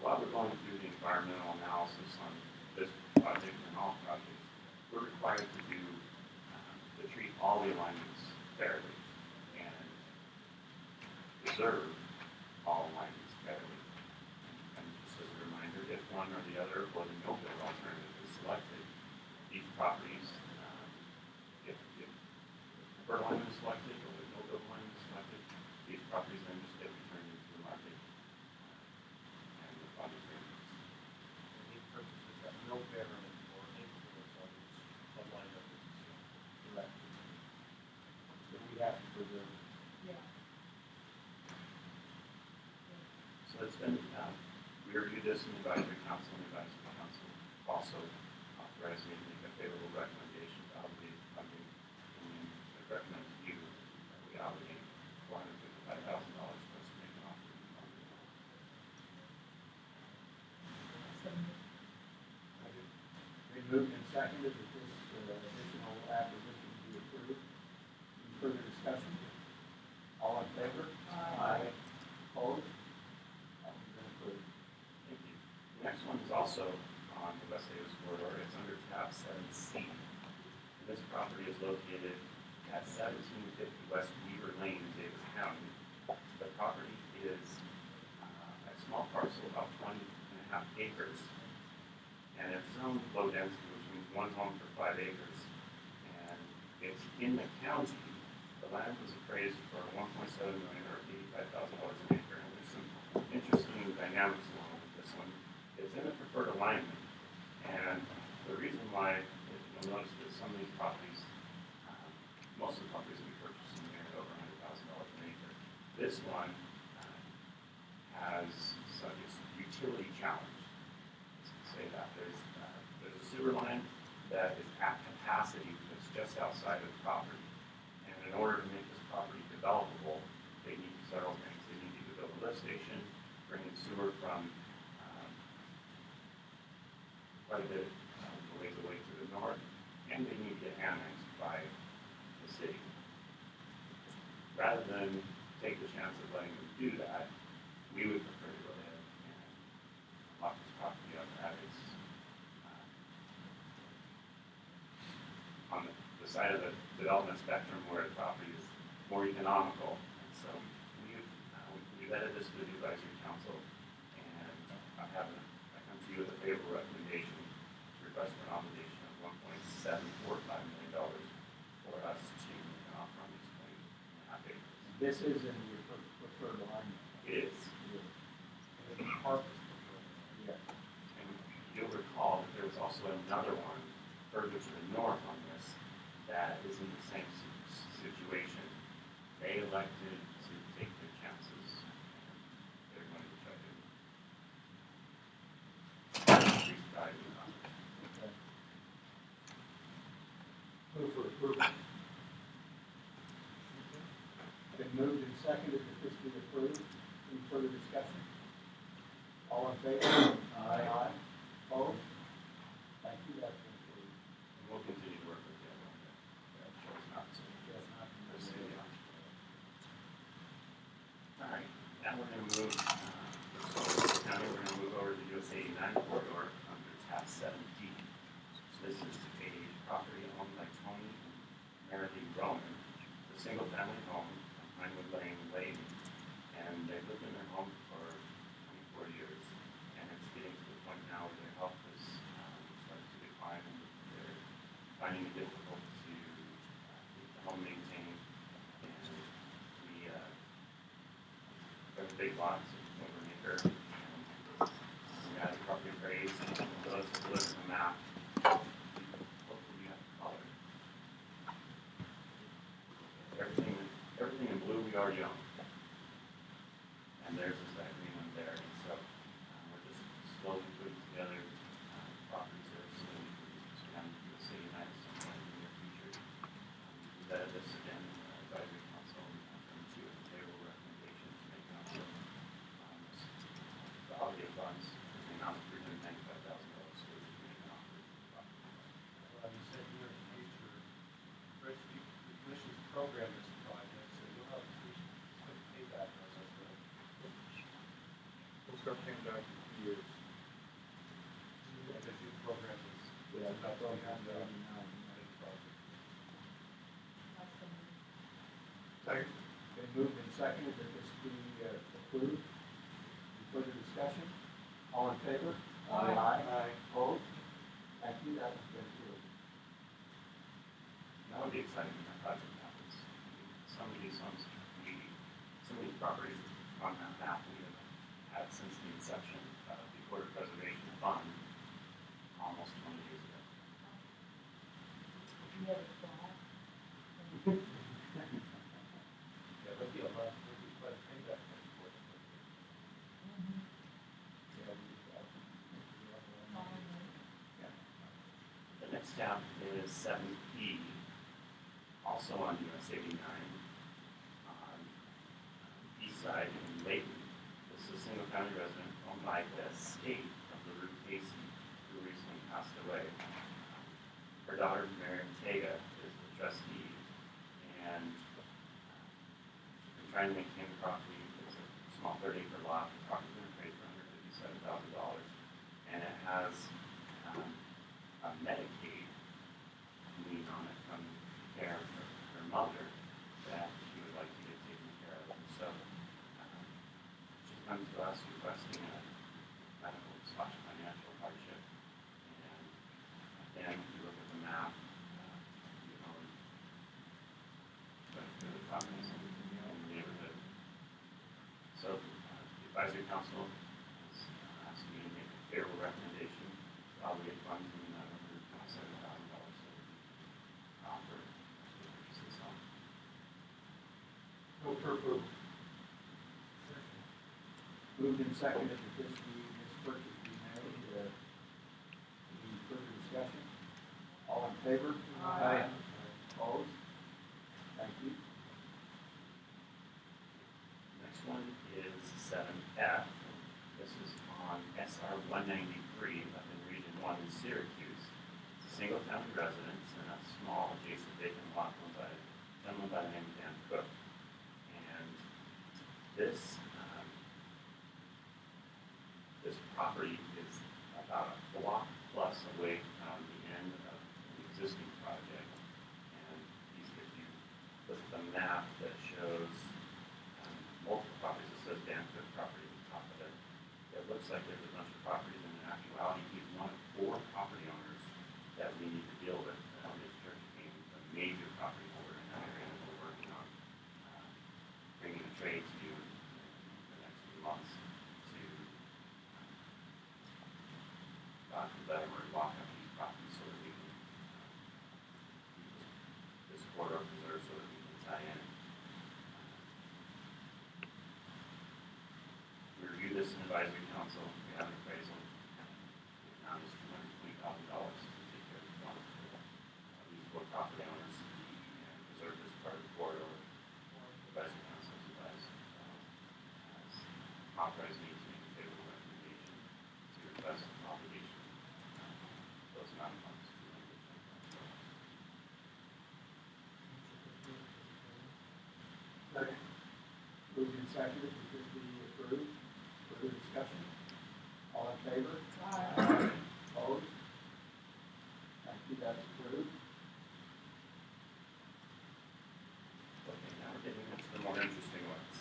while we're going through the environmental analysis on this project and all projects, we're required to treat all the alignments fairly. preserve all alignments federally. And just as a reminder, if one or the other or the no bid alternative is selected, these properties, if preferred alignment is selected or the no bid alignment is selected, these properties then just get returned into the market. And the fund is reimbursed. Any purchases that no bearer or influence others aligned up with the seal. Correct. So we have to preserve. Yeah. So it's been, we reviewed this in the advisory council, and the advisory council also authorized me to make a favorable recommendation to obligate funding. And I recommend to you that we obligate $455,000 for us to make an offer to fund it. Been moved and seconded that this additional acquisition be approved. Any further discussion? All in favor? Aye. Opposed? That one's been approved. Thank you. The next one is also on the West Davis corridor. It's under tab 7C. And this property is located at 1750 West Weaver Lane in Davis County. The property is a small parcel, about 20.5 acres. And it's zoned low density, which means one home for 5 acres. And it's in the county. The land was appraised for $1.7 million or $85,000 an acre. And there's some interesting dynamics along with this one. It's in a preferred alignment. And the reason why, you'll notice that some of these properties, most of the properties we purchased in here are over $100,000 an acre. This one has some utility challenge. Say that there's a sewer line that is at capacity that's just outside of the property. And in order to make this property developable, they need several things. They need to build a lift station, bring in sewer from quite a bit away to the north, and they need to get annexed by the city. Rather than take the chance of letting them do that, we would prefer to go ahead and lock this property up at its on the side of the development spectrum where the property is more economical. And so we vetted this with the advisory council, and I come to you with a favorable recommendation to request for an obligation of $1.745 million for us to make an offer on these 20.5 acres. This is in your preferred alignment. It is. And the park is preferred. Yes. And you'll recall that there was also another one further to the north on this that is in the same situation. They elected to take their chances. They're going to try to increase value on it. Okay. Move for approval. Been moved and seconded that this be approved. Any further discussion? All in favor? Aye. Opposed? Thank you, that's been approved. And we'll continue to work with them on that. That chose not to. Yes, not to Proceed on. All right, now we're going to move, now we're going to move over to the US 89 corridor under tab 7D. So this is a property owned by Tony and Marilee Roman, a single family home on Pinewood Lane, Layton. And they've lived in their home for 24 years. And it's getting to the point now where their health is starting to decline, and they're finding it difficult to keep the home maintained. And we have a big lot, over an acre, and we had the property appraised. And those who look at the map, hopefully you have the color. Everything in blue we already own. And theirs is that green one there. And so we're just slowly putting together properties that are slowly expand to the city and sometime in the near future. We vetted this again in the advisory council and come to a favorable recommendation to make an offer on this. The holiday funds, in the amount of $395,000 to make an offer. Well, you said here in the future, Rich, the commission's program this project, so you'll have a quick payback on this, right? We'll start paying back in 2 years. Because your program is, Yeah, it's about program 300 89. project. Second. Been Moved and seconded that this be approved. Any further discussion? All in favor? Aye. Opposed? Thank you, that has been approved. That would be exciting when that project happens. Some of these homes, some of these properties on that map we have had since the inception of the Quarter Preservation Fund almost 20 years ago. You have a flag? Yeah, there'll be a lot, there'll be quite a payback for it. The next tab is 7E, also on US 89, on east side in Layton. This is a single family resident owned by the estate of the Ruth Casey, who recently passed away. Her daughter, Mary Tega, is the trustee, and she's been trying to maintain the property. It's a small 30-acre lot. The property's been appraised for $157,000, and it has a Medicaid lien on it from care of her mother that she would like to get taken care of. So she's come to us requesting a medical/financial hardship. And again, if you look at the map, you know, the properties in the neighborhood. So the advisory council is asking me to make a favorable recommendation to obligate funds in the amount of $127,000 to offer to purchase this home. Move for approval. Moved and seconded that this purchase be made. Any further discussion? All in favor? Aye. Opposed? Thank you. Next one is 7F. This is on SR 193 up in Region 1 in Syracuse. It's a single family residence and a small adjacent vacant lot owned by a gentleman by the name of Dan Cook. And this this property is about a block plus away from the end of the existing project. And if you look at the map that shows multiple properties, it says Dan Cook property at the top of it. It looks like there's a bunch of properties, and in actuality, he's one of 4 property owners that we need to deal with. This church being a major property holder in that area, and we're working on bringing a trade to you in the next few months to let him lock up these properties so that we can this corridor preserved so that we can tie in. We reviewed this in advisory council. We have an appraisal. Now it's $220,000 to take care of one of these 4 property owners and preserve this part of the corridor. Advisory council has advised, has authorized me to make a favorable recommendation to request an obligation. Those amount of funds. Second. Moved and seconded that this be approved. Further discussion? All in favor? Aye. Opposed? Thank you, that's approved. Okay, now we're getting into the more interesting ones.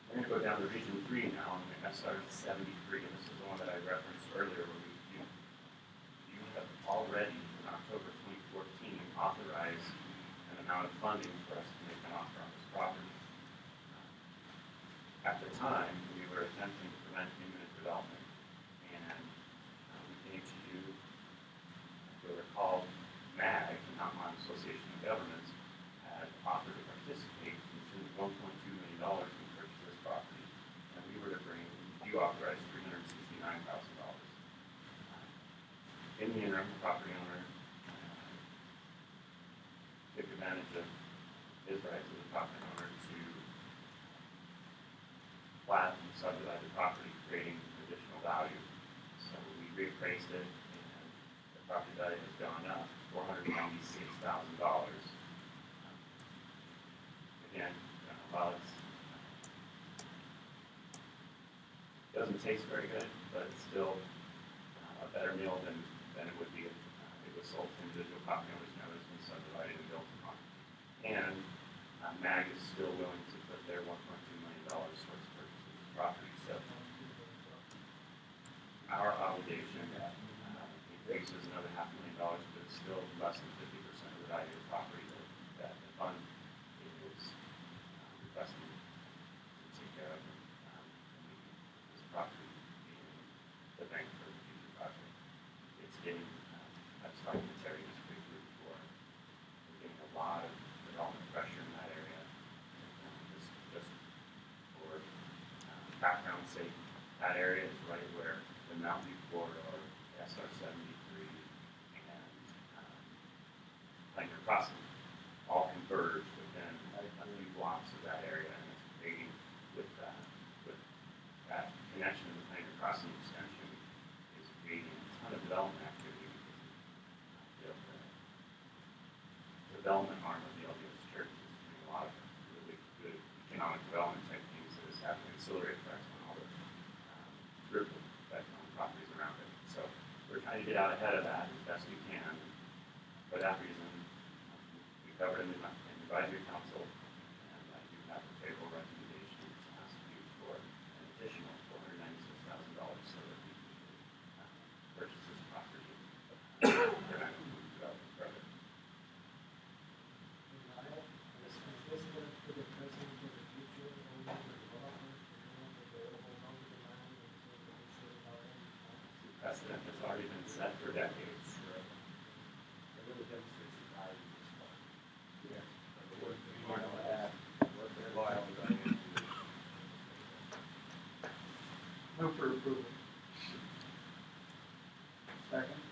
We're going to go down to Region 3 now, and SR 73, and this is the one that I referenced earlier, where you have already, in October 2014, authorized an amount of funding for us to make an offer on this property. At the time, we were attempting to prevent imminent development, and we came to you, if you'll recall, MAG, the Mountain Line Association of Governments, had offered to participate in $1.2 million to purchase this property, and we were to bring, you authorized $369,000. In the interim, the property owner took advantage of his rights as a property owner to plat and subdivide the property, creating additional value. So we reappraised it, and the property value has gone up $496,000. Again, while it doesn't taste very good, but it's still a better meal than it would be if it was sold to individual property owners and others been subdivided and built upon. And MAG is still willing to put their $1.2 million towards purchasing the property, so our obligation increases another $500,000, but it's still less than 50% of the value of the property that the fund is requesting to take care of. This property being the bank for the future project. It's getting, I was talking to Terry this week before, we're getting a lot of development pressure in that area. Just for background's sake, that area is right where the Mountain View corridor, SR 73, and Pioneer Crossing all converge within a few blocks of that area, and it's creating with that connection to the Pioneer Crossing extension is creating a ton of development activity. The development arm of the LDS Church is doing a lot of really good economic development type things that is having ancillary effects on all the ripple effect on properties around it. So we're trying to get out ahead of that as best we can. For that reason, we covered in the advisory council, and I do have a favorable recommendation to ask you for an additional $496,000 so that we can purchase this property. We're not going to move development further. Is this going to put a precedent for the future only for developers to available local demand and so that we should allow them to Precedent has already been set for decades. It really demonstrates the value of this fund. Yeah. Move for approval. Second.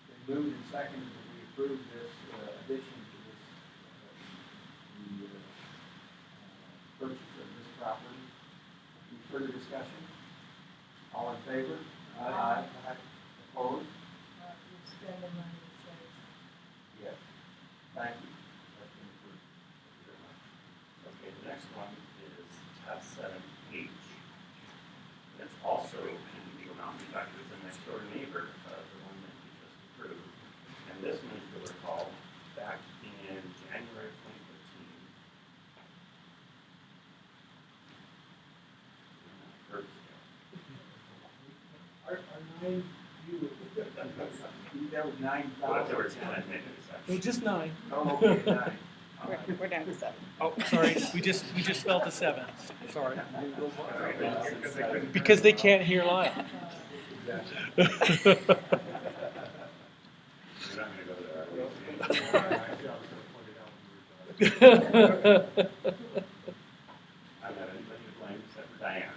Been moved and seconded that we approve this addition to this, purchase of this property. Any further discussion? All in favor? Aye. Opposed? You're spending money to save. Yes. Thank you. That's been approved. Thank you very much. Okay, the next one is tab 7H. It's also in the Mountain View factor. It's a next door neighbor of the one that you just approved. And this one, if you'll recall, back in January of 2015. Our nine view. That was 9,000. Well, if there were 10, I'd make it a second. No, just 9. Oh, okay, 9. We're down to 7. Oh, sorry, we just fell to 7. Sorry. All right, Because they can't hear live. You're not going to go there, are we? I don't have anybody to blame except for Diane.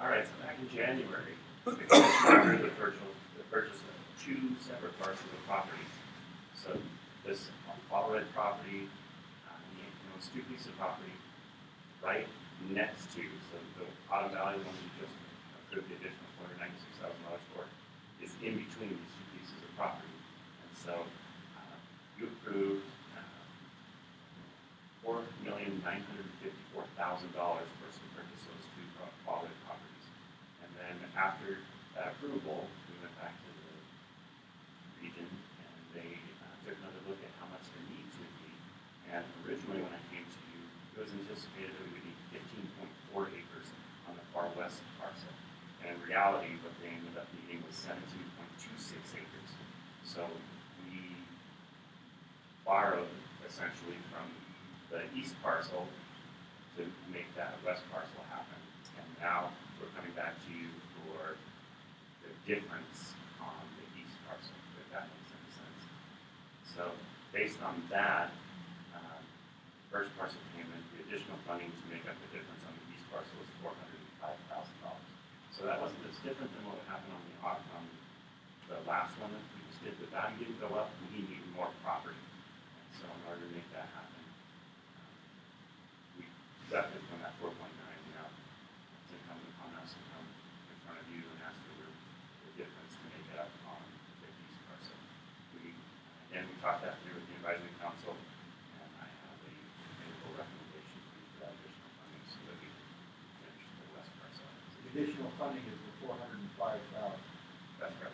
All right, so back in January, we approved the purchase of 2 separate parcels of property. So this all red property, owns 2 pieces of property right next to, so the Autumn Valley one we just approved the additional $496,000 for, is in between these 2 pieces of property. And so you approved $4,954,000 for us to purchase those 2 all red properties. And then after that approval, we went back to the region and they took another look at how much their needs would be. And originally when I came to you, it was anticipated that we would need 15.4 acres on the far west parcel. And in reality, what they ended up needing was 17.26 acres. So we borrowed essentially from the east parcel to make that west parcel happen. And now we're coming back to you for the difference on the east parcel, if that makes any sense. So based on that, first parcel payment, the additional funding to make up the difference on the east parcel was $405,000. So that wasn't, it's different than what happened on the last one that we just did. The value didn't go up, we needed more property. And so in order to make that happen, we got it from that 4.9. Now it's incumbent upon us to come in front of you and ask for the difference to make it up on the east parcel. Again, we talked that through with the advisory council, and I have a favorable recommendation for that additional funding so that we can finish the west parcel. The additional funding is the $405,000. That's correct.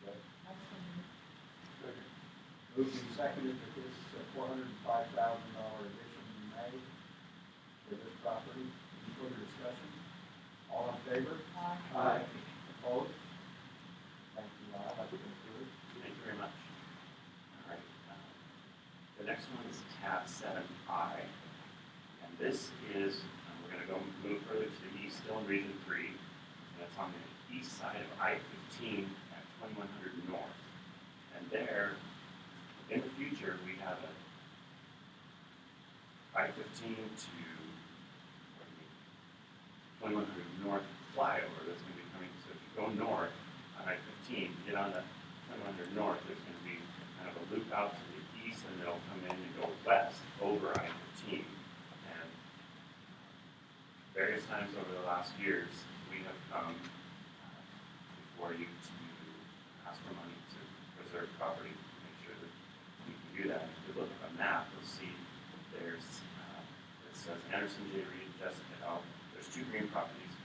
Okay. That's Moved and seconded that this $405,000 addition be made to this property. Any further discussion? All in favor? Aye. Opposed? Thank you, Rob. That's been approved. Thank you very much. All right. The next one is tab 7I. And this is, we're going to go move further to the east, still in Region 3. And it's on the east side of I-15 at 2100 North. And there, in the future, we have a I-15 to 2100 North flyover that's going to be coming. So if you go north on I-15, get on the 2100 North, there's going to be kind of a loop out to the east, and it'll come in and go west over I-15. And various times over the last years, we have come before you to ask for money to preserve property, to make sure that we can do that. If you look at the map, you'll see there's, it says Anderson J. Reed, Jessica L. There's 2 green properties.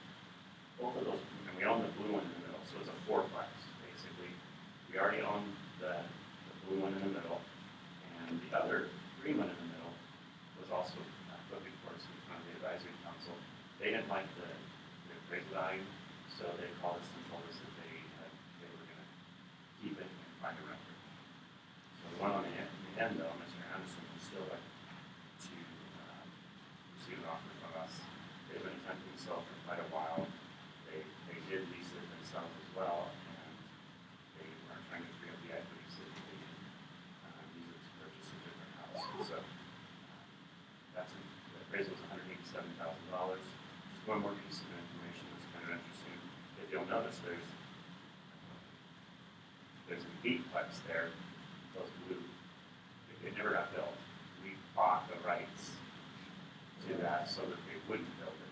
Both of those, and we own the blue one in the middle, so it's a fourplex, basically. We already own the blue one in the middle, and the other green one in the middle was also put before us in front of the advisory council. They didn't like the appraisal value, so they called us and told us that they were going to keep it and find a renter. So the one on the end though, Mr. Anderson would still like to receive an offer from us. They've been attempting to sell for quite a while. They did lease it themselves as well, and they are trying to free up the equity so that they can use it to purchase a different house. So that's the appraisal is $187,000. Just one more piece of information that's kind of interesting. If you'll notice, there's an eightplex there, those blue. It never got built. We bought the rights to that so that they wouldn't build it.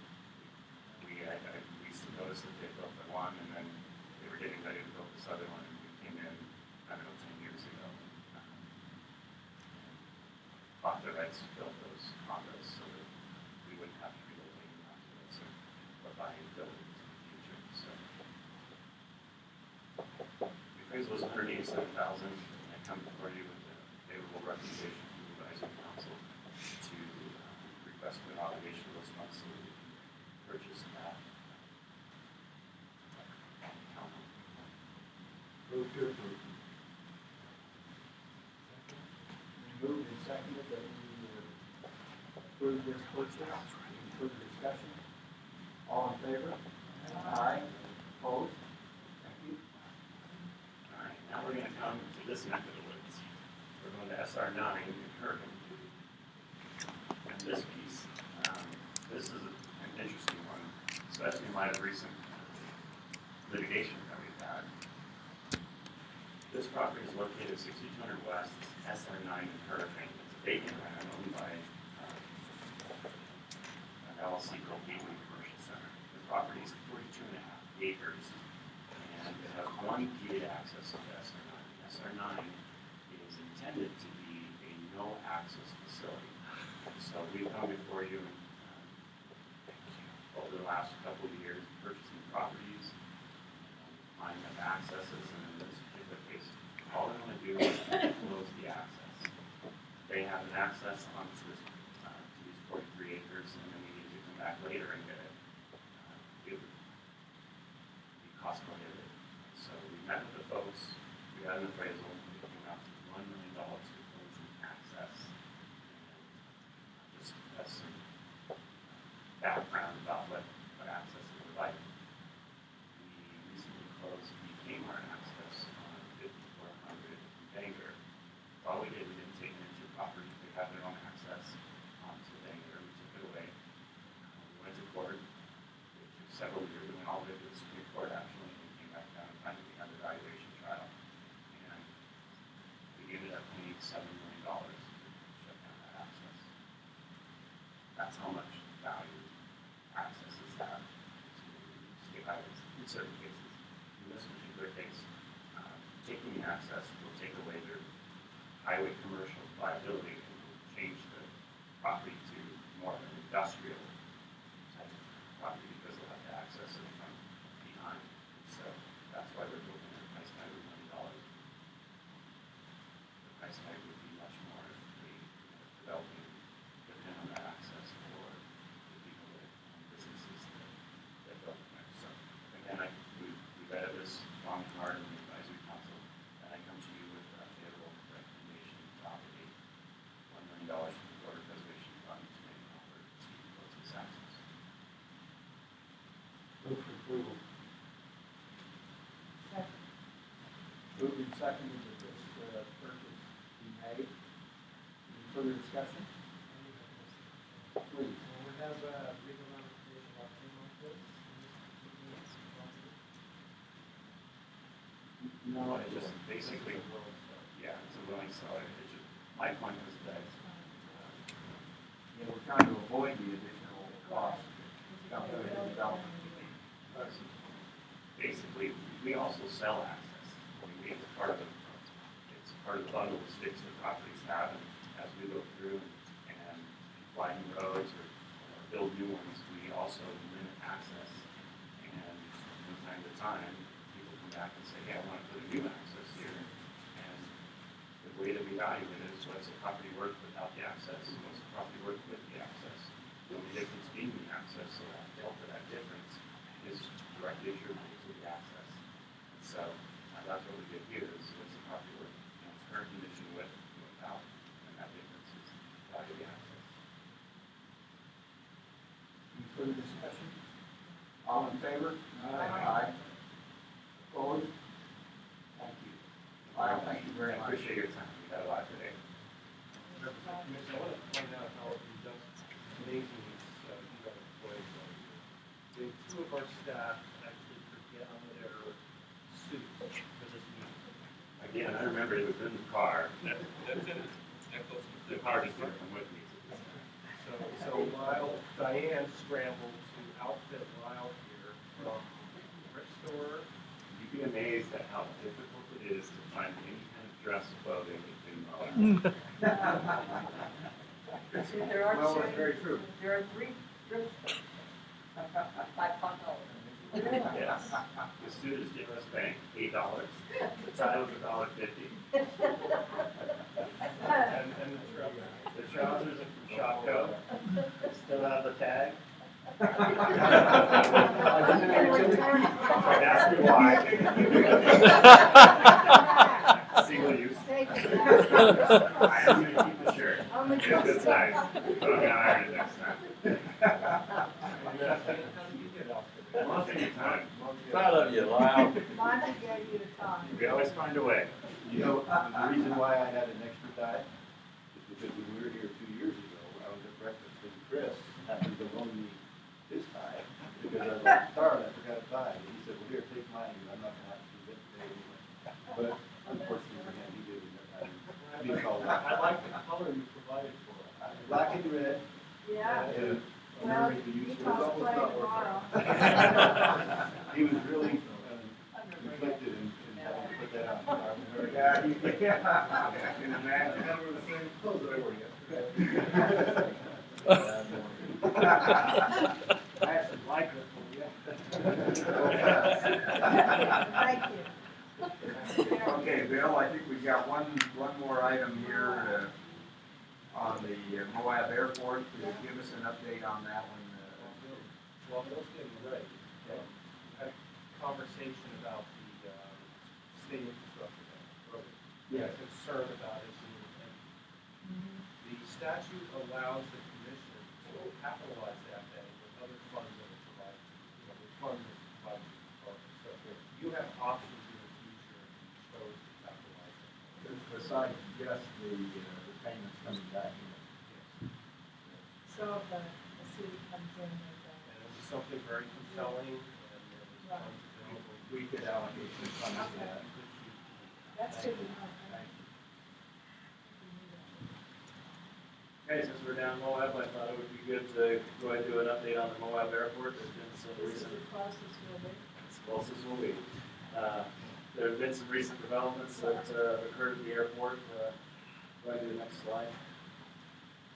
We noticed that they built the one, and then they were getting ready to build this other one, and we came in, I don't know, 10 years ago. Bought the rights to build those condos so that we wouldn't have to relocate onto those or buy and build it in the future. So the appraisal was $187,000, and I come before you with a favorable recommendation from the advisory council to request an obligation of those funds so that we can purchase that. Move to approve. Moved and seconded that we approve this purchase. Any further discussion? All in favor? Aye. Opposed? Thank you. All right, now we're going to come to this neck of the woods. We're going to SR9 in Kirkham. And this piece, this is an interesting one, especially in light of recent litigation that we've had. This property is located 6200 West, SR9 in Hurricane. It's a vacant land owned by an LLC called Gateway Commercial Center. The property is 42.5 acres, and it has one gated access to SR9. SR9 is intended to be a no-access facility. So we've come before you over the last couple of years purchasing properties, finding up accesses, and in this particular case, all they want to do is close the access. They have an access onto this, to these 43 acres, and then we need to come back later and get it. It would be cost prohibitive. So we met with the folks, we got an appraisal, we came out to $1 million to close the access. And just as some background about what access is like. We recently closed the Kmart access on 5400 Bangor. All we did, we didn't take it into property. They have their own access onto Bangor. We took it away. We went to court. It took several years. We went all the way to the Supreme Court actually, and came back down and finally we had the valuation trial. And we ended up paying $7 million to shut down that access. That's how much value accesses have to state highways in certain cases. In this particular case, taking the access will take away their highway commercial viability and will change the property to more of an industrial type of property because they'll have to access it from behind. So that's why we're looking at a price tag of $1 million. The price tag this long and hard in the advisory council, and I come to you with a favorable recommendation to obligate $1 million from the Water Preservation Fund to make an offer to close this access. Move for approval. Second. Moved and seconded that this purchase be made. Any further discussion? Please. We have a legal notification about 10 months. No, it just basically, yeah, it's a willing seller. It's just, my point was that, Yeah, we're trying to avoid the additional cost that comes with the development. basically, we also sell access. I mean, it's part of the bundle of sticks that properties have, and as we go through and widen roads or build new ones, we also limit access. And from time to time, people come back and say, hey, I want to put a new access here. And the way that we value it is what's the property worth without the access, and what's the property worth with the access. The only difference being the access, so that delta, that difference, is directly attributable to the access. And so that's what we get here is what's the property worth in its current condition with and without, and that difference is the value of the access. Any further discussion? All in favor? Aye. Opposed? Thank you. Lyle, thank you very I much. appreciate your time. We got a lot today. I want to point out how amazing these employees are. Two of our staff actually forget on their suits for this meeting. Again, I remember it was in the car. The car just didn't come with me. So Lyle, Diane scrambled to outfit Lyle here from thrift store. You'd be amazed at how difficult it is to find any kind of dress clothing in Moab. There are Well, that's very true. There are 3 thrift stores. Yes. The suit is US Bank, $8. The tie was $1.50. And The trousers are from Shopko. Still have the tag. Ask me why. Single use. I am going to keep the shirt. It's good size. But I'm going to iron it next time. I'll take your time. Proud of you, Lyle. Monty gave you the time. We always find a way. You know, the reason why I had an extra tie is because when we were here 2 years ago, I was at breakfast and Chris happened to loan me his tie because I was like, darn, I forgot a tie. And he said, well, here, take mine, and I'm not gonna have to do it today anyway. But unfortunately for him, he didn't. I like the color you provided for us. Black and red. Yeah. And Well, remember, you use cosplay was almost tomorrow. He was really conflicted in having to put that on. Yeah, I can imagine. They were the same clothes that I wore yesterday. I have some lycra for you. Thank you. Okay, Bill, I think we've got one more item here on the Moab Airport. Could you give us an update on that one? Well, Bill's getting ready. Had a conversation about the state infrastructure program. Yes. Concern about it. And the statute allows the commission to capitalize that day with other funds that are provided, with funds that are provided to the department. So you have options in the future if you chose to capitalize it. Besides just the payments coming back. So if the city comes in with And it was something very compelling, and there was funds available. We could allocate some funds to that. that's good to know. Okay, since we're down Moab, I thought it would be good to go ahead and do an update on the Moab Airport. There's been some This is recent, the closest we'll be. as close as will be. There have been some recent developments that occurred at the airport. Go ahead to the next slide.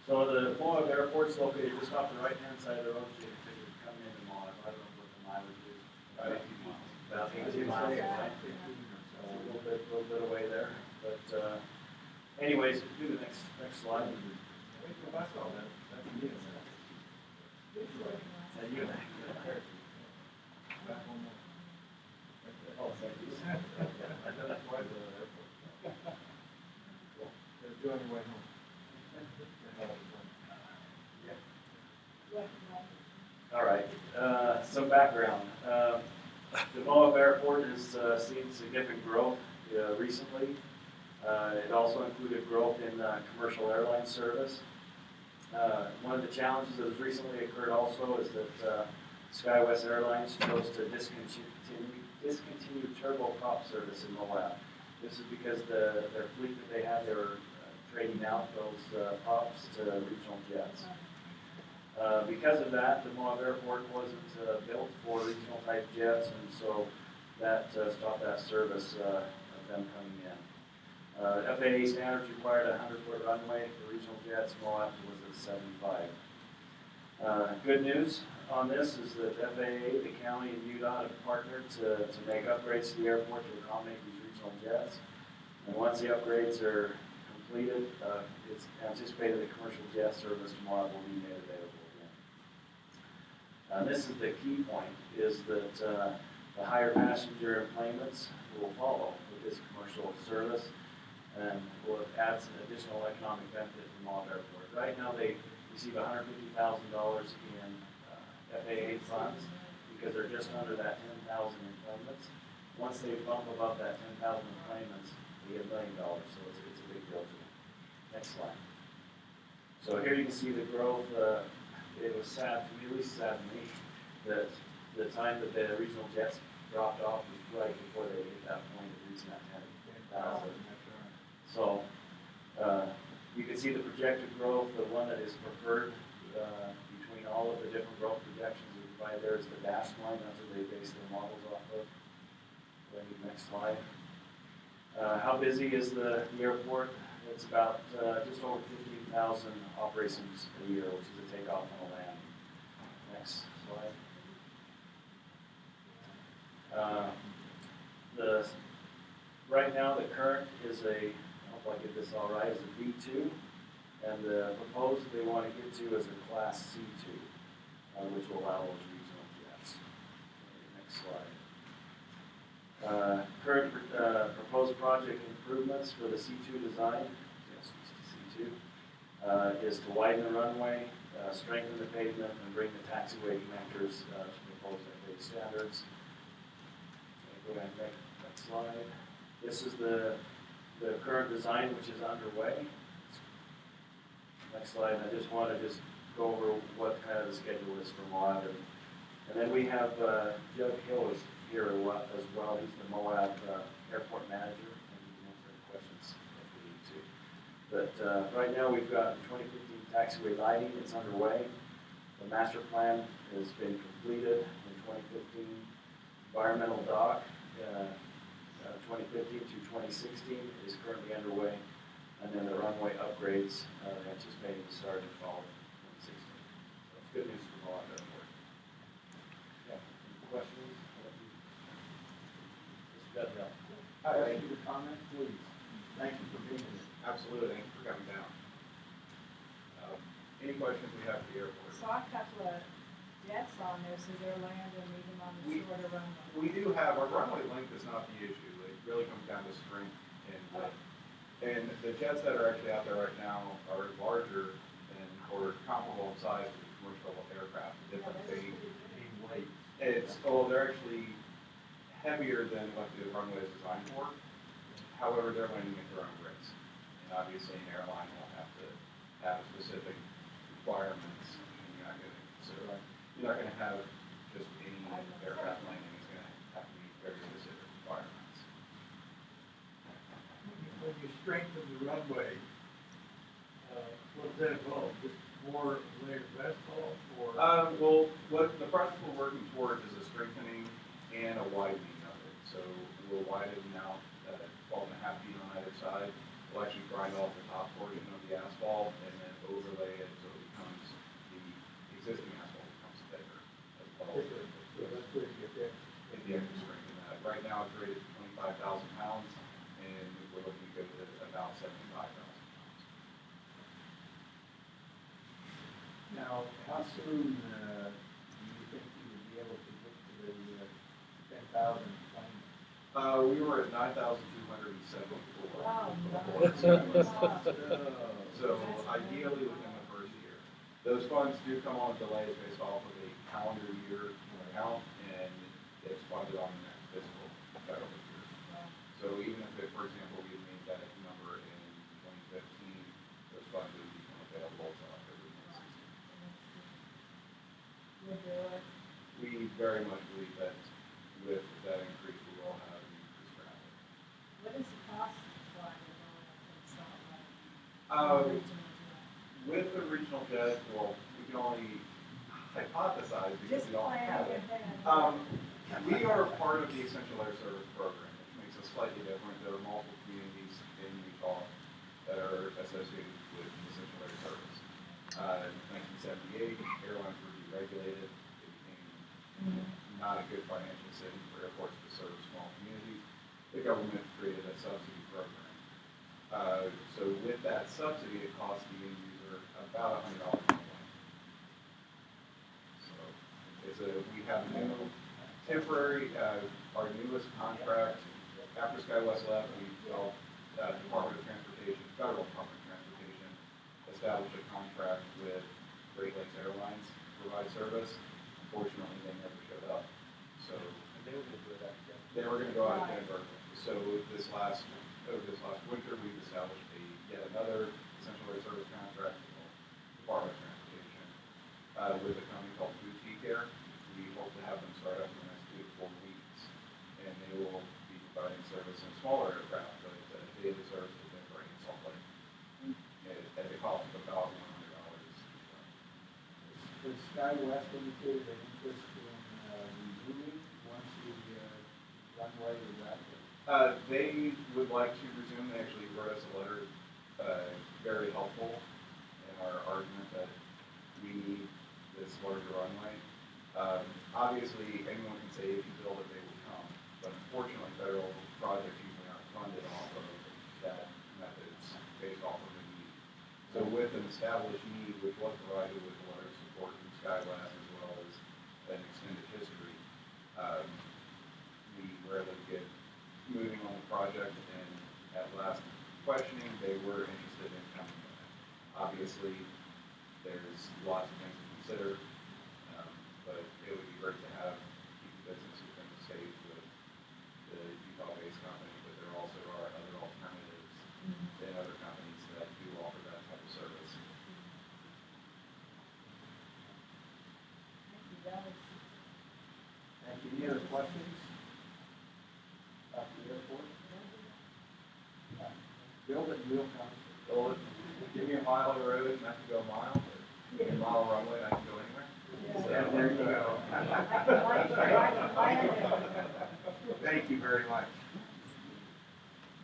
So the Moab Airport's located just off the right-hand side of the road. So you can come into Moab. I don't know what the mileage is. About 18 miles. A little bit away there. But anyways, do the next slide. That's you. Oh, That's why the airport. They're doing their way home. All right, some background. The Moab Airport has seen significant growth recently. It also included growth in commercial airline service. One of the challenges that has recently occurred also is that SkyWest Airlines chose to discontinue turboprop service in Moab. This is because their fleet that they had, they were trading out those props to regional jets. Because of that, the Moab Airport wasn't built for regional type jets, and so that stopped that service of them coming in. FAA standards required a 100-foot runway for regional jets. Moab was at 75. Good news on this is that FAA, the county, and UDOT have partnered to make upgrades to the airport to accommodate these regional jets. And once the upgrades are completed, it's anticipated that commercial jet service to Moab will be made available again. This is the key point, is that the higher passenger enplanements will follow with this commercial service and will add some additional economic benefit to Moab Airport. Right now they receive $150,000 in FAA funds because they're just under that 10,000 enplanements. Once they bump above that 10,000 enplanements, they get $1 million, so it's a big deal to them. Next slide. So here you can see the growth. It was sad to me, at least sad to me, that the time that the regional jets dropped off was right before they hit that point of reaching that 10,000. So you can see the projected growth. The one that is preferred between all of the different growth projections we provide there is the dashed line. That's what they base their models off of. Next slide. How busy is the airport? It's about just over 15,000 operations a year, which is a takeoff and a land. Next slide. Right now, the current is I hope I get this all right, is a B2, and the proposed they want to get to is a Class C2, which will allow those regional jets. Next slide. Current proposed project improvements for the C2 design, yes, C2, is to widen the runway, strengthen the pavement, and bring the taxiway connectors to proposed FAA standards. Go ahead and next slide. This is the current design, which is underway. Next slide. I just want to go over what kind of the schedule is for Moab. And then we have Doug Hill is here as well. He's the Moab airport manager, and he can answer any questions if we need to. But right now we've got 2015 taxiway lighting. It's underway. The master plan has been completed in 2015. Environmental dock, 2015 to 2016 is currently underway. And then the runway upgrades anticipated to start in fall of 2016. So it's good news for Moab Airport. Yeah. Questions? Mr. Dudley. Thank you for comment, please. Thank you for being here. Absolutely, thank you for coming down. Any questions we have for the airport? Saw a couple of jets on there, so they're landing even on the shorter runway. We do have, our runway length is not the issue. It really comes down to strength and width. And the jets that are actually out there right now are larger than, or comparable in size to the commercial aircraft. The difference being weight. They're actually heavier than what the runway is designed for. However, they're landing at their own rates. And obviously an airline will have to have specific requirements. And you're not going to have just any aircraft landing. It's going to have to meet very specific requirements. When you strengthen the runway, what's that involved? Just more layers of asphalt or? Well, what the project we're working towards is a strengthening and a widening of it. So we'll widen out 12.5 feet on either side. We'll actually grind off the top portion of the asphalt and then overlay it so it becomes the existing asphalt becomes thicker as well. So that's where you get the extra strength in that. Right now it's rated 25,000 pounds, and we're looking to go to about 75,000 pounds. Now, how soon do you think you would be able to get to the 10,000 planes? We were at 9,274. Wow, So ideally within the first year. Those funds do come on delays based off of a calendar year account, and it's funded on the next fiscal federal year. So even if it, for example, we had made that number in 2015, those funds would become available to October 2016. We very much believe that with that increase, we will have increased traffic. What is the cost for it? With the regional jet, well, we can only hypothesize because we don't have it. We are part of the Essential Air Service program, which makes us slightly different. There are multiple communities in Utah that are associated with Essential Air Service. In 1978, airlines were deregulated. It became not a good financial decision for airports to serve small communities. The government created a subsidy program. So with that subsidy, it costs the end user about $100 a month. So we have a new temporary, our newest contract, after SkyWest left, we developed Department of Transportation, Federal Department of Transportation, established a contract with Great Lakes Airlines to provide service. Unfortunately, they never showed up. So they were going to go out of Denver. So over this last winter, we've established yet another Essential Air Service contract with the Department of Transportation with a company called Boutique Air. We hope to have them start up in the next 2 to 4 weeks, and they will be providing service in smaller aircraft, but daily service to Denver and Salt Lake at a cost of about $100 each run. Does SkyWest indicate an interest in resuming once the runway is active? They would like to resume. They actually wrote us a letter, very helpful in our argument that we need this larger runway. Obviously, anyone can say if you build it, they will come. But unfortunately, federal projects usually aren't funded off of that method. It's based off of the need. So with an established need, which was provided with a letter of support from SkyWest as well as an extended history, we were able to get moving on the project, and at last questioning, they were interested in coming back. Obviously, there's lots of things to consider, but it would be great to keep the business within the state with the Utah-based company, but there also are other alternatives in other companies that do offer that type of service. Thank you. Any other questions about the airport? Build it and we'll come. Build it. Give me a mile of road and I can go a mile. Give me a mile of runway and I can go anywhere. So, there you go. Thank you very much.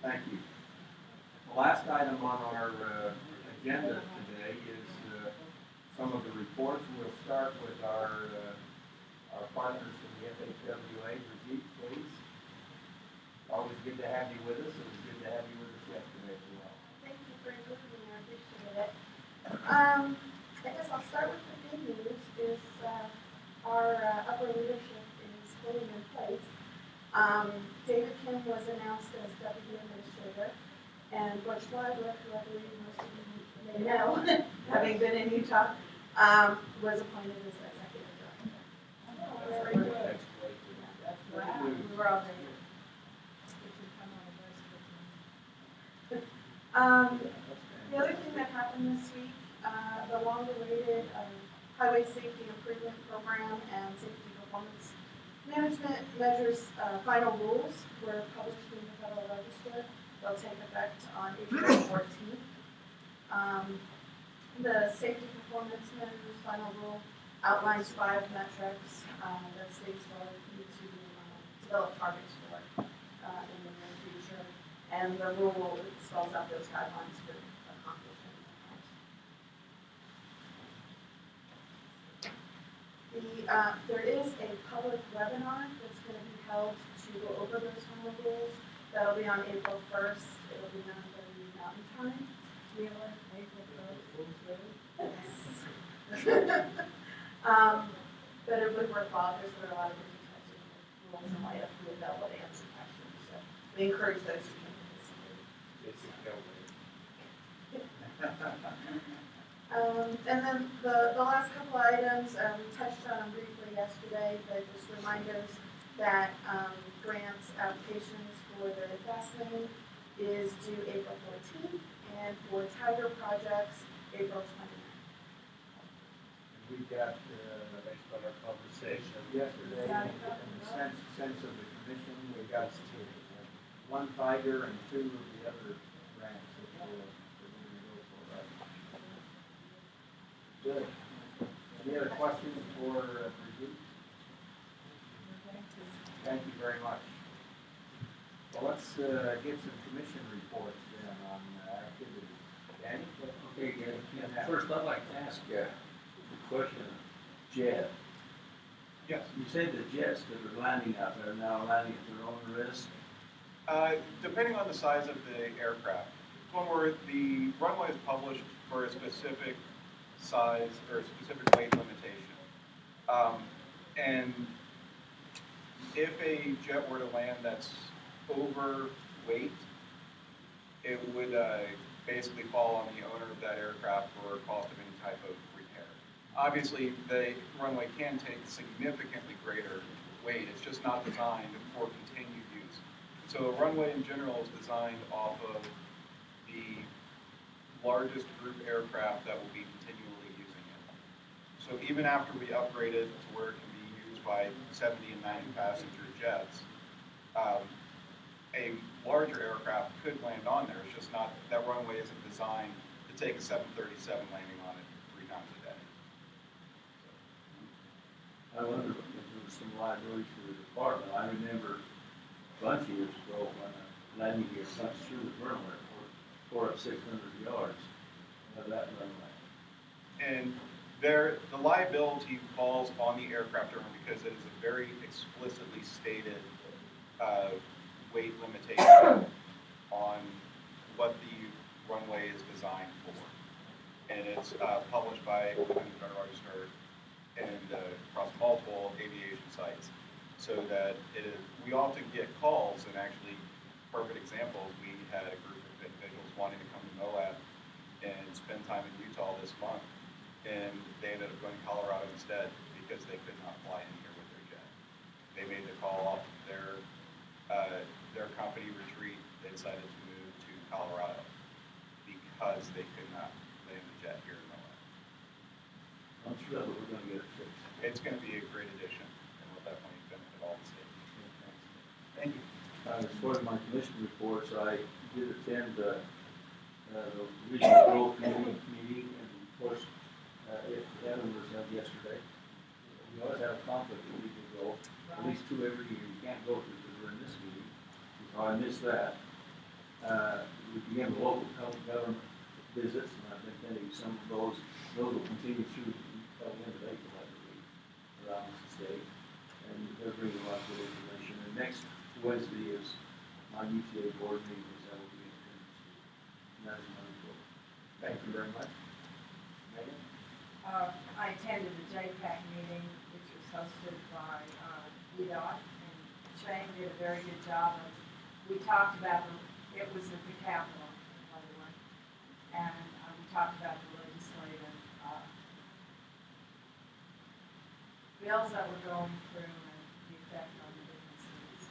Thank you. The last item on our agenda today is some of the reports. We'll start with our partners in the FHWA. Rajeev, please. Always good to have you with us. It was good to have you with us yesterday as well. Thank you for including me, I appreciate it. I guess I'll start with the good news is our upper leadership is fully in place. David Kim was announced as Deputy Administrator, and Butch Weidler, who I believe most of you may know, having been in Utah, was appointed as Executive Director. Very good. We were all very good. The other thing that happened this week, the long-awaited Highway Safety Improvement Program and Safety Performance Management Measures final rules were published in the Federal Register. They'll take effect on April 14th. The Safety Performance Measures final rule outlines 5 metrics that states will need to develop targets for in the near future. And the rule spells out those guidelines for accomplishing that. There is a public webinar that's going to be held to go over those final rules. That'll be on April 1st. It'll be 9:30 Mountain Time. April 1st. But it would work well. There are a lot of different types of rules and I have to be available to answer questions. we encourage those who can participate. And then the last couple items, we touched on them briefly yesterday, but just reminders that grants applications for the fast lane is due April 14th, and for Tiger projects, April 29th. We got, based on our conversation yesterday, and the sense of the commission, we got one fighter and two of the other grants that we're going to go for, right? Good. Any other questions for Brigitte? Thank you very much. Well, let's get some commission reports then on activity. Danny? Okay, first I'd like to ask a question of Jed. Yes. You say the jets that are landing out there now landing at their own risk? Depending on the size of the aircraft. One where the runway is published for a specific size or a specific weight limitation. And if a jet were to land that's overweight, it would basically fall on the owner of that aircraft for cost of any type of repair. Obviously, the runway can take significantly greater weight. It's just not designed for continued use. So a runway in general is designed off of the largest group aircraft that will be continually using it. So even after we upgrade it to where it can be used by 70 and 90 passenger jets, a larger aircraft could land on there. It's just not, that runway isn't designed to take a 737 landing on it 3 times a day. I wonder if there was some liability to the department. I remember a bunch of years ago when a landing gear punched through the runway for up 600 yards of that runway. And the liability falls on the aircraft owner because it is a very explicitly stated weight limitation on what the runway is designed for. And it's published by the Federal Register and across multiple aviation sites. So that it is, we often get calls, and actually, perfect examples, we had a group of individuals wanting to come to Moab and spend time in Utah this month, and they ended up going to Colorado instead because they could not fly in here with their jet. They made the call off their company retreat. They decided to move to Colorado because they could not land the jet here in Moab. I'm sure that we're going to get it fixed. It's going to be a great addition, and will definitely benefit all the states. Thank you. As part of my commission reports, I did attend the regional growth committee meeting, and of course, Evan was yesterday. We always have a conflict with regional growth, at least 2 every year. You can't go to because we're in this meeting, so I missed that. We began the local government visits, and I've been attending some of those. Those will continue through the end of April, I believe, around the state, and they're bringing a lot of good information. And next Wednesday is my UTA board meeting, that will be in attendance. And that is my report. Thank you very much. Megan? I attended the JPAC meeting, which was hosted by EDOT, and Shane did a very good job. We talked about, it was at the Capitol, by the way, and we talked about the legislative bills that were going through and the effect on the different cities.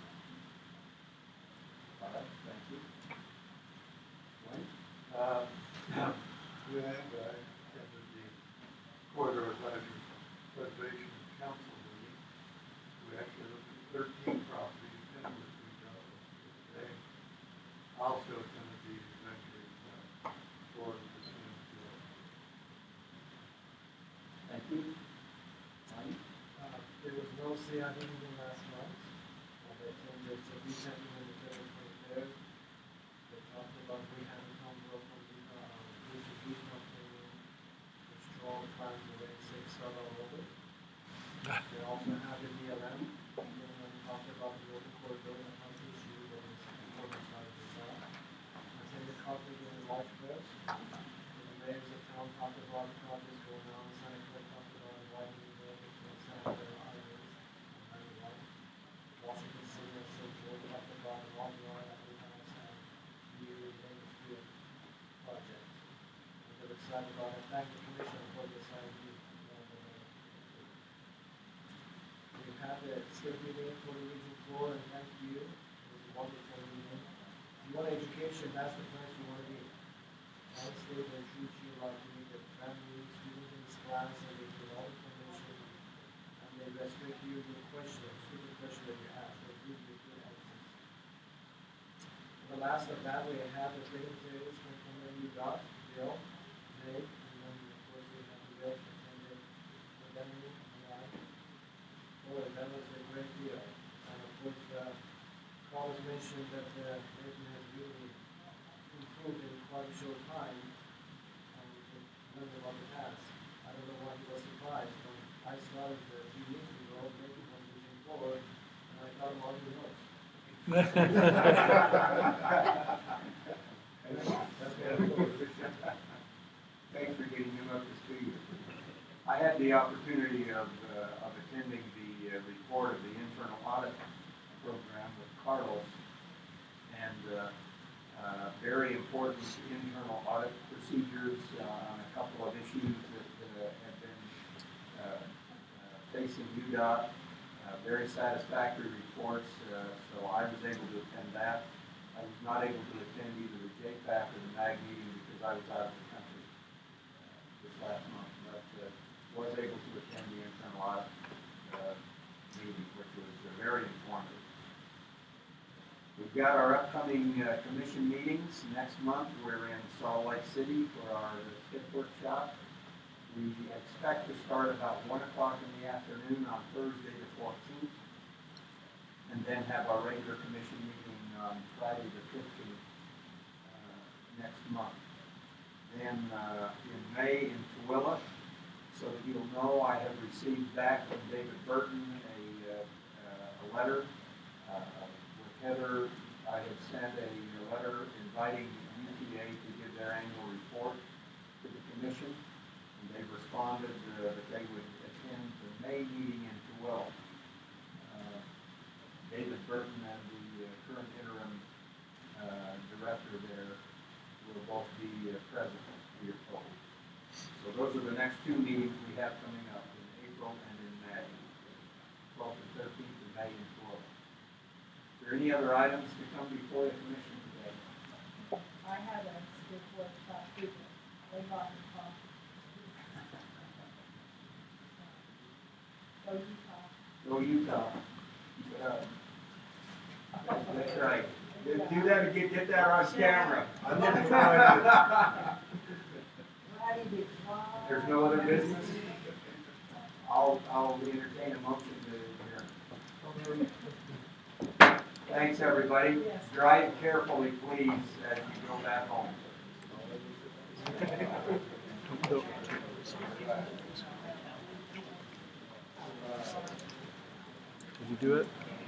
All right, thank you. Wayne? We had, attended the Corridor Advisory Preservation Council meeting. We actually looked at 13 properties, 10 of which we dealt with today. Also attended the executive board of the Senate. Thank you. Mike? There was no CID meeting last month. They attended a recent meeting with the 23rd. They talked about rehabbing home local distribution opinion, the strong plans of N6 all over. They also had the DLM, and then talked about the local corridor and how to issue the important side of the south. I think the company in March 1st, the mayors of town talked about the projects going on, Santa Clara talked about widening the road between Santa Clara highways and 91. Washington City and St. George talked about a long line want to thank the commission for this idea. We had a skip meeting for the Region 4, and thank you. It was a wonderful meeting. If you want education, that's the place you want to be. Honestly, they treat you like you need a family, students in this class, and they give all the information, and they respect you, your questions, stupid questions that you ask. They give you good answers. The last of that, we have the dignitaries from the new dot, Bill, Dave, and then of course we have the rest attended the venue and I. Boy, that was a great deal. And of course, Carlos mentioned that Nathan has really improved in quite a short time. And we can learn about the past. I don't know why he was surprised. When I started a few years ago, Nathan was Region 4, and I got him all the notes. Thanks for getting him up to speed. I had the opportunity of attending the report of the internal audit program with Carlos, and very important internal audit procedures on a couple of issues that have been facing UDOT. Very satisfactory reports, so I was able to attend that. I was not able to attend either the JPAC or the MAG meeting because I was out of the country this last month, but was able to attend the internal audit meeting, which was very informative. We've got our upcoming commission meetings next month. We're in Salt Lake City for our STIP workshop. We expect to start about 1 o'clock in the afternoon on Thursday the 14th, and then have our regular commission meeting on Friday the 15th next month. Then in May in Tooele, so that you'll know, I have received back from David Burton a letter. With Heather, I had sent a letter inviting UTA to give their annual report to the commission. They responded that they would attend the May meeting in Tooele. David Burton and the current interim director there will both be present, we are told. So those are the next two meetings we have coming up in April and in May, 12th and 13th in May in Tooele. Is there any other items to come before the commission today? I had a skip workshop people, they bought me coffee. Go Utah. Go Utah. Keep it up. That's right. Do that again, get that on camera. I'm looking forward to Ready to fly. There's no other business? I'll entertain a motion to adjourn. Thanks, everybody. Yes. Drive carefully, please, as you go back home. Did you do it?